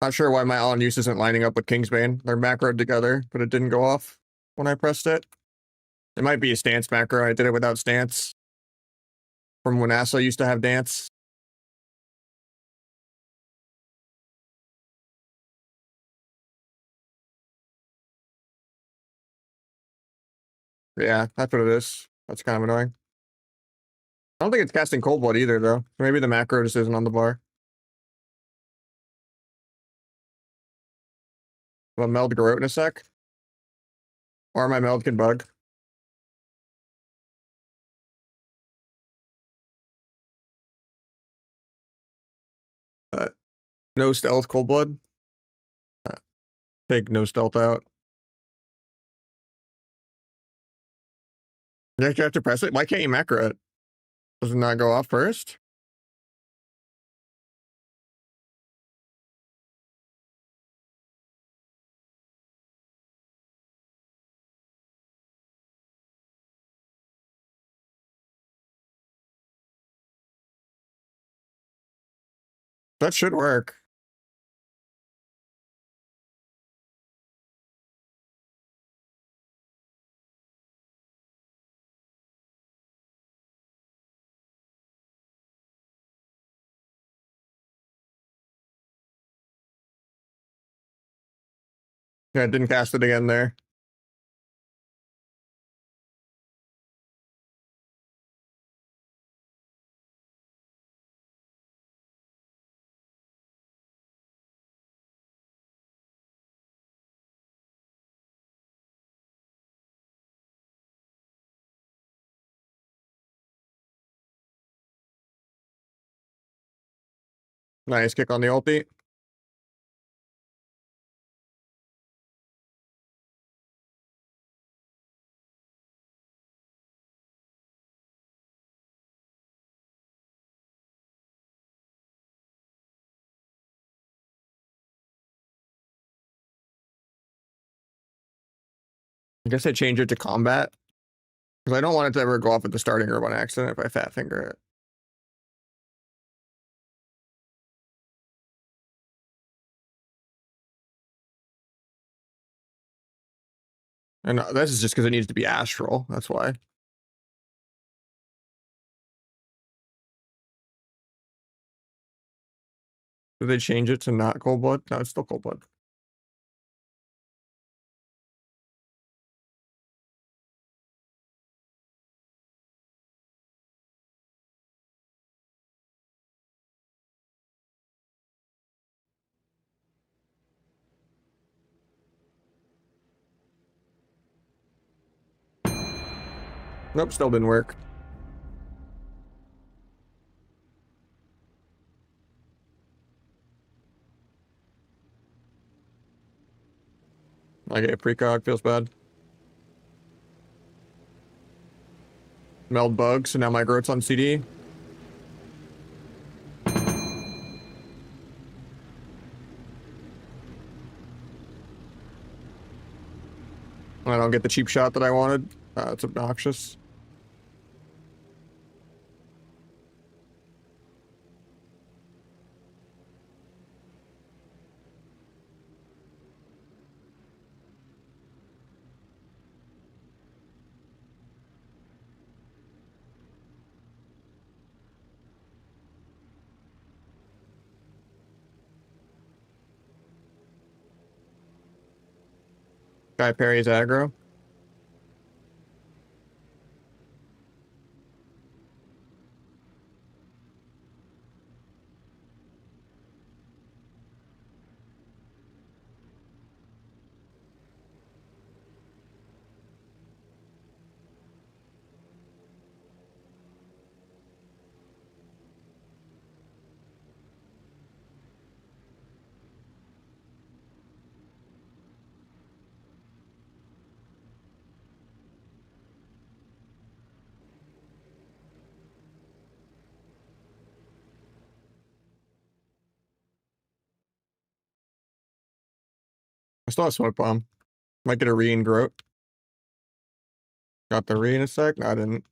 Not sure why my on use isn't lining up with Kingsbane. They're macroed together, but it didn't go off when I pressed it. It might be a stance macro. I did it without stance. From when Asa used to have dance. Yeah, that's what it is. That's kind of annoying. I don't think it's casting Cold Blood either, though. Maybe the macro just isn't on the bar. Will meld Garrote in a sec? Or my meld can bug. Uh, no stealth Cold Blood. Uh, take no stealth out. You actually have to press it? Why can't you macro it? Does it not go off first? That should work. Yeah, I didn't cast it again there. Nice kick on the ulti. I guess I change it to combat. Because I don't want it to ever go off at the starting herb on accident if I fat finger it. And this is just because it needs to be astral. That's why. Did they change it to not cold blood? No, it's still cold blood. Nope, still didn't work. I get a precog, feels bad. Meld bug, so now my growth's on CD. I don't get the cheap shot that I wanted. It's obnoxious. Guy parries aggro. I still have smoke bomb. Might get a re in growth. Got the re in a sec. No, I didn't.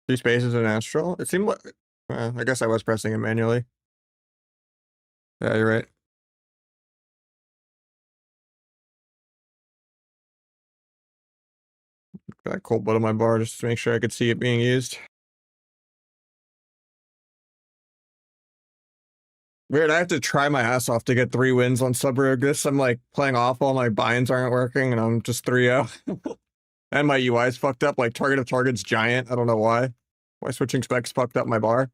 Three spaces in astral. It seemed like. I guess I was pressing it manually. Yeah, you're right. Got cold blood on my bar just to make sure I could see it being used. Weird, I have to try my ass off to get 3 wins on sub rogue. This I'm like playing awful, my binds aren't working, and I'm just 3-0. And my UI is fucked up. Like target of target's giant. I don't know why. Why switching specs fucked up my bar.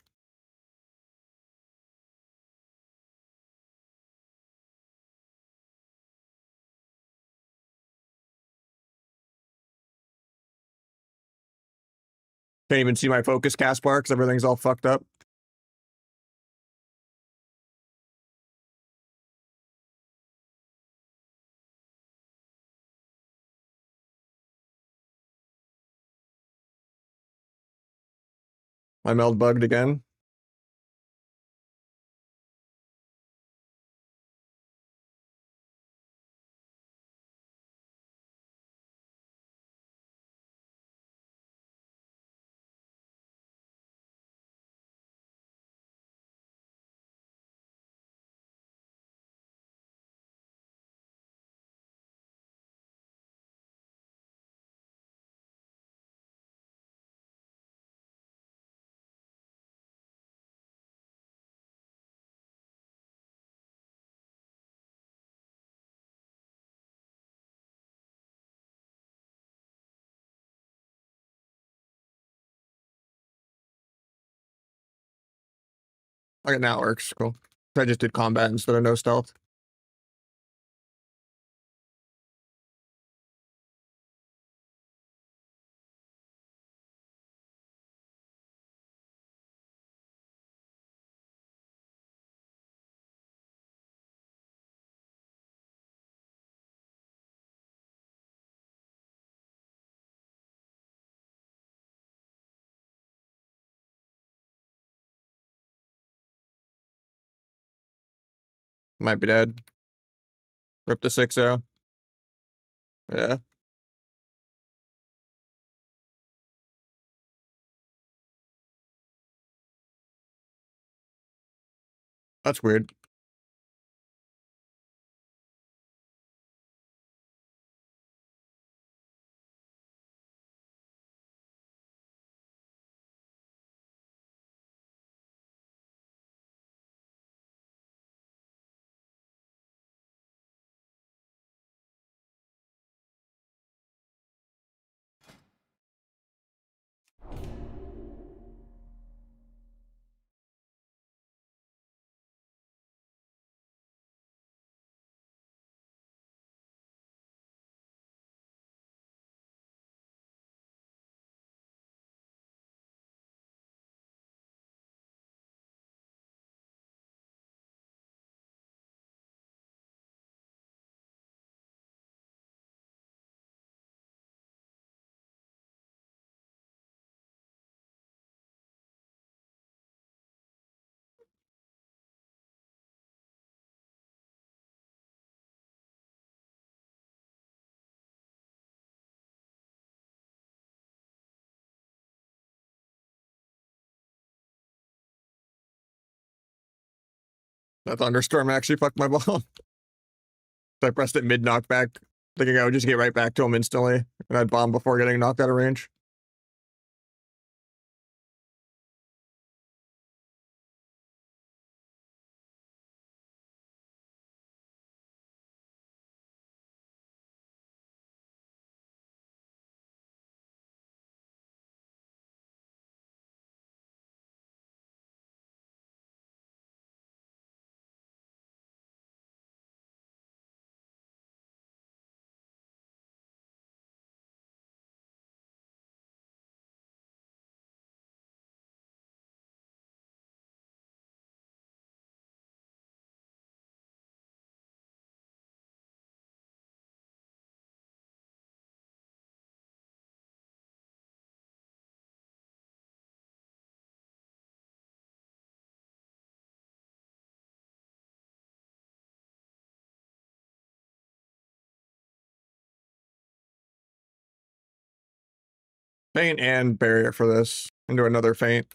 Can't even see my focus cast bar because everything's all fucked up. My meld bugged again. Okay, now it works. Cool. I just did combat instead of no stealth. Might be dead. Rip the 6-0. Yeah. That's weird. That thunderstorm actually fucked my ball. I pressed it mid knockback, thinking I would just get right back to him instantly, and I'd bomb before getting knocked out of range. Feint and barrier for this. Into another feint.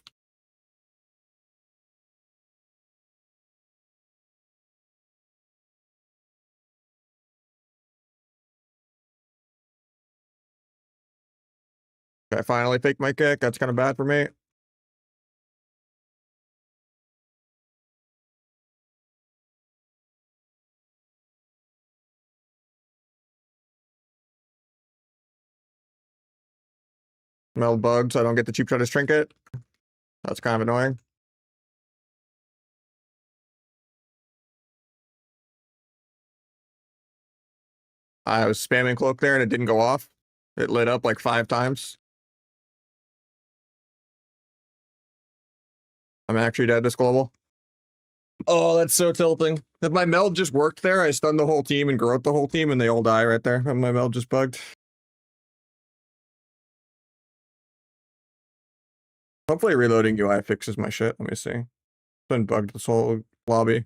I finally fake my kick. That's kind of bad for me. Meld bugged, so I don't get the cheap shot as trinket. That's kind of annoying. I was spamming cloak there and it didn't go off. It lit up like 5 times. I'm actually dead this global. Oh, that's so tilting. If my meld just worked there, I stunned the whole team and growth the whole team and they all die right there. And my meld just bugged. Hopefully reloading UI fixes my shit. Let me see. It's been bugged this whole lobby.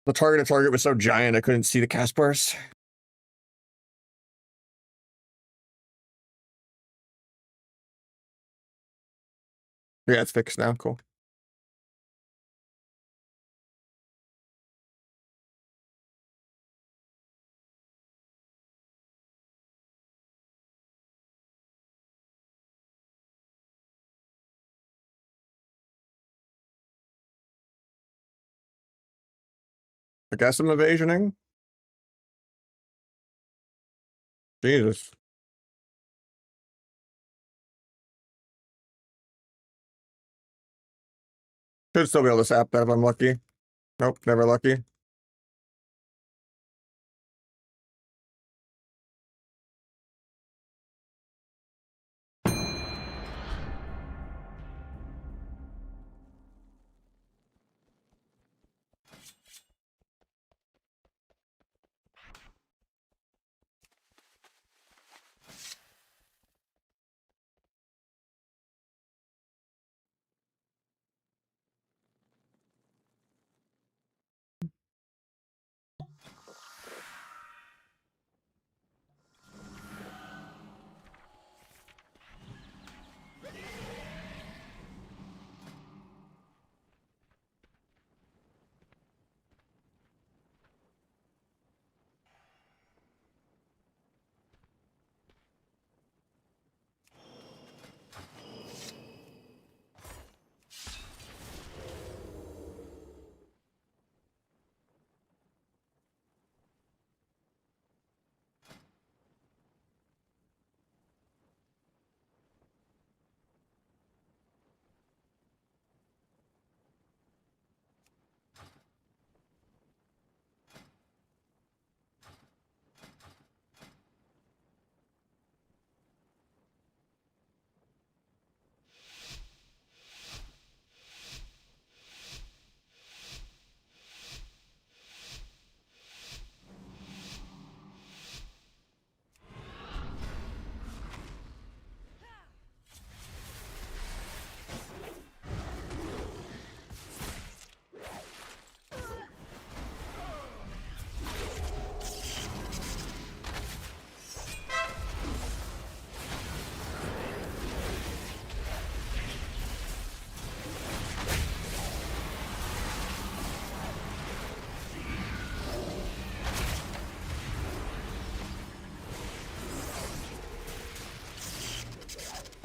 The target was so giant I couldn't see the cast bars. Yeah, it's fixed now. Cool. I guess I'm evasioning. Jesus. Should still be able to sap that if I'm lucky. Nope, never lucky.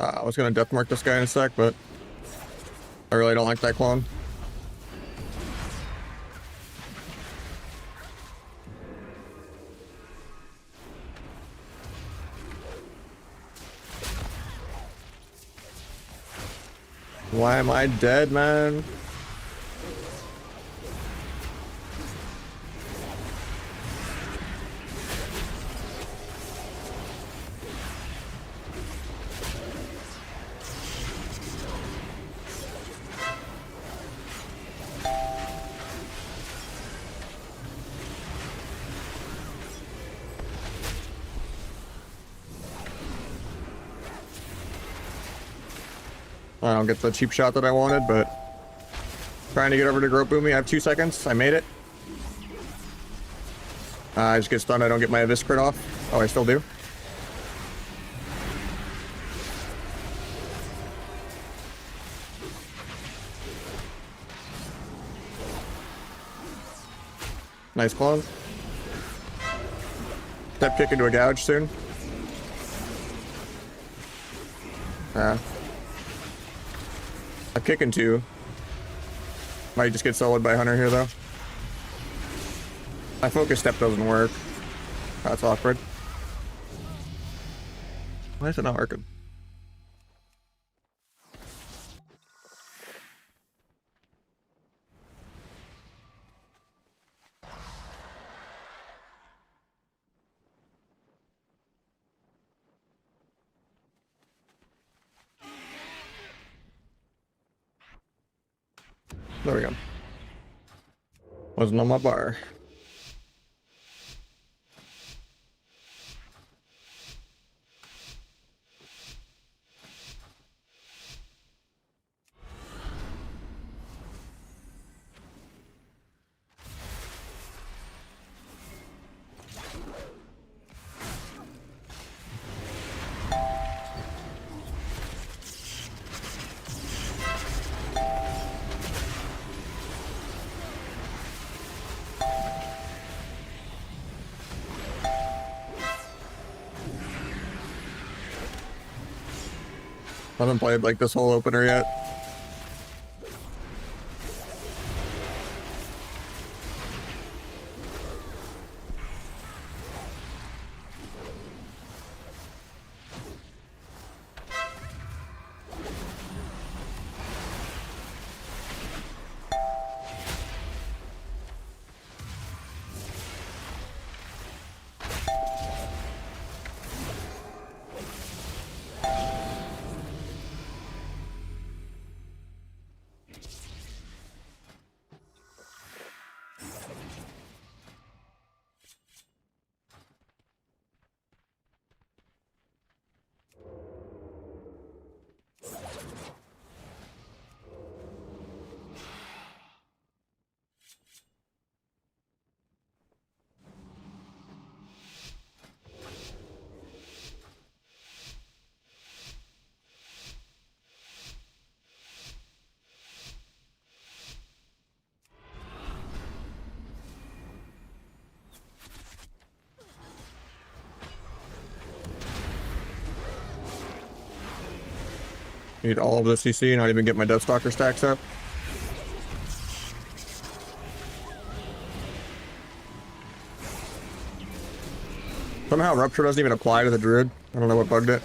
I was gonna death mark this guy in a sec, but I really don't like that clone. Why am I dead, man? I don't get the cheap shot that I wanted, but trying to get over to Grope Boomy. I have 2 seconds. I made it. I just get stunned. I don't get my Abyss crit off. Oh, I still do. Nice clone. Step kick into a gouge soon. I'm kicking 2. Might just get soloed by Hunter here, though. My focus step doesn't work. That's awkward. Why is it not working? There we go. Wasn't on my bar. I haven't played like this whole opener yet. Need all of the CC, not even get my Deathstalker stacks up. Somehow Rupture doesn't even apply to the Druid. I don't know what bugged it.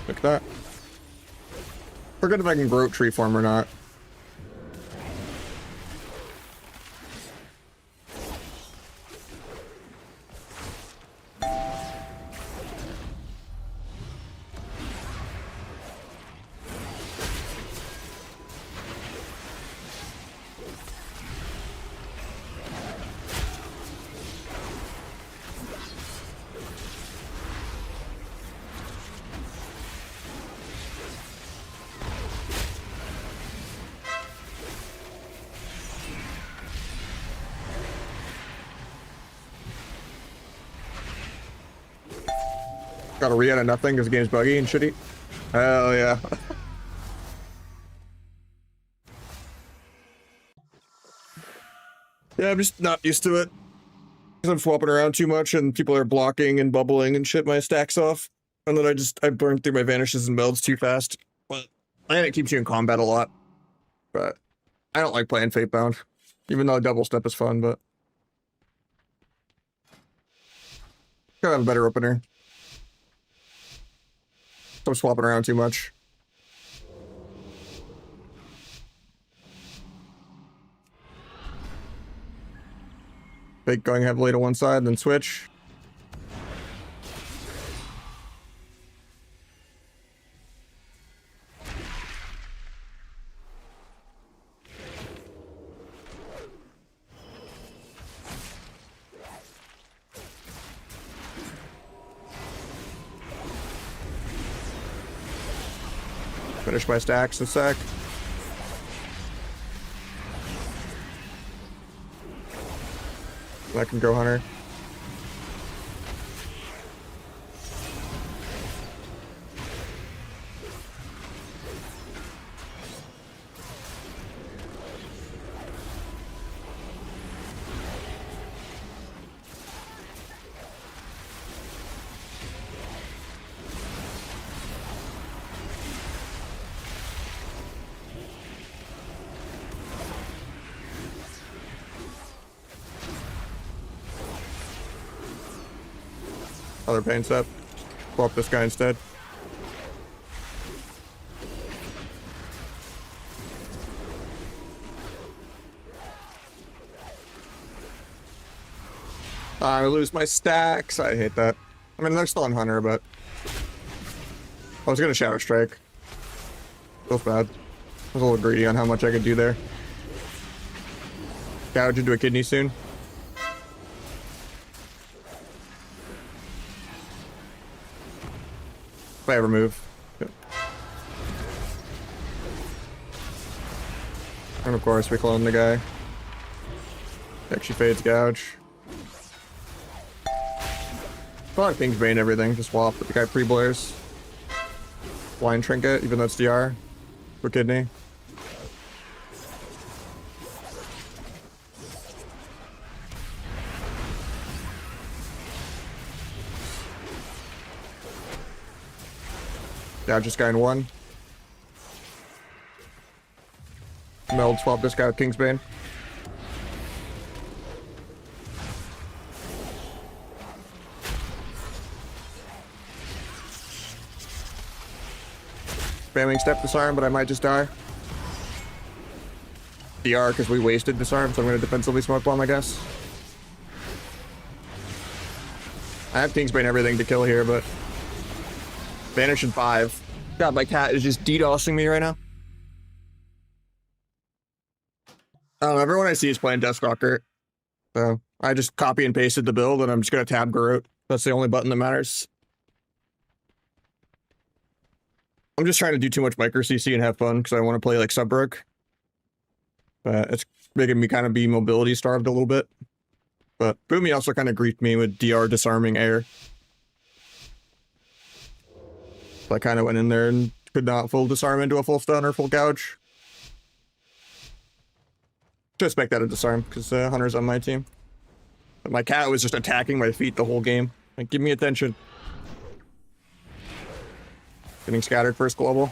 Look at that. Forget if I can grow tree form or not. Got a re-out of nothing because the game's buggy and shitty. Hell yeah. Yeah, I'm just not used to it. Because I'm swapping around too much and people are blocking and bubbling and shit my stacks off. And then I burn through my vanishes and melds too fast. But and it keeps you in combat a lot. But I don't like playing Fatebound. Even though double step is fun, but gotta have a better opener. I'm swapping around too much. Fake going heavily to one side, then switch. Finish my stacks in a sec. I can go hunter. Other pain step. Pull up this guy instead. I lose my stacks. I hate that. I mean, they're still on hunter, but I was gonna shadow strike. Feels bad. I was a little greedy on how much I could do there. Gouge into a kidney soon. If I ever move. Good. And of course, we clone the guy. Actually fades Gouge. A lot of things bane everything. Just swap with the guy pre-blares. Blind trinket, even though it's DR. For kidney. Yeah, just guy in one. Meld swap this guy with Kingsbane. Spamming step disarm, but I might just die. DR because we wasted disarm, so I'm going to defensively smoke bomb, I guess. I have Kingsbane everything to kill here, but Vanish in 5. God, my cat is just DDoSing me right now. I don't know, everyone I see is playing Deathstalker. So I just copy and pasted the build, and I'm just going to tab Garrote. That's the only button that matters. I'm just trying to do too much micro CC and have fun because I want to play like Subbrook. But it's making me kind of be mobility starved a little bit. But Boomy also kind of griefed me with DR disarming air. So I kind of went in there and could not full disarm into a full stun or full gouge. To expect that to disarm because Hunter's on my team. But my cat was just attacking my feet the whole game. Like, give me attention. Getting scattered first global.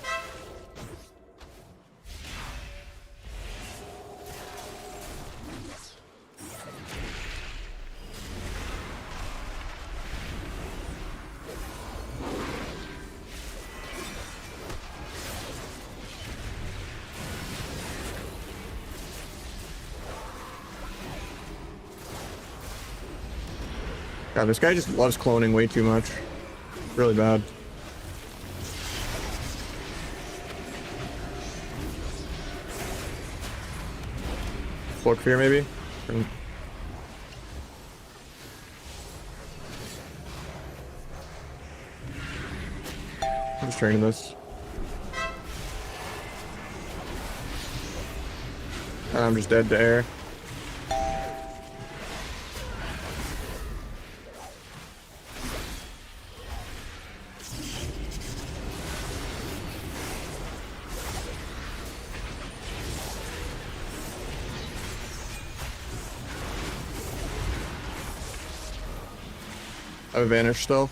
God, this guy just loves cloning way too much. Really bad. Cloak Fear, maybe? I'm just training this. I'm just dead to air. I have a Vanish still.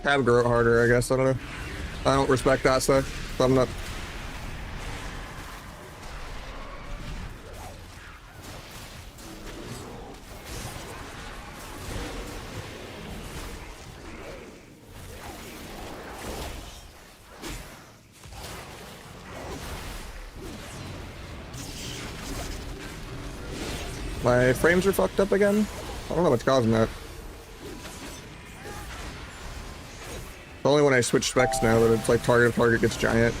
Have grow it harder, I guess. I don't know. I don't respect that stuff. So I'm not. My frames are fucked up again. I don't know what's causing that. It's only when I switch specs now that it's like target gets giant.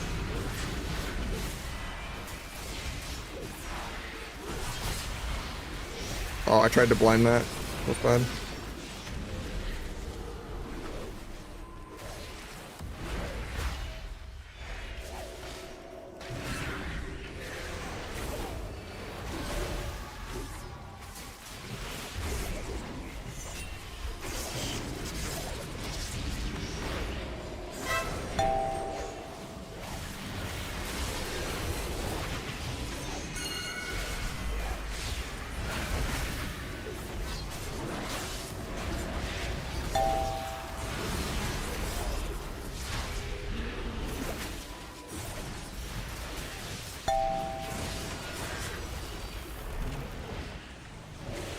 Oh, I tried to blind that. That's bad.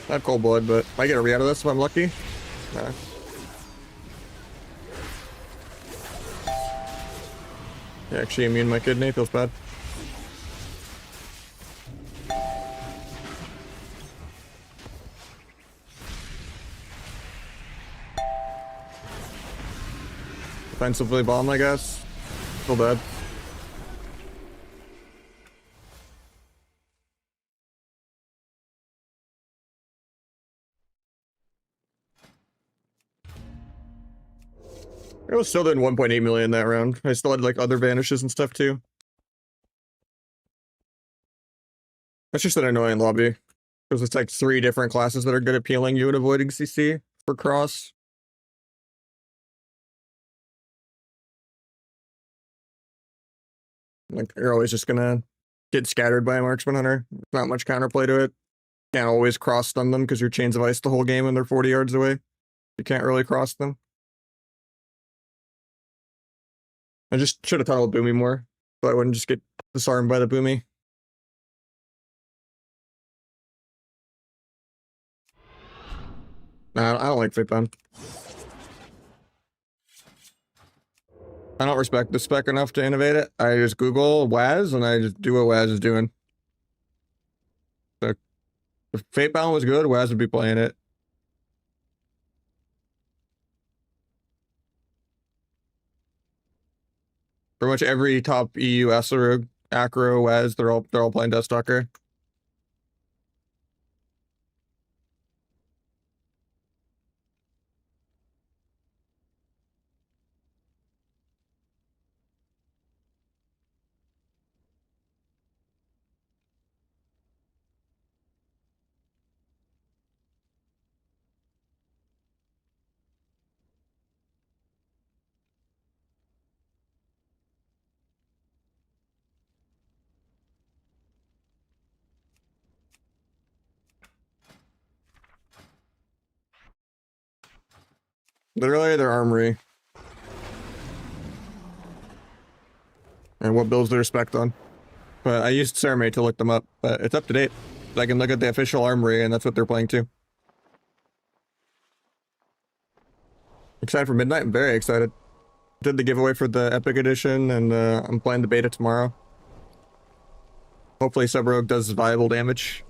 Not cold blood, but I get a re out of this if I'm lucky. Nah. Yeah, actually immune my kidney, feels bad. Defensively bomb, I guess. Still dead. It was still doing 1.8 million that round. I still had like other vanishes and stuff too. That's just an annoying lobby. Because it's like 3 different classes that are good at peeling you and avoiding CC for cross. Like, you're always just gonna get scattered by a marksman hunter. Not much counterplay to it. Can't always cross stun them because you're chains of ice the whole game and they're 40 yards away. You can't really cross them. I just should have tunneled Boomy more, so I wouldn't just get disarmed by the Boomy. Nah, I don't like Fate Bound. I don't respect the spec enough to innovate it. I just Google Waz and I just do what Waz is doing. So if Fate Bound was good, Waz would be playing it. Pretty much every top EU Esarug, Acro, Waz, they're all playing Deathstalker. Literally their armory. And what builds their spec on. But I used Ceramate to look them up, but it's up to date. I can look at the official armory and that's what they're playing too. Excited for Midnight? I'm very excited. Did the giveaway for the Epic Edition and I'm playing the beta tomorrow. Hopefully Sub-Rogue does viable damage.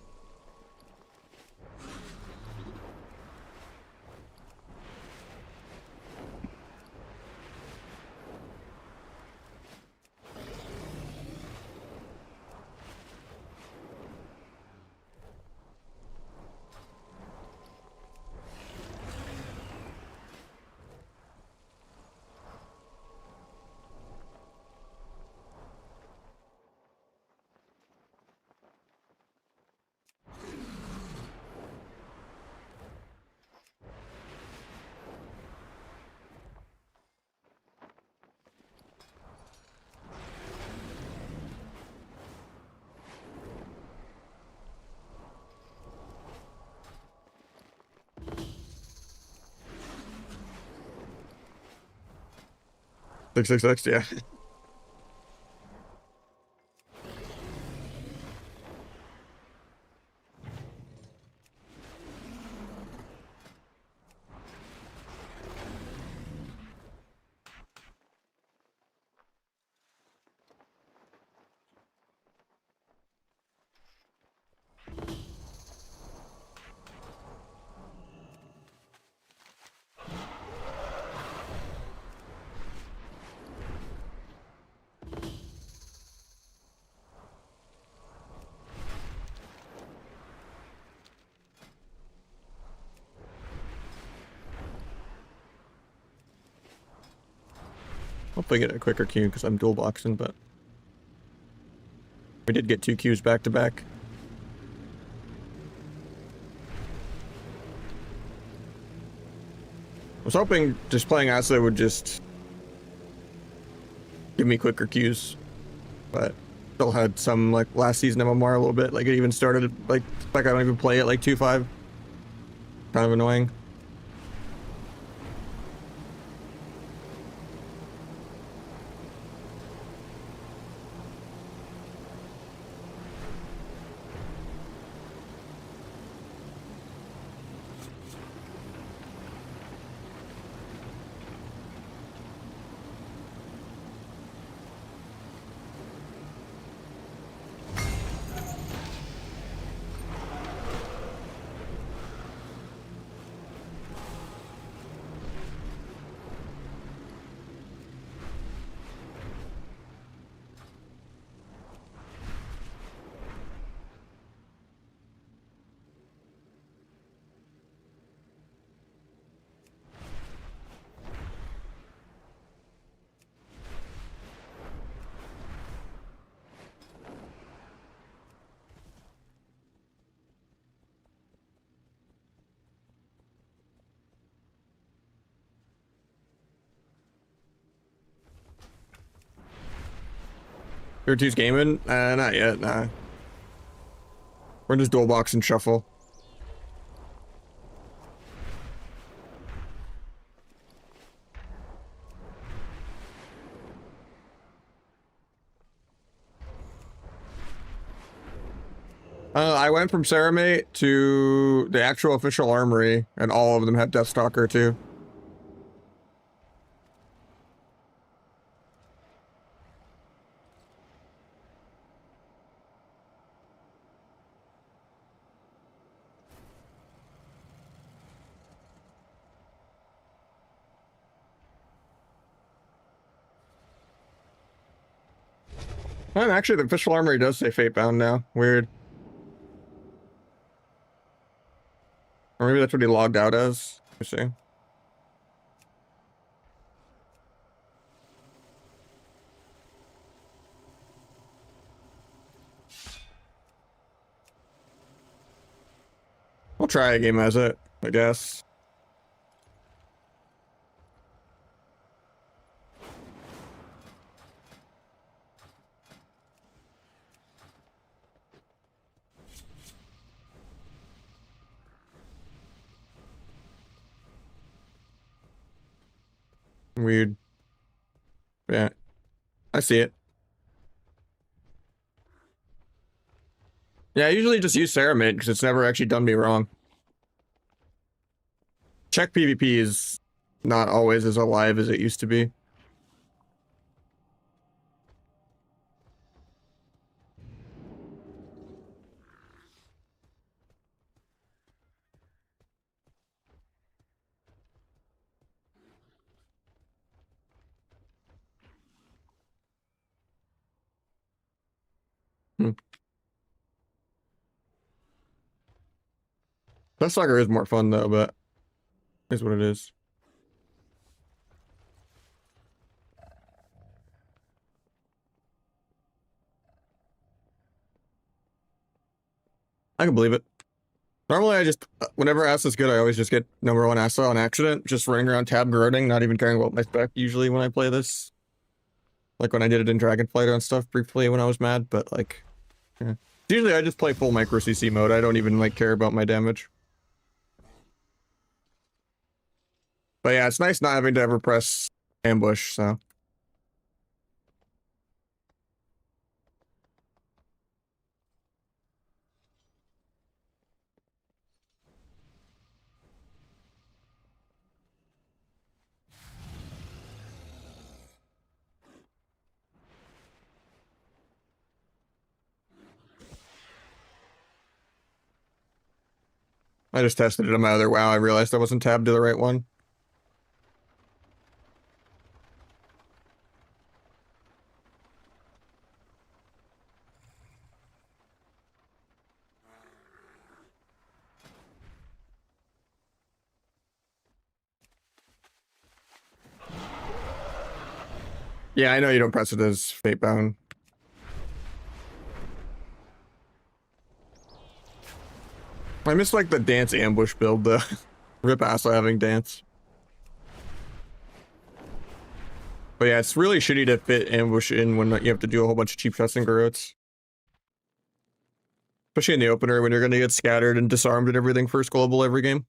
666, yeah. Hopefully get a quicker queue because I'm dual boxing, but we did get 2 queues back to back. I was hoping just playing Asa would just give me quicker queues, but still had some like last season MMR a little bit. Like it even started like I don't even play it like 2-5. Kind of annoying. Tier 2's gaming? Not yet, nah. We're just dual box and shuffle. I went from Ceramate to the actual official armory, and all of them have Deathstalker too. And actually, the official armory does say Fatebound now. Weird. Or maybe that's what he logged out as. Let me see. We'll try a game as it, I guess. Weird. Yeah, I see it. Yeah, I usually just use Ceramate because it's never actually done me wrong. Check PvP is not always as alive as it used to be. Hmm. That soccer is more fun though, but is what it is. I can believe it. Normally, I just, whenever Asa's good, I always just get #1 Asa on accident, just running around tab groaning, not even caring about my spec usually when I play this. Like when I did it in Dragonflight and stuff briefly when I was mad, but like, yeah. Usually I just play full micro CC mode. I don't even like care about my damage. But yeah, it's nice not having to ever press ambush, so. I just tested it on my other WoW. I realized I wasn't tabbed to the right one. Yeah, I know you don't press it as fate bound. I miss like the dance ambush build though. Rip Asa having dance. But yeah, it's really shitty to fit ambush in when you have to do a whole bunch of cheap shots and garrotes. Especially in the opener when you're gonna get scattered and disarmed and everything first global every game.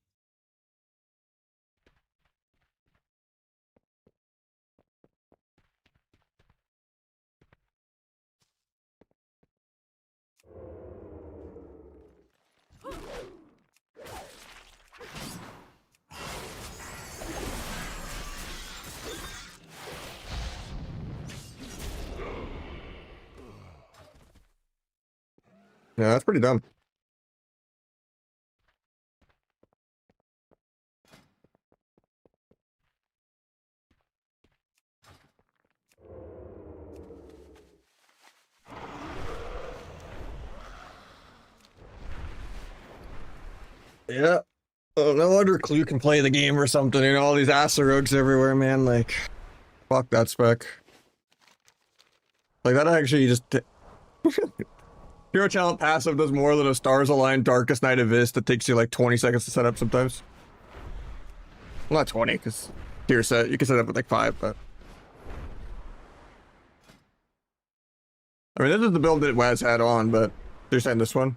Yeah, that's pretty dumb. Yeah. Oh, no wonder Clue can play the game or something. You know, all these Asarogues everywhere, man. Like, fuck that spec. Like, that actually just... Hero Talent passive does more than a Stars Align Darkest Night of Vis that takes you like 20 seconds to set up sometimes. Well, not 20, because tier set, you can set up with like 5, but... I mean, this is the build that Waz had on, but they're saying this one.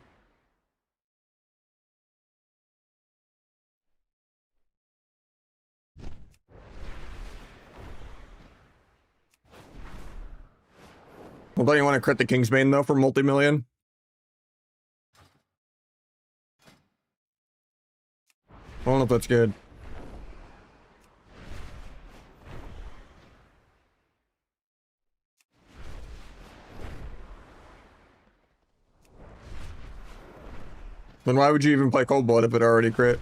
Well, don't you want to crit the Kingsbane, though, for multi-million? I don't know if that's good. Then why would you even play Cold Blood if it already crit?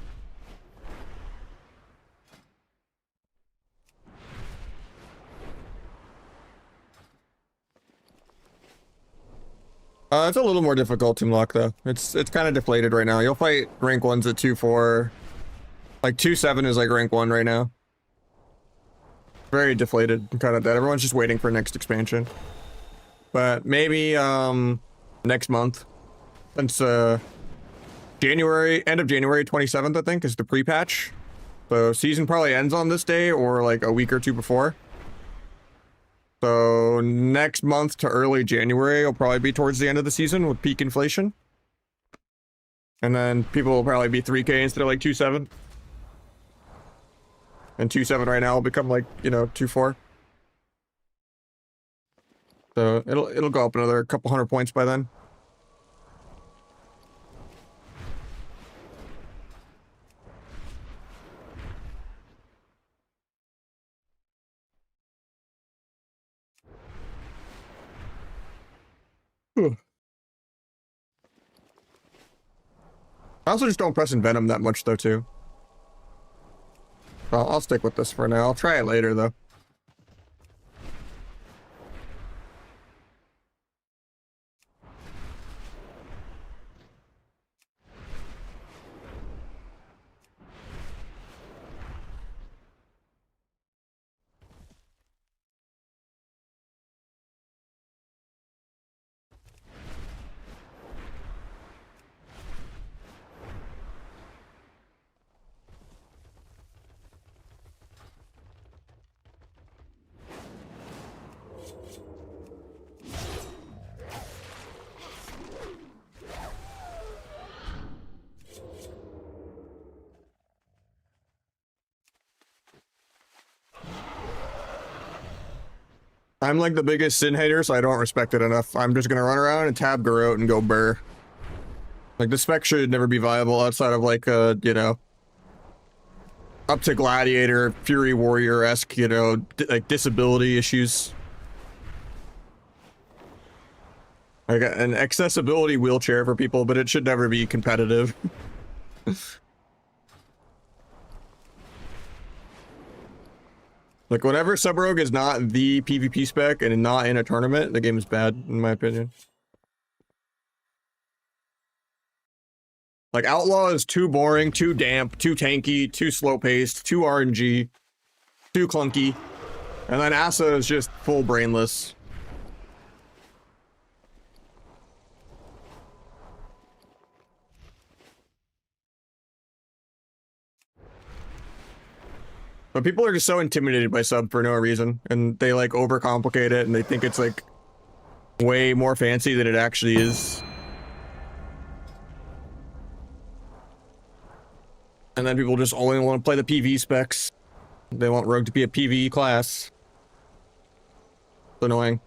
It's a little more difficult to unlock though. It's kind of deflated right now. You'll fight rank 1s at 2-4. Like 2-7 is like rank 1 right now. Very deflated, kind of dead. Everyone's just waiting for next expansion. But maybe next month. Since end of January 27th, I think, is the pre-patch. So season probably ends on this day or like a week or two before. So next month to early January will probably be towards the end of the season with peak inflation. And then people will probably be 3K instead of like 2.7. And 2.7 right now will become like, you know, 2.4. So it'll go up another couple hundred points by then. I also just don't press Venom that much though too. I'll stick with this for now. I'll try it later though. I'm like the biggest Sin hater, so I don't respect it enough. I'm just gonna run around and tab Garrote and go burr. Like, the spec should never be viable outside of like, you know, up to Gladiator, Fury Warrior-esque, you know, like disability issues. Like an accessibility wheelchair for people, but it should never be competitive. Like, whenever Sub Rogue is not the PvP spec and not in a tournament, the game is bad, in my opinion. Like, Outlaw is too boring, too damp, too tanky, too slow-paced, too RNG, too clunky. And then Asa is just full brainless. But people are just so intimidated by Sub for no reason, and they like overcomplicate it, and they think it's like way more fancy than it actually is. And then people just only want to play the PV specs. They want Rogue to be a PvE class. It's annoying.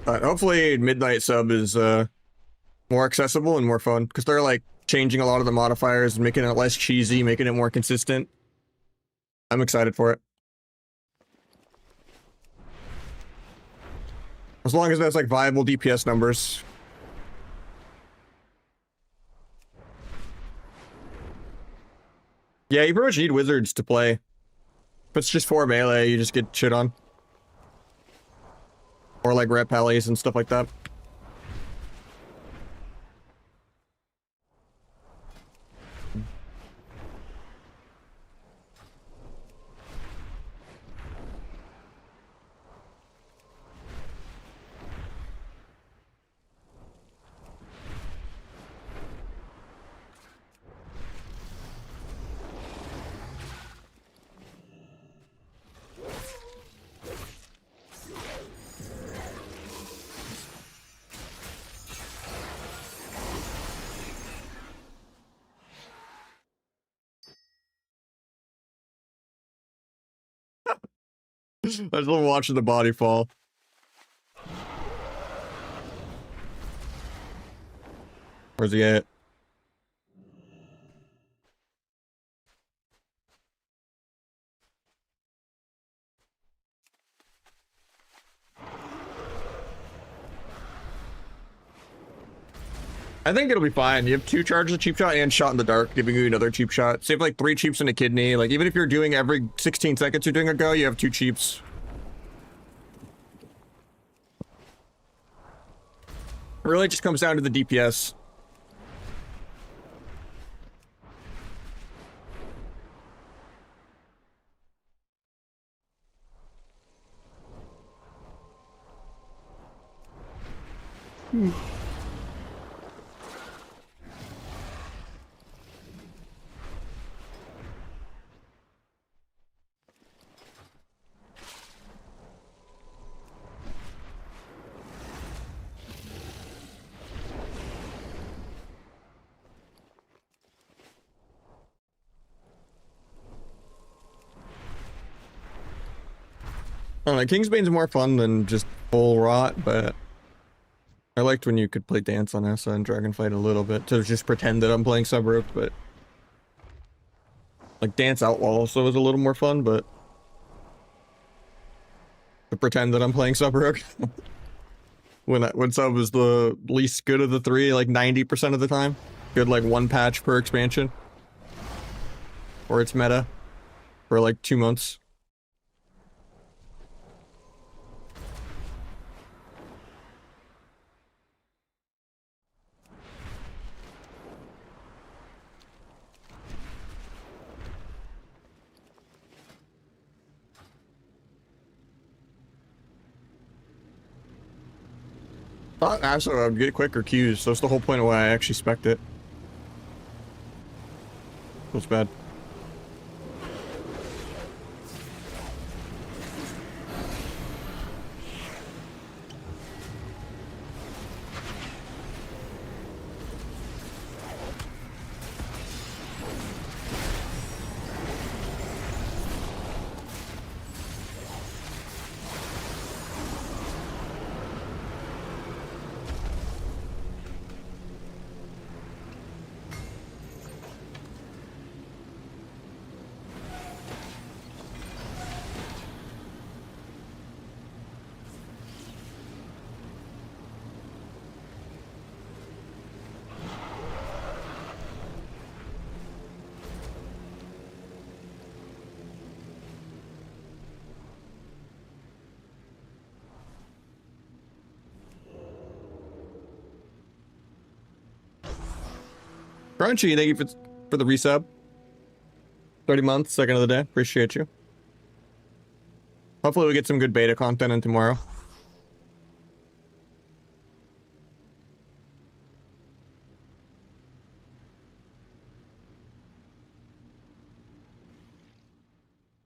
But hopefully Midnight Sub is more accessible and more fun, because they're like changing a lot of the modifiers and making it less cheesy, making it more consistent. I'm excited for it. As long as there's like viable DPS numbers. Yeah, you pretty much need wizards to play. If it's just 4 melee, you just get shit on. Or like red pallies and stuff like that. I just love watching the body fall. Where's he at? I think it'll be fine. You have 2 charges of cheap shot and shot in the dark, giving you another cheap shot. Save like 3 cheaps and a kidney. Like, even if you're doing every 16 seconds you're doing a go, you have 2 cheaps. It really just comes down to the DPS. I don't know, Kingsbane's more fun than just full rot, but I liked when you could play dance on Asa and Dragonfight a little bit to just pretend that I'm playing Sub-Rogue, but like Dance Outlaw also was a little more fun, but to pretend that I'm playing Sub-Rogue when Sub was the least good of the 3, like 90% of the time. Good like 1 patch per expansion. Or its meta for like 2 months. Thought Asa would get quicker queues, so that's the whole point of why I actually spec'd it. Feels bad. Crunchy, thank you for the resub. 30 months, second of the day. Appreciate you. Hopefully we get some good beta content in tomorrow.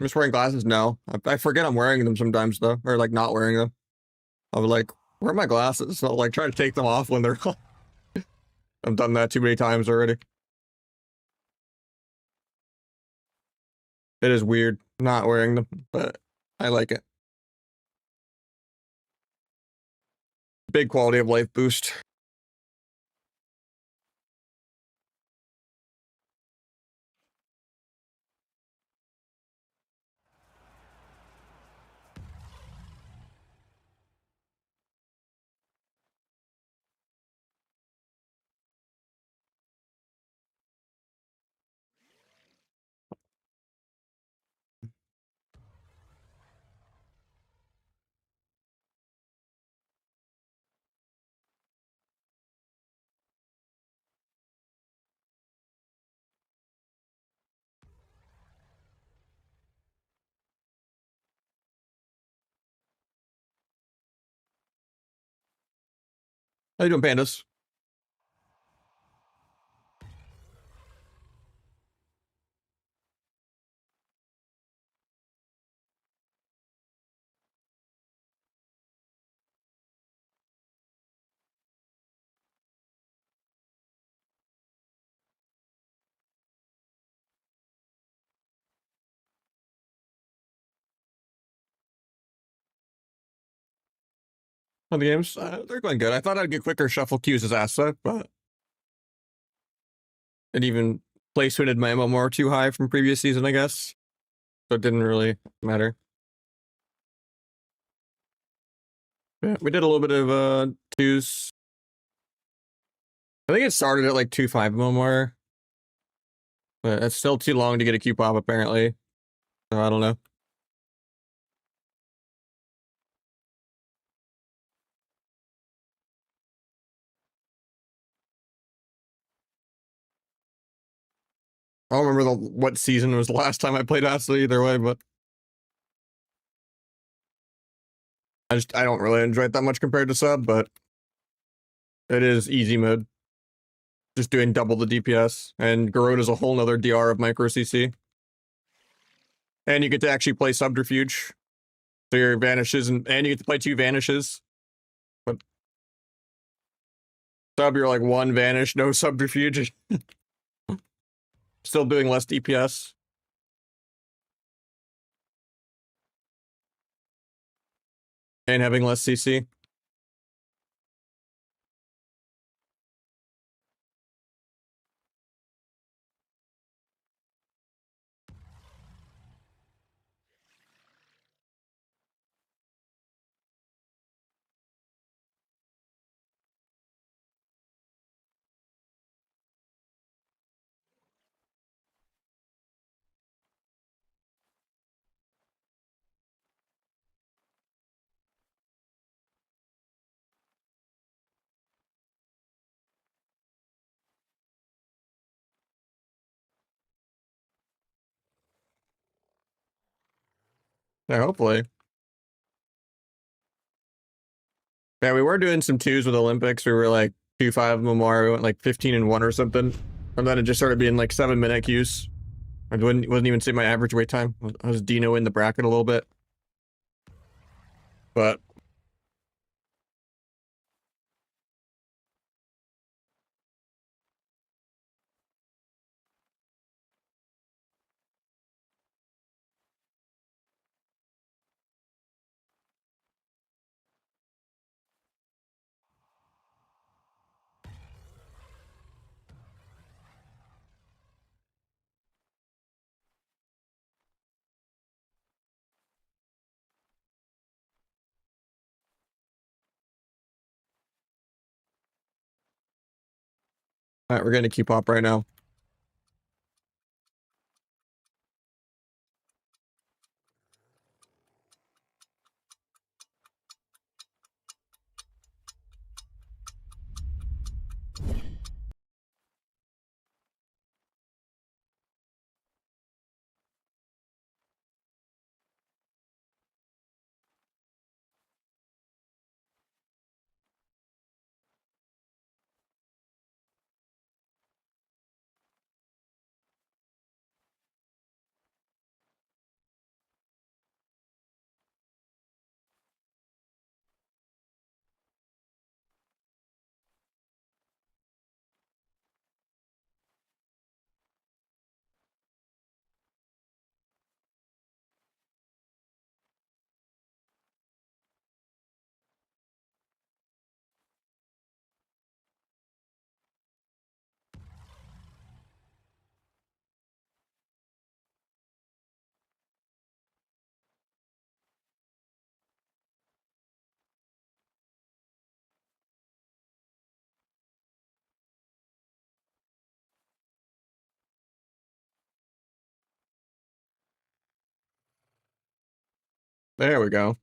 I'm just wearing glasses now. I forget I'm wearing them sometimes though, or like not wearing them. I'll be like, where are my glasses? So I'll like try to take them off when they're on. I've done that too many times already. It is weird not wearing them, but I like it. Big quality of life boost. How you doing, pandas? Oh, the games, they're going good. I thought I'd get quicker shuffle queues as asset, but it even placemented my MMR too high from previous season, I guess. So it didn't really matter. Yeah, we did a little bit of twos. I think it started at like 2.5 MMR, but it's still too long to get a Q pop apparently. So I don't know. I don't remember what season was the last time I played Ashley either way, but I don't really enjoy it that much compared to sub, but it is easy mode. Just doing double the DPS, and Garrote is a whole nother DR of micro CC. And you get to actually play subterfuge. So your vanishes and you get to play 2 vanishes. But sub, you're like 1 vanish, no subterfuge. Still doing less DPS. And having less CC. Yeah, hopefully. Yeah, we were doing some 2s with Olympics. We were like 2.5 Memorial, went like 15-1 or something. And then it just started being like 7-minute queues. I wasn't even saying my average wait time. I was Dino in the bracket a little bit. But all right, we're gonna keep up right now. There we go.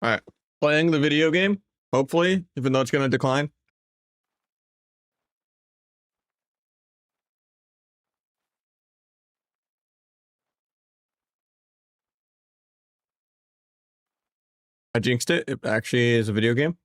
All right. Playing the video game, hopefully, even though it's going to decline. I jinxed it. It actually is a video game.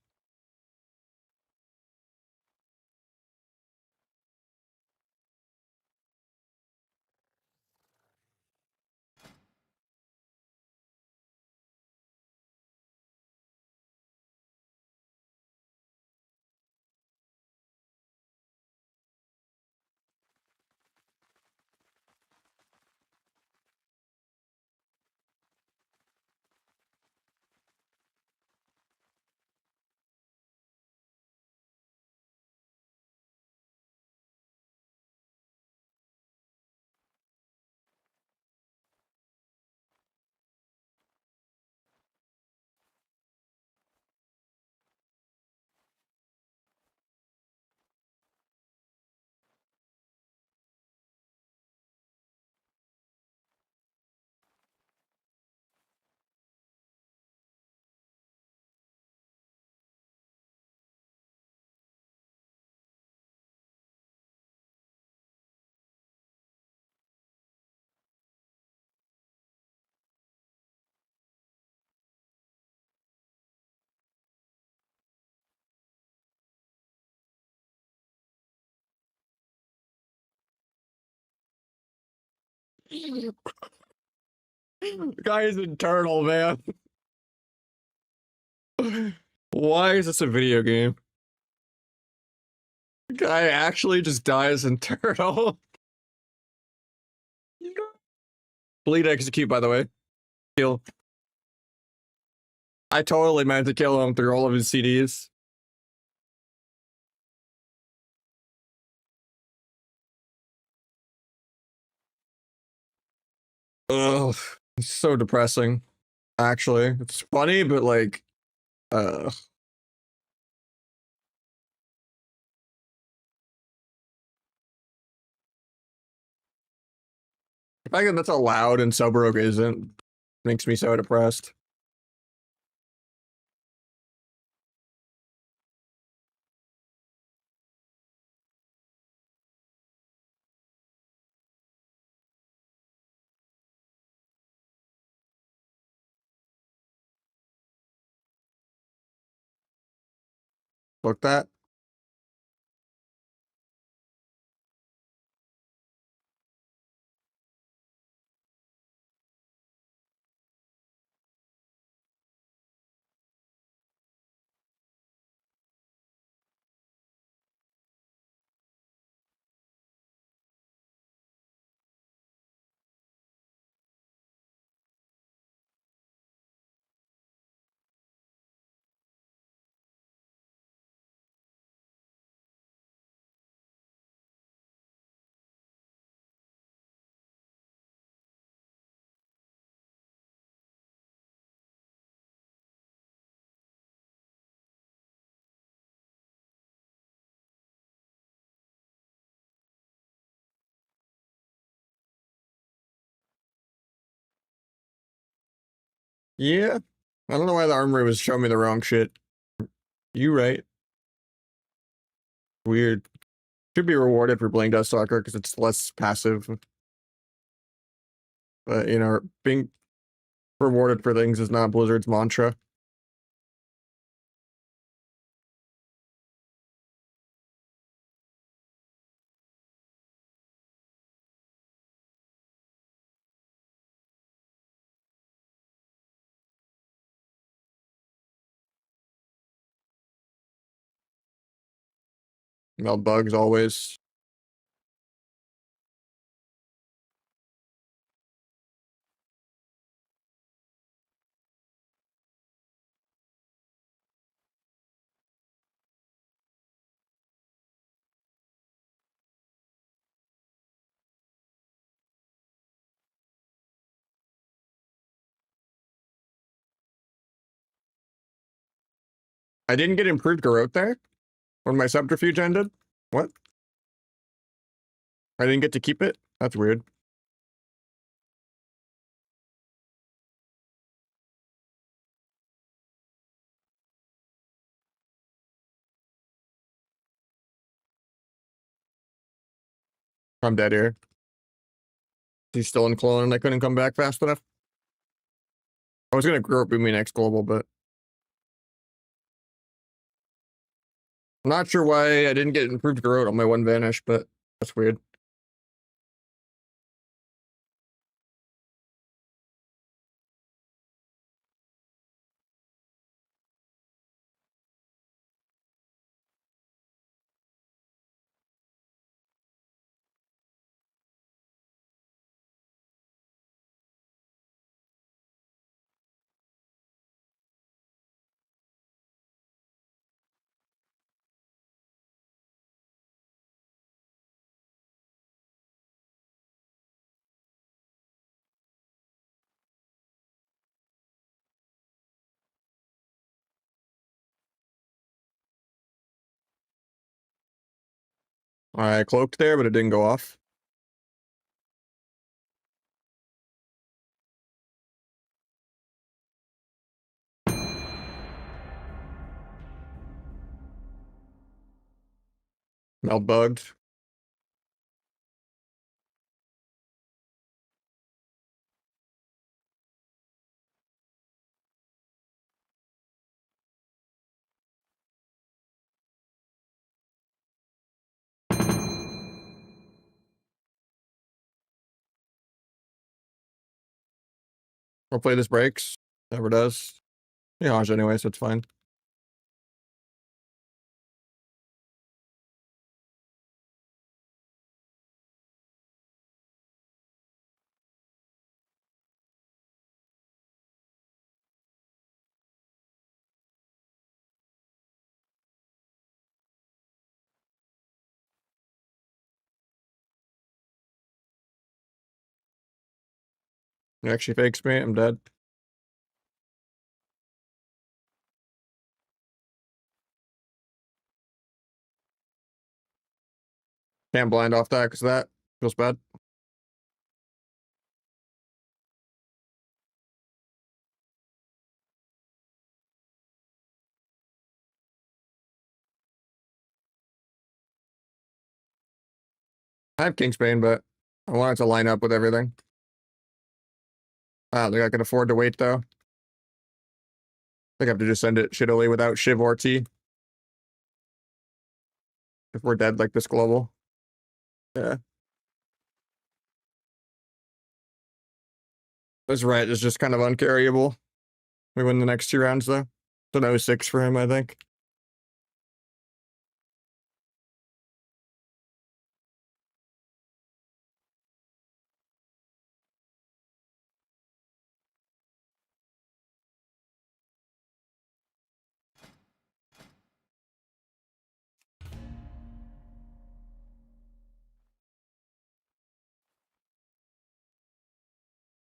The guy is internal, man. Why is this a video game? The guy actually just dies in turtle. Bleed execute, by the way. Kill. I totally meant to kill him through all of his CDs. Ugh. It's so depressing. Actually. It's funny, but like, uh the fact that that's allowed and Subrogue isn't makes me so depressed. Look that. Yeah. I don't know why the armory was showing me the wrong shit. You right. Weird. Should be rewarded for playing Dust Stalker because it's less passive. But you know, being rewarded for things is not Blizzard's mantra. Well, bugs always. I didn't get improved Garrote there when my subterfuge ended. What? I didn't get to keep it? That's weird. I'm dead here. He's still in clone and I couldn't come back fast enough. I was gonna grow up me next global, but I'm not sure why I didn't get improved growth on my one vanish, but that's weird. I cloaked there, but it didn't go off. Melt bugged. Hopefully this breaks. Never does. Yeah, Nahj anyway, so it's fine. He actually fakes me. I'm dead. Can't blind off that because that feels bad. I have Kingsbane, but I wanted to line up with everything. I don't think I can afford to wait though. I think I have to just send it shittily without Shiv or T. If we're dead like this global. Yeah. This red is just kind of uncarryable. We win the next 2 rounds though. It's an 0-6 for him, I think.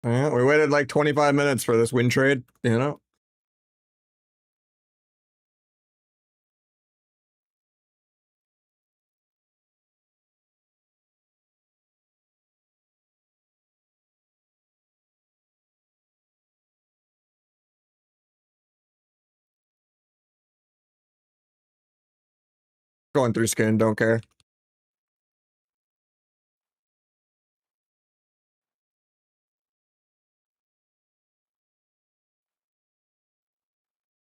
Yeah, we waited like 25 minutes for this win trade, you know? Going through skin, don't care.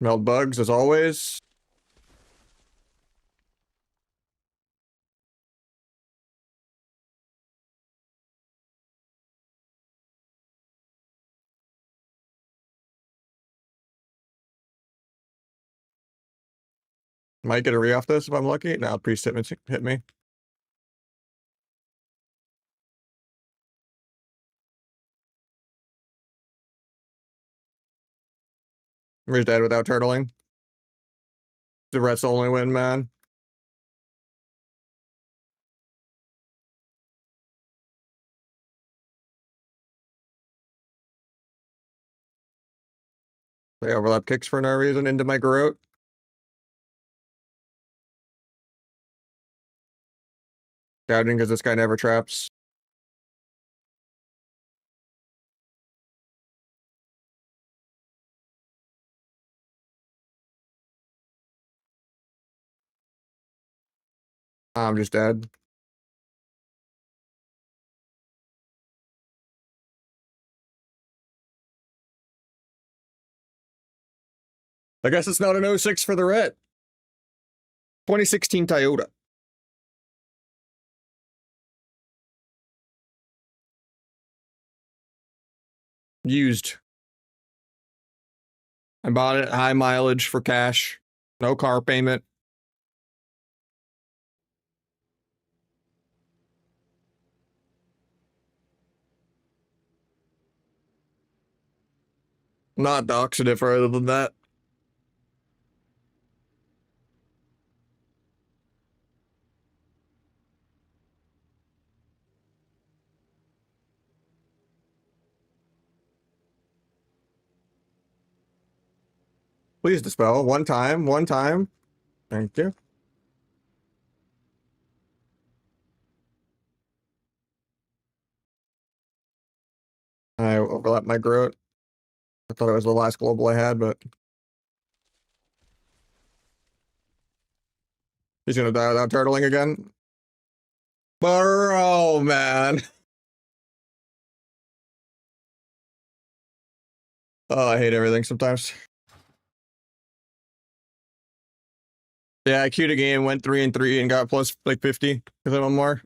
Melt bugs as always. Might get a re off this if I'm lucky. Now priest hit me. We're dead without turtling. The rest only win, man. They overlap kicks for no reason into my garrote. Scouting because this guy never traps. I'm just dead. I guess it's not an 06 for the red. 2016 Toyota. Used. I bought it high mileage for cash. No car payment. Not doxing it further than that. Please dispel. One time. One time. Thank you. I overlapped my Groat. I thought it was the last global I had, but he's gonna die without turtling again. Bro, man. Oh, I hate everything sometimes. Yeah, I queued a game, went 3-3, and got plus like 50 because I'm on more.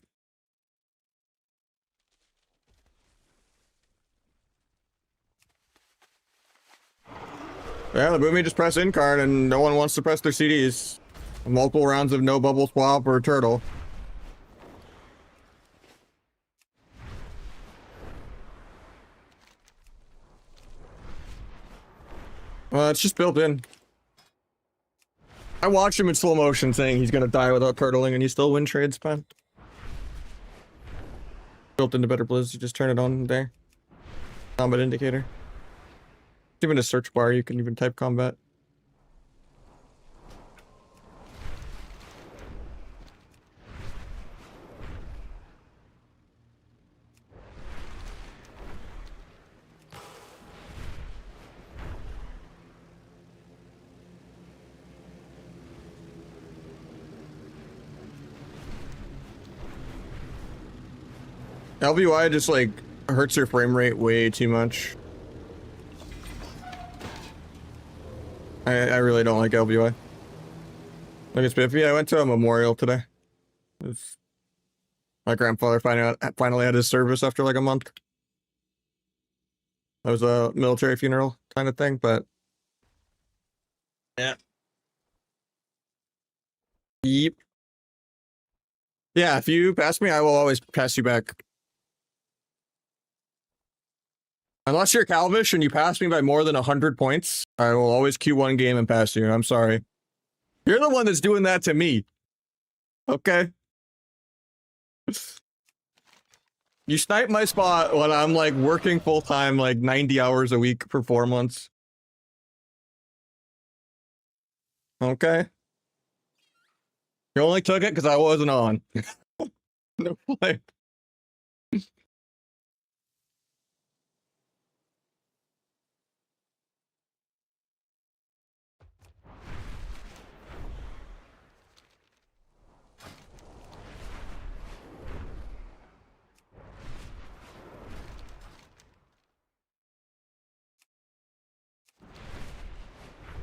Yeah, the Boomy just press in card and no one wants to press their CDs. Multiple rounds of no bubble swap or turtle. Well, it's just built in. I watched him in slow motion saying he's gonna die without turtling and he still win trades, man. Built into Better Blizz, you just turn it on there. Combat indicator. Even a search bar, you can even type combat. LBY just like hurts your frame rate way too much. I really don't like LBY. Like it's spiffy. I went to a memorial today. My grandfather finally had his service after like a month. That was a military funeral kind of thing, but yeah. Yep. Yeah, if you pass me, I will always pass you back. Unless you're Calvish and you pass me by more than 100 points, I will always queue one game and pass you. I'm sorry. You're the one that's doing that to me. Okay. You snipe my spot when I'm like working full time, like 90 hours a week for 4 months. Okay. You only took it because I wasn't on. No play.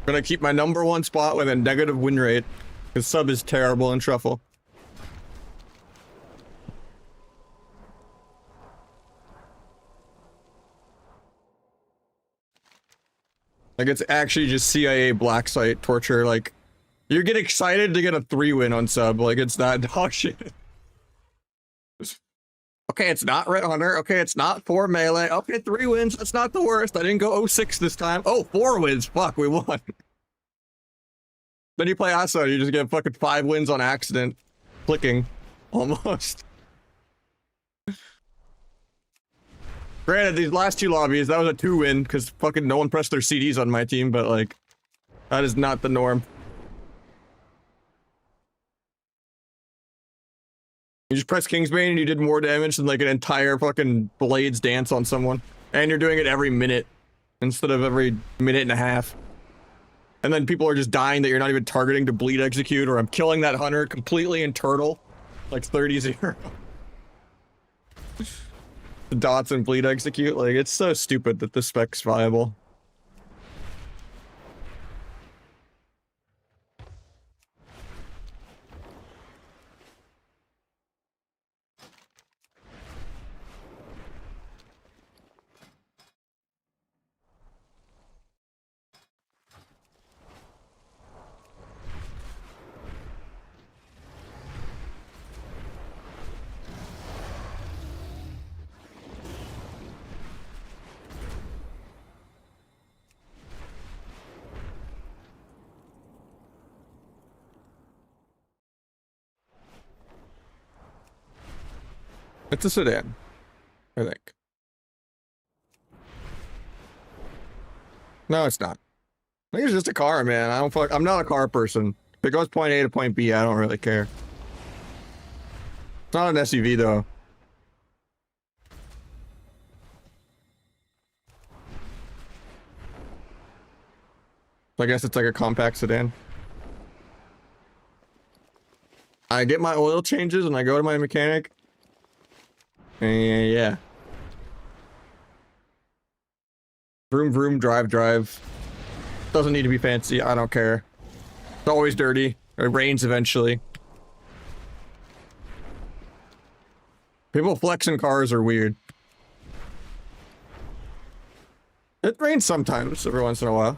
Gonna keep my #1 spot with a negative win rate. His sub is terrible in Truffle. Like it's actually just CIA black site torture. Like you get excited to get a 3-win on sub. Like it's not dog shit. Okay, it's not Red Hunter. Okay, it's not 4 melee. Okay, 3 wins. That's not the worst. I didn't go 06 this time. Oh, 4 wins. Fuck, we won. Then you play Asa, you just get fucking 5 wins on accident. Clicking. Almost. Granted, these last 2 lobbies, that was a 2-win, because fucking no one pressed their CDs on my team, but like, that is not the norm. You just press Kingsbane and you did more damage than like an entire fucking Blades dance on someone. And you're doing it every minute, instead of every minute and a half. And then people are just dying that you're not even targeting to bleed execute, or I'm killing that hunter completely in turtle, like 30-0. The dots and bleed execute, like it's so stupid that this spec's viable. It's a sedan, I think. No, it's not. I think it's just a car, man. I'm not a car person. If it goes point A to point B, I don't really care. It's not an SUV though. So I guess it's like a compact sedan. I get my oil changes and I go to my mechanic. And yeah. Vroom vroom, drive drive. Doesn't need to be fancy, I don't care. It's always dirty. It rains eventually. People flexing cars are weird. It rains sometimes, every once in a while.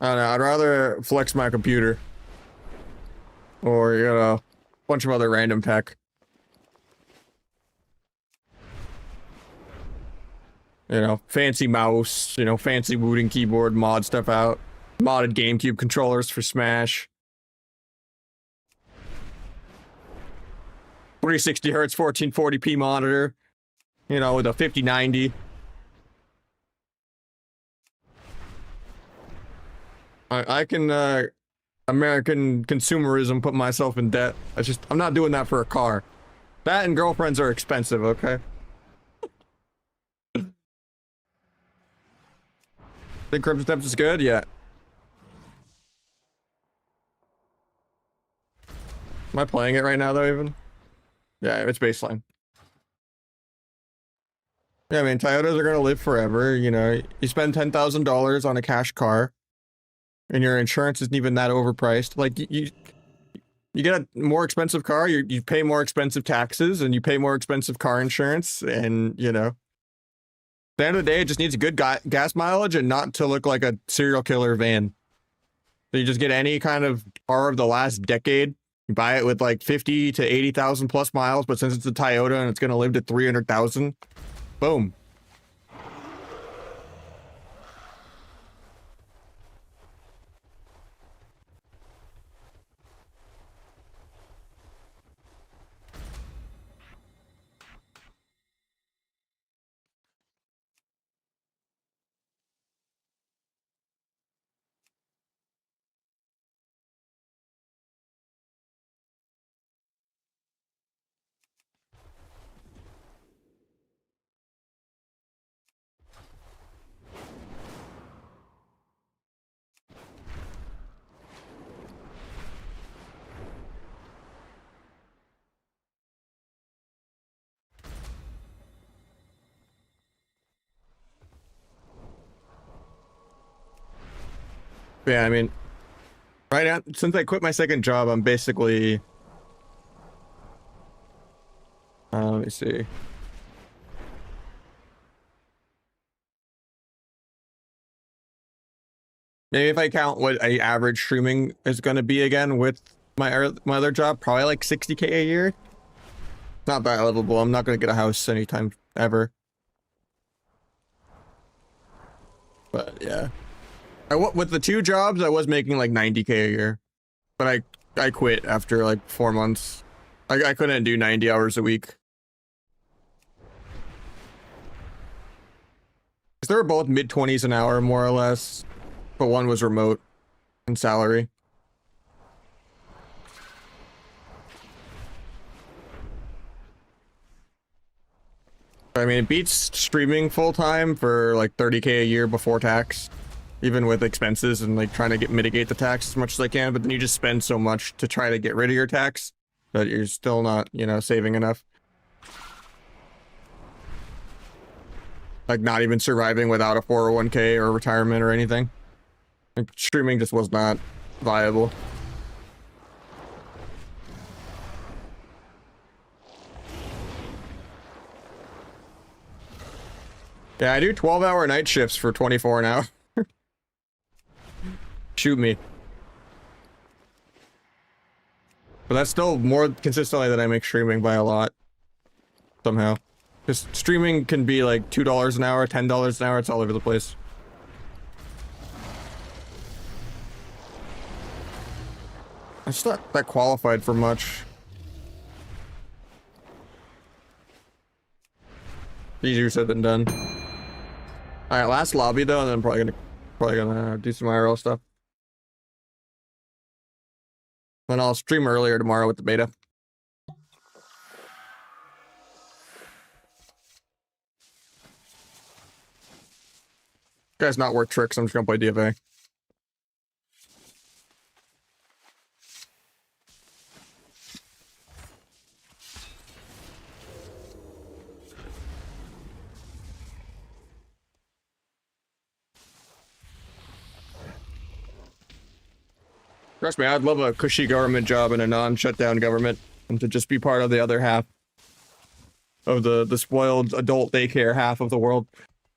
I don't know, I'd rather flex my computer. Or, you know, a bunch of other random tech. You know, fancy mouse, you know, fancy wooting keyboard, mod stuff out. Modded GameCube controllers for Smash. 360 hertz 1440p monitor. You know, with a 5090. I can, American consumerism put myself in debt. I'm not doing that for a car. That and girlfriends are expensive, okay? Think Crimson Steps is good? Yeah. Am I playing it right now though even? Yeah, it's baseline. Yeah, I mean, Toyotas are gonna live forever, you know. You spend $10,000 on a cash car, and your insurance isn't even that overpriced. Like, you get a more expensive car, you pay more expensive taxes, and you pay more expensive car insurance, and, you know. At the end of the day, it just needs a good gas mileage and not to look like a serial killer van. So you just get any kind of car of the last decade, you buy it with like 50 to 80,000 plus miles, but since it's a Toyota and it's gonna live to 300,000, boom. Yeah, I mean, right now, since I quit my second job, I'm basically, let me see. Maybe if I count what a average streaming is going to be again with my other job, probably like 60K a year. Not that livable. I'm not going to get a house anytime ever. But yeah, with the two jobs, I was making like 90K a year, but I quit after like 4 months. I couldn't do 90 hours a week. 'Cause they were both mid-20s an hour, more or less, but one was remote and salary. I mean, it beats streaming full-time for like 30K a year before tax, even with expenses and like trying to mitigate the tax as much as I can, but then you just spend so much to try to get rid of your tax that you're still not, you know, saving enough. Like not even surviving without a 401k or retirement or anything. Like, streaming just was not viable. Yeah, I do 12-hour night shifts for 24 an hour. Shoot me. But that's still more consistently than I make streaming by a lot. Somehow. Because streaming can be like $2 an hour, $10 an hour, it's all over the place. I'm just not that qualified for much. Easier said than done. Alright, last lobby though, and then I'm probably gonna do some IRL stuff. Then I'll stream earlier tomorrow with the beta. Guy's not worth tricks, I'm just gonna play DFA. Trust me, I'd love a cushy government job in a non-shutdown government, and to just be part of the other half of the spoiled adult daycare half of the world.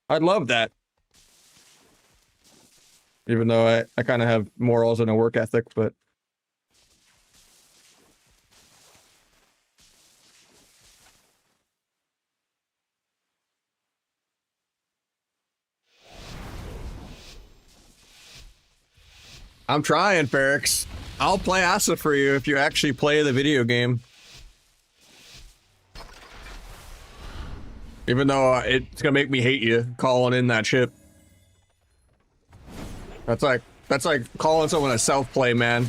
I'd love that. Even though I kind of have morals and a work ethic, but... I'm trying, Ferrix. I'll play Asa for you if you actually play the video game. Even though it's gonna make me hate you calling in that shit. That's like calling someone a self-play, man.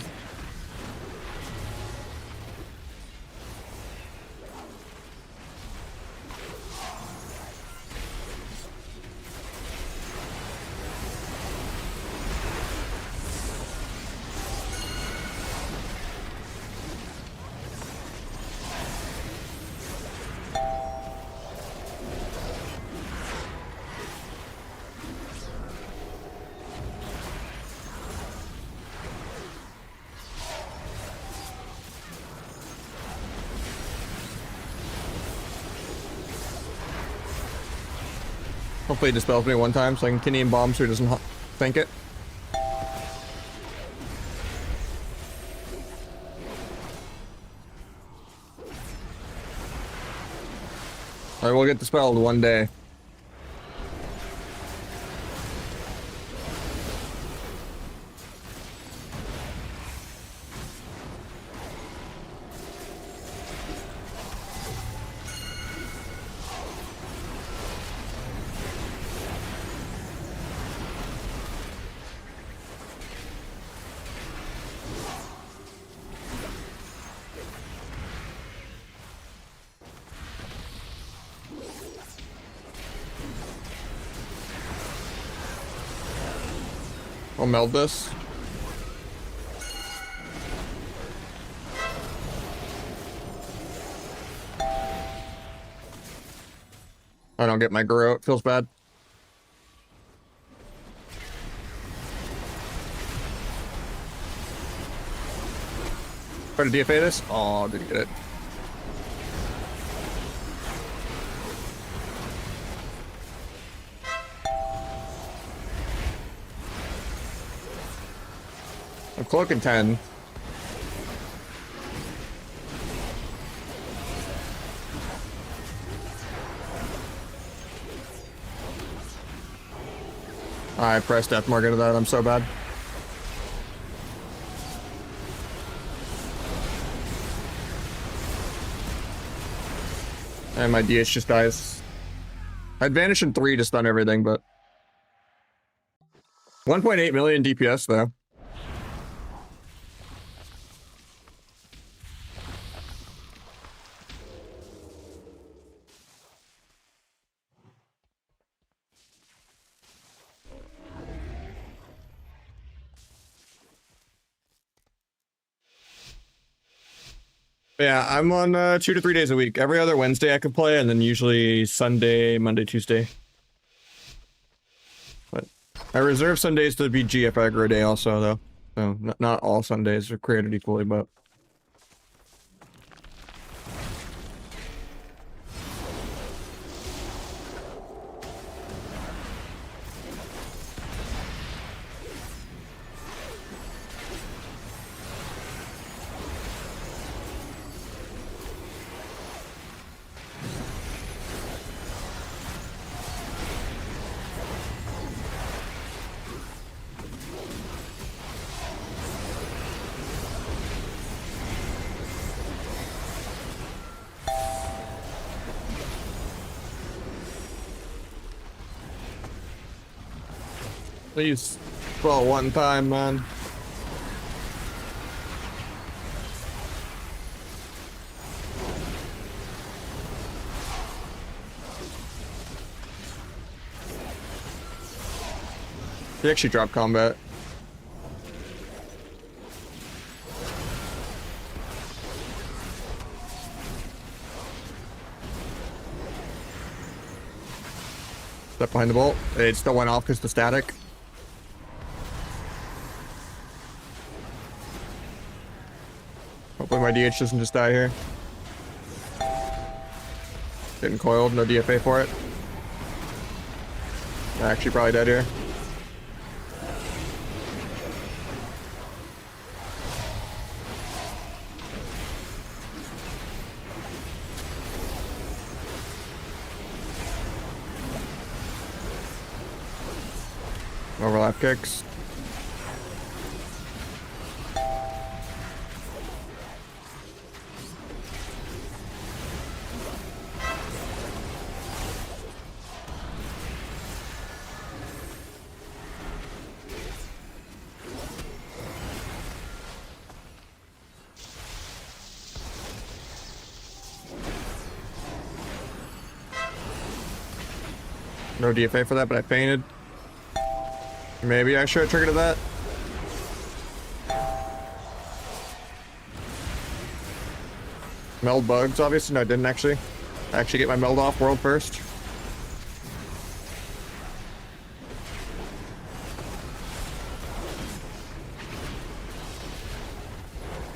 Hopefully he dispels me one time so I can Kinian bomb so he doesn't think it. I will get dispelled one day. I'll meld this. I don't get my grow. It feels bad. Try to DFA this? Oh, didn't get it. I'm cloaking 10. I pressed death mark into that. I'm so bad. And my DH just dies. I'd vanish in 3 to stun everything, but 1.8 million DPS though. Yeah, I'm on 2 to 3 days a week. Every other Wednesday I could play, and then usually Sunday, Monday, Tuesday. But I reserve Sundays to be GF aggro day also, though. So not all Sundays are created equally, but... Please. Well, one time, man. He actually dropped combat. Step behind the bolt. It still went off because the static. Hopefully my DH doesn't just die here. Getting coiled, no DFA for it. Actually probably dead here. Overlap kicks. No DFA for that, but I fainted. Maybe I should have triggered that. Meld bugs, obviously. No, I didn't actually. I actually get my meld off world first.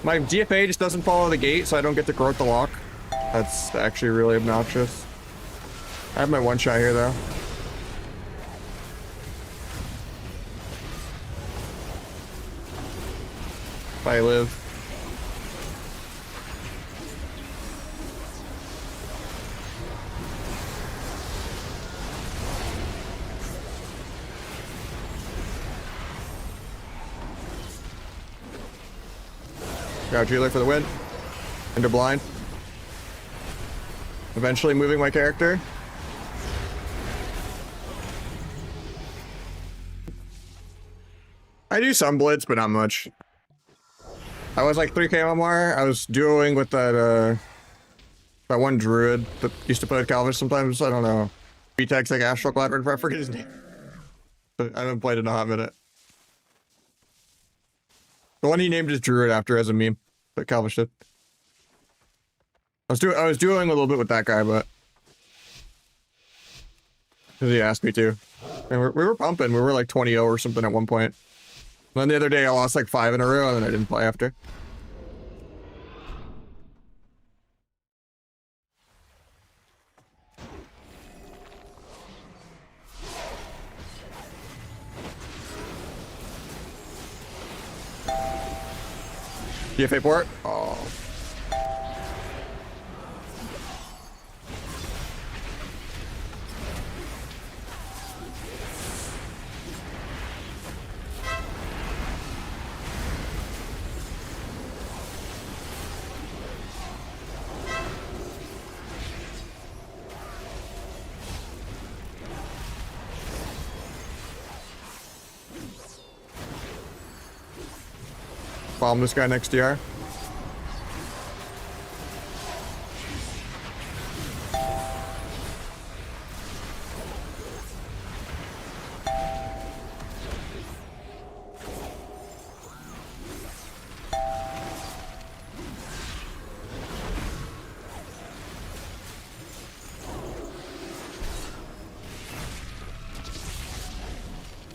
My DFA just doesn't follow the gate, so I don't get to growth the lock. That's actually really obnoxious. I have my one shot here, though. If I live. Got Jeweler for the win. Into blind. Eventually moving my character. I do some blitz, but not much. I was like 3k MMR. I was duoing with that that one druid that used to play with Calvin sometimes. I don't know. VTEX like Astral Cladron, I forget his name. But I haven't played in a hot minute. The one he named his druid after as a meme that Calvin did. I was doing a little bit with that guy, but because he asked me to. And we were pumping. We were like 20-0 or something at one point. And then the other day I lost like 5 in a row and then I didn't play after. DFA port? Oh. Bomb this guy next DR.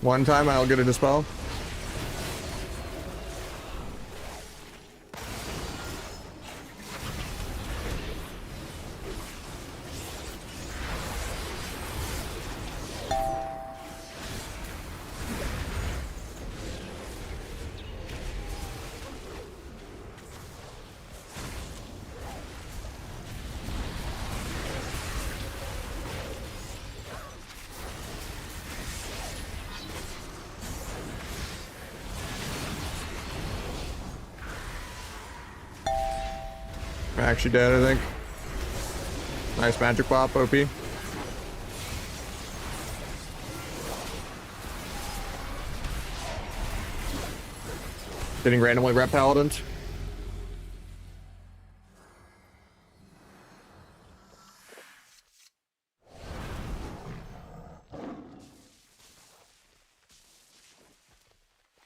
One time I'll get a dispel. Actually dead, I think. Nice magic pop, OP. Getting randomly rep paladins.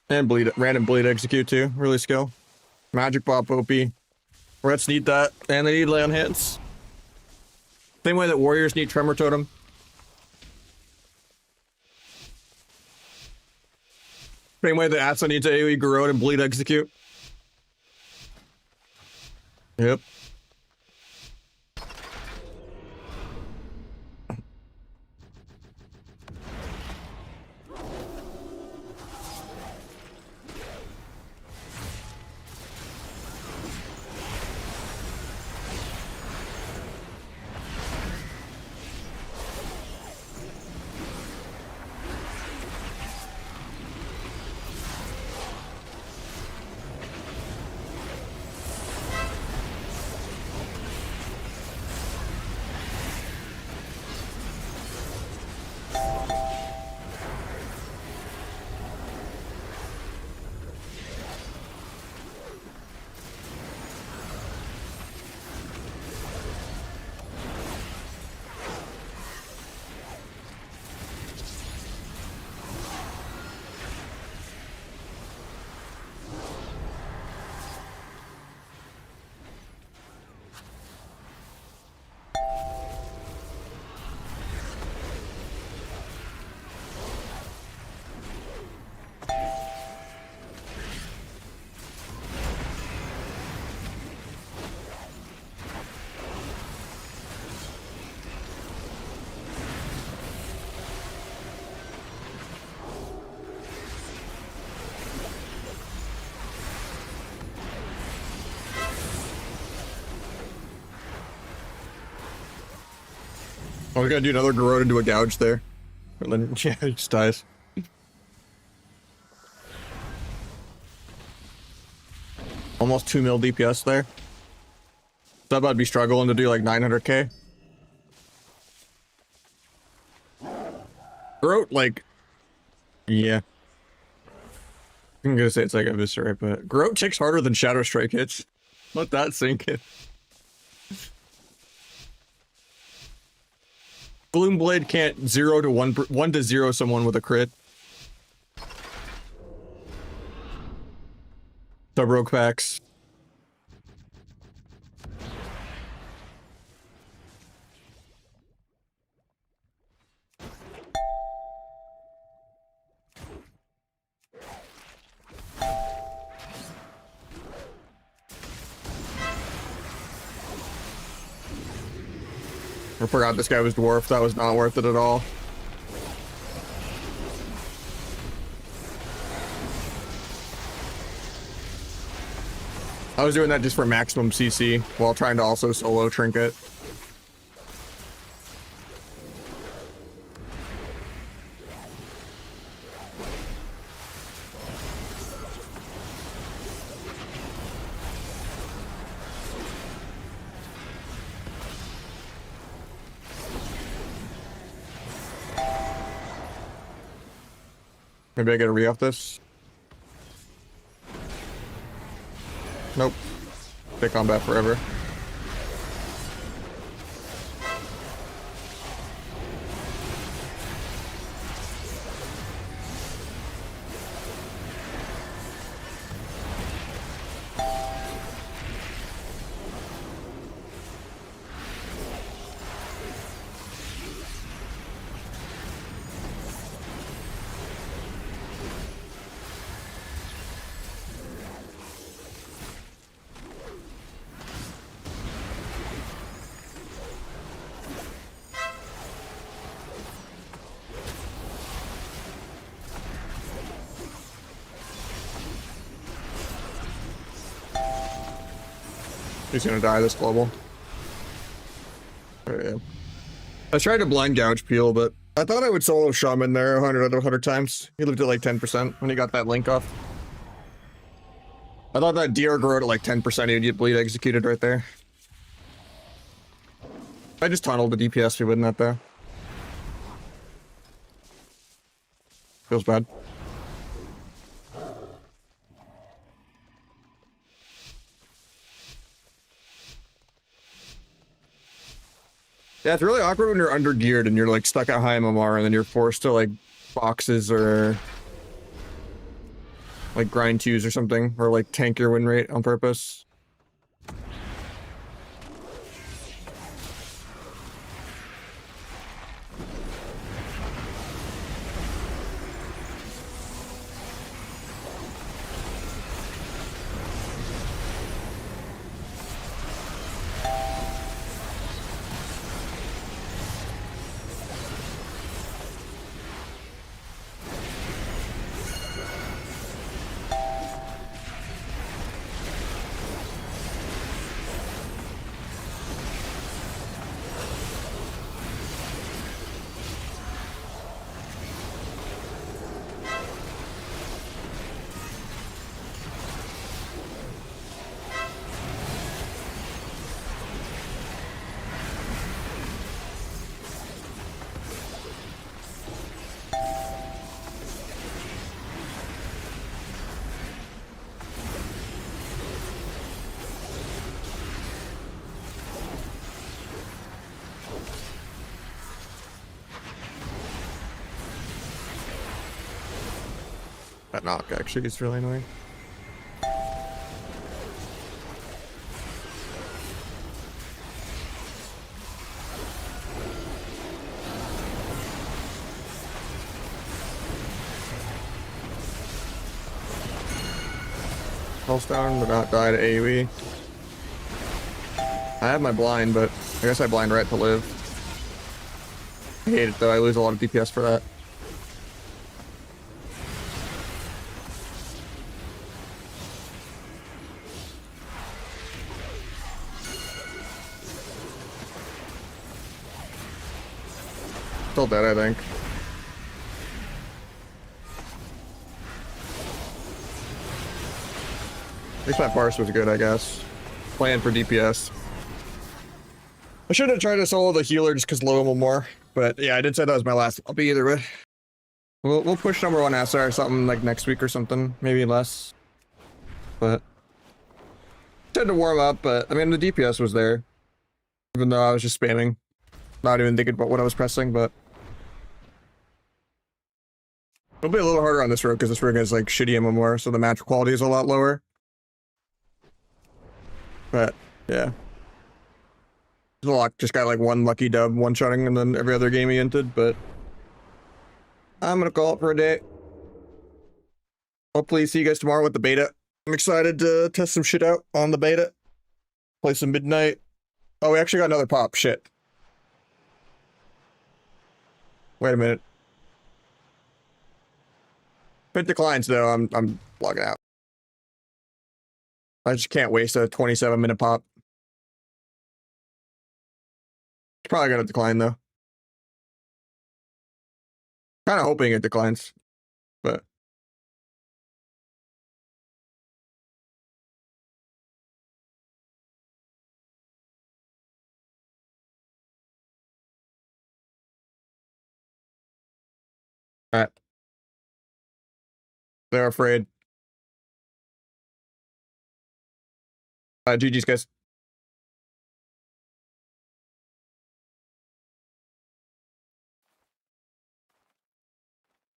And bleed, random bleed execute too. Really skill. Magic pop OP. Rets need that, and they need lay on hands. Same way that warriors need tremor totem. Same way that Asa needs AoE Garrote and bleed execute. Yep. Oh, we gotta do another Garrote into a gouge there. And then, yeah, he just dies. Almost 2 mil DPS there. Sub, I'd be struggling to do like 900k. Garrote, like, yeah. I'm gonna say it's like a Viscerate, but Garrote ticks harder than Shadow Strike hits. Let that sink in. Gloomblade can't 0 to 1 to 0 someone with a crit. Sub-rogue packs. I forgot this guy was dwarf. That was not worth it at all. I was doing that just for maximum CC while trying to also solo trinket. Maybe I get a re off this. Nope. Stay combat forever. He's gonna die this global. Oh, yeah. I tried to blind gouge peel, but I thought I would solo shaman there 100 times. He lived at like 10% when he got that link off. I thought that DR grew at like 10%, he'd get bleed executed right there. I just tunneled the DPS to win that though. Feels bad. Yeah, it's really awkward when you're under geared and you're like stuck at high MMR and then you're forced to like boxes or like grind twos or something, or like tank your win rate on purpose. That knock actually is really annoying. Pulse down, but not die to AoE. I have my blind, but I guess I blind right to live. I hate it though, I lose a lot of DPS for that. Still dead, I think. At least that parse was good, I guess. Playing for DPS. I should have tried to solo the healer just because low him more. But yeah, I did say that was my last. I'll be either way. We'll push number one SR or something like next week or something. Maybe less. But tried to warm up, but I mean the DPS was there. Even though I was just spamming. Not even thinking about what I was pressing, but it'll be a little harder on this road because this rig has like shitty MMR, so the match quality is a lot lower. But yeah. Just got like one lucky dub, one-shotting, and then every other game he entered, but I'm gonna call it for a day. Hopefully see you guys tomorrow with the beta. I'm excited to test some shit out on the beta. Play some midnight. Oh, we actually got another pop. Shit. Wait a minute. If it declines though, I'm logging out. I just can't waste a 27-minute pop. It's probably gonna decline though. Kind of hoping it declines, but all right. They're afraid. GG's guys.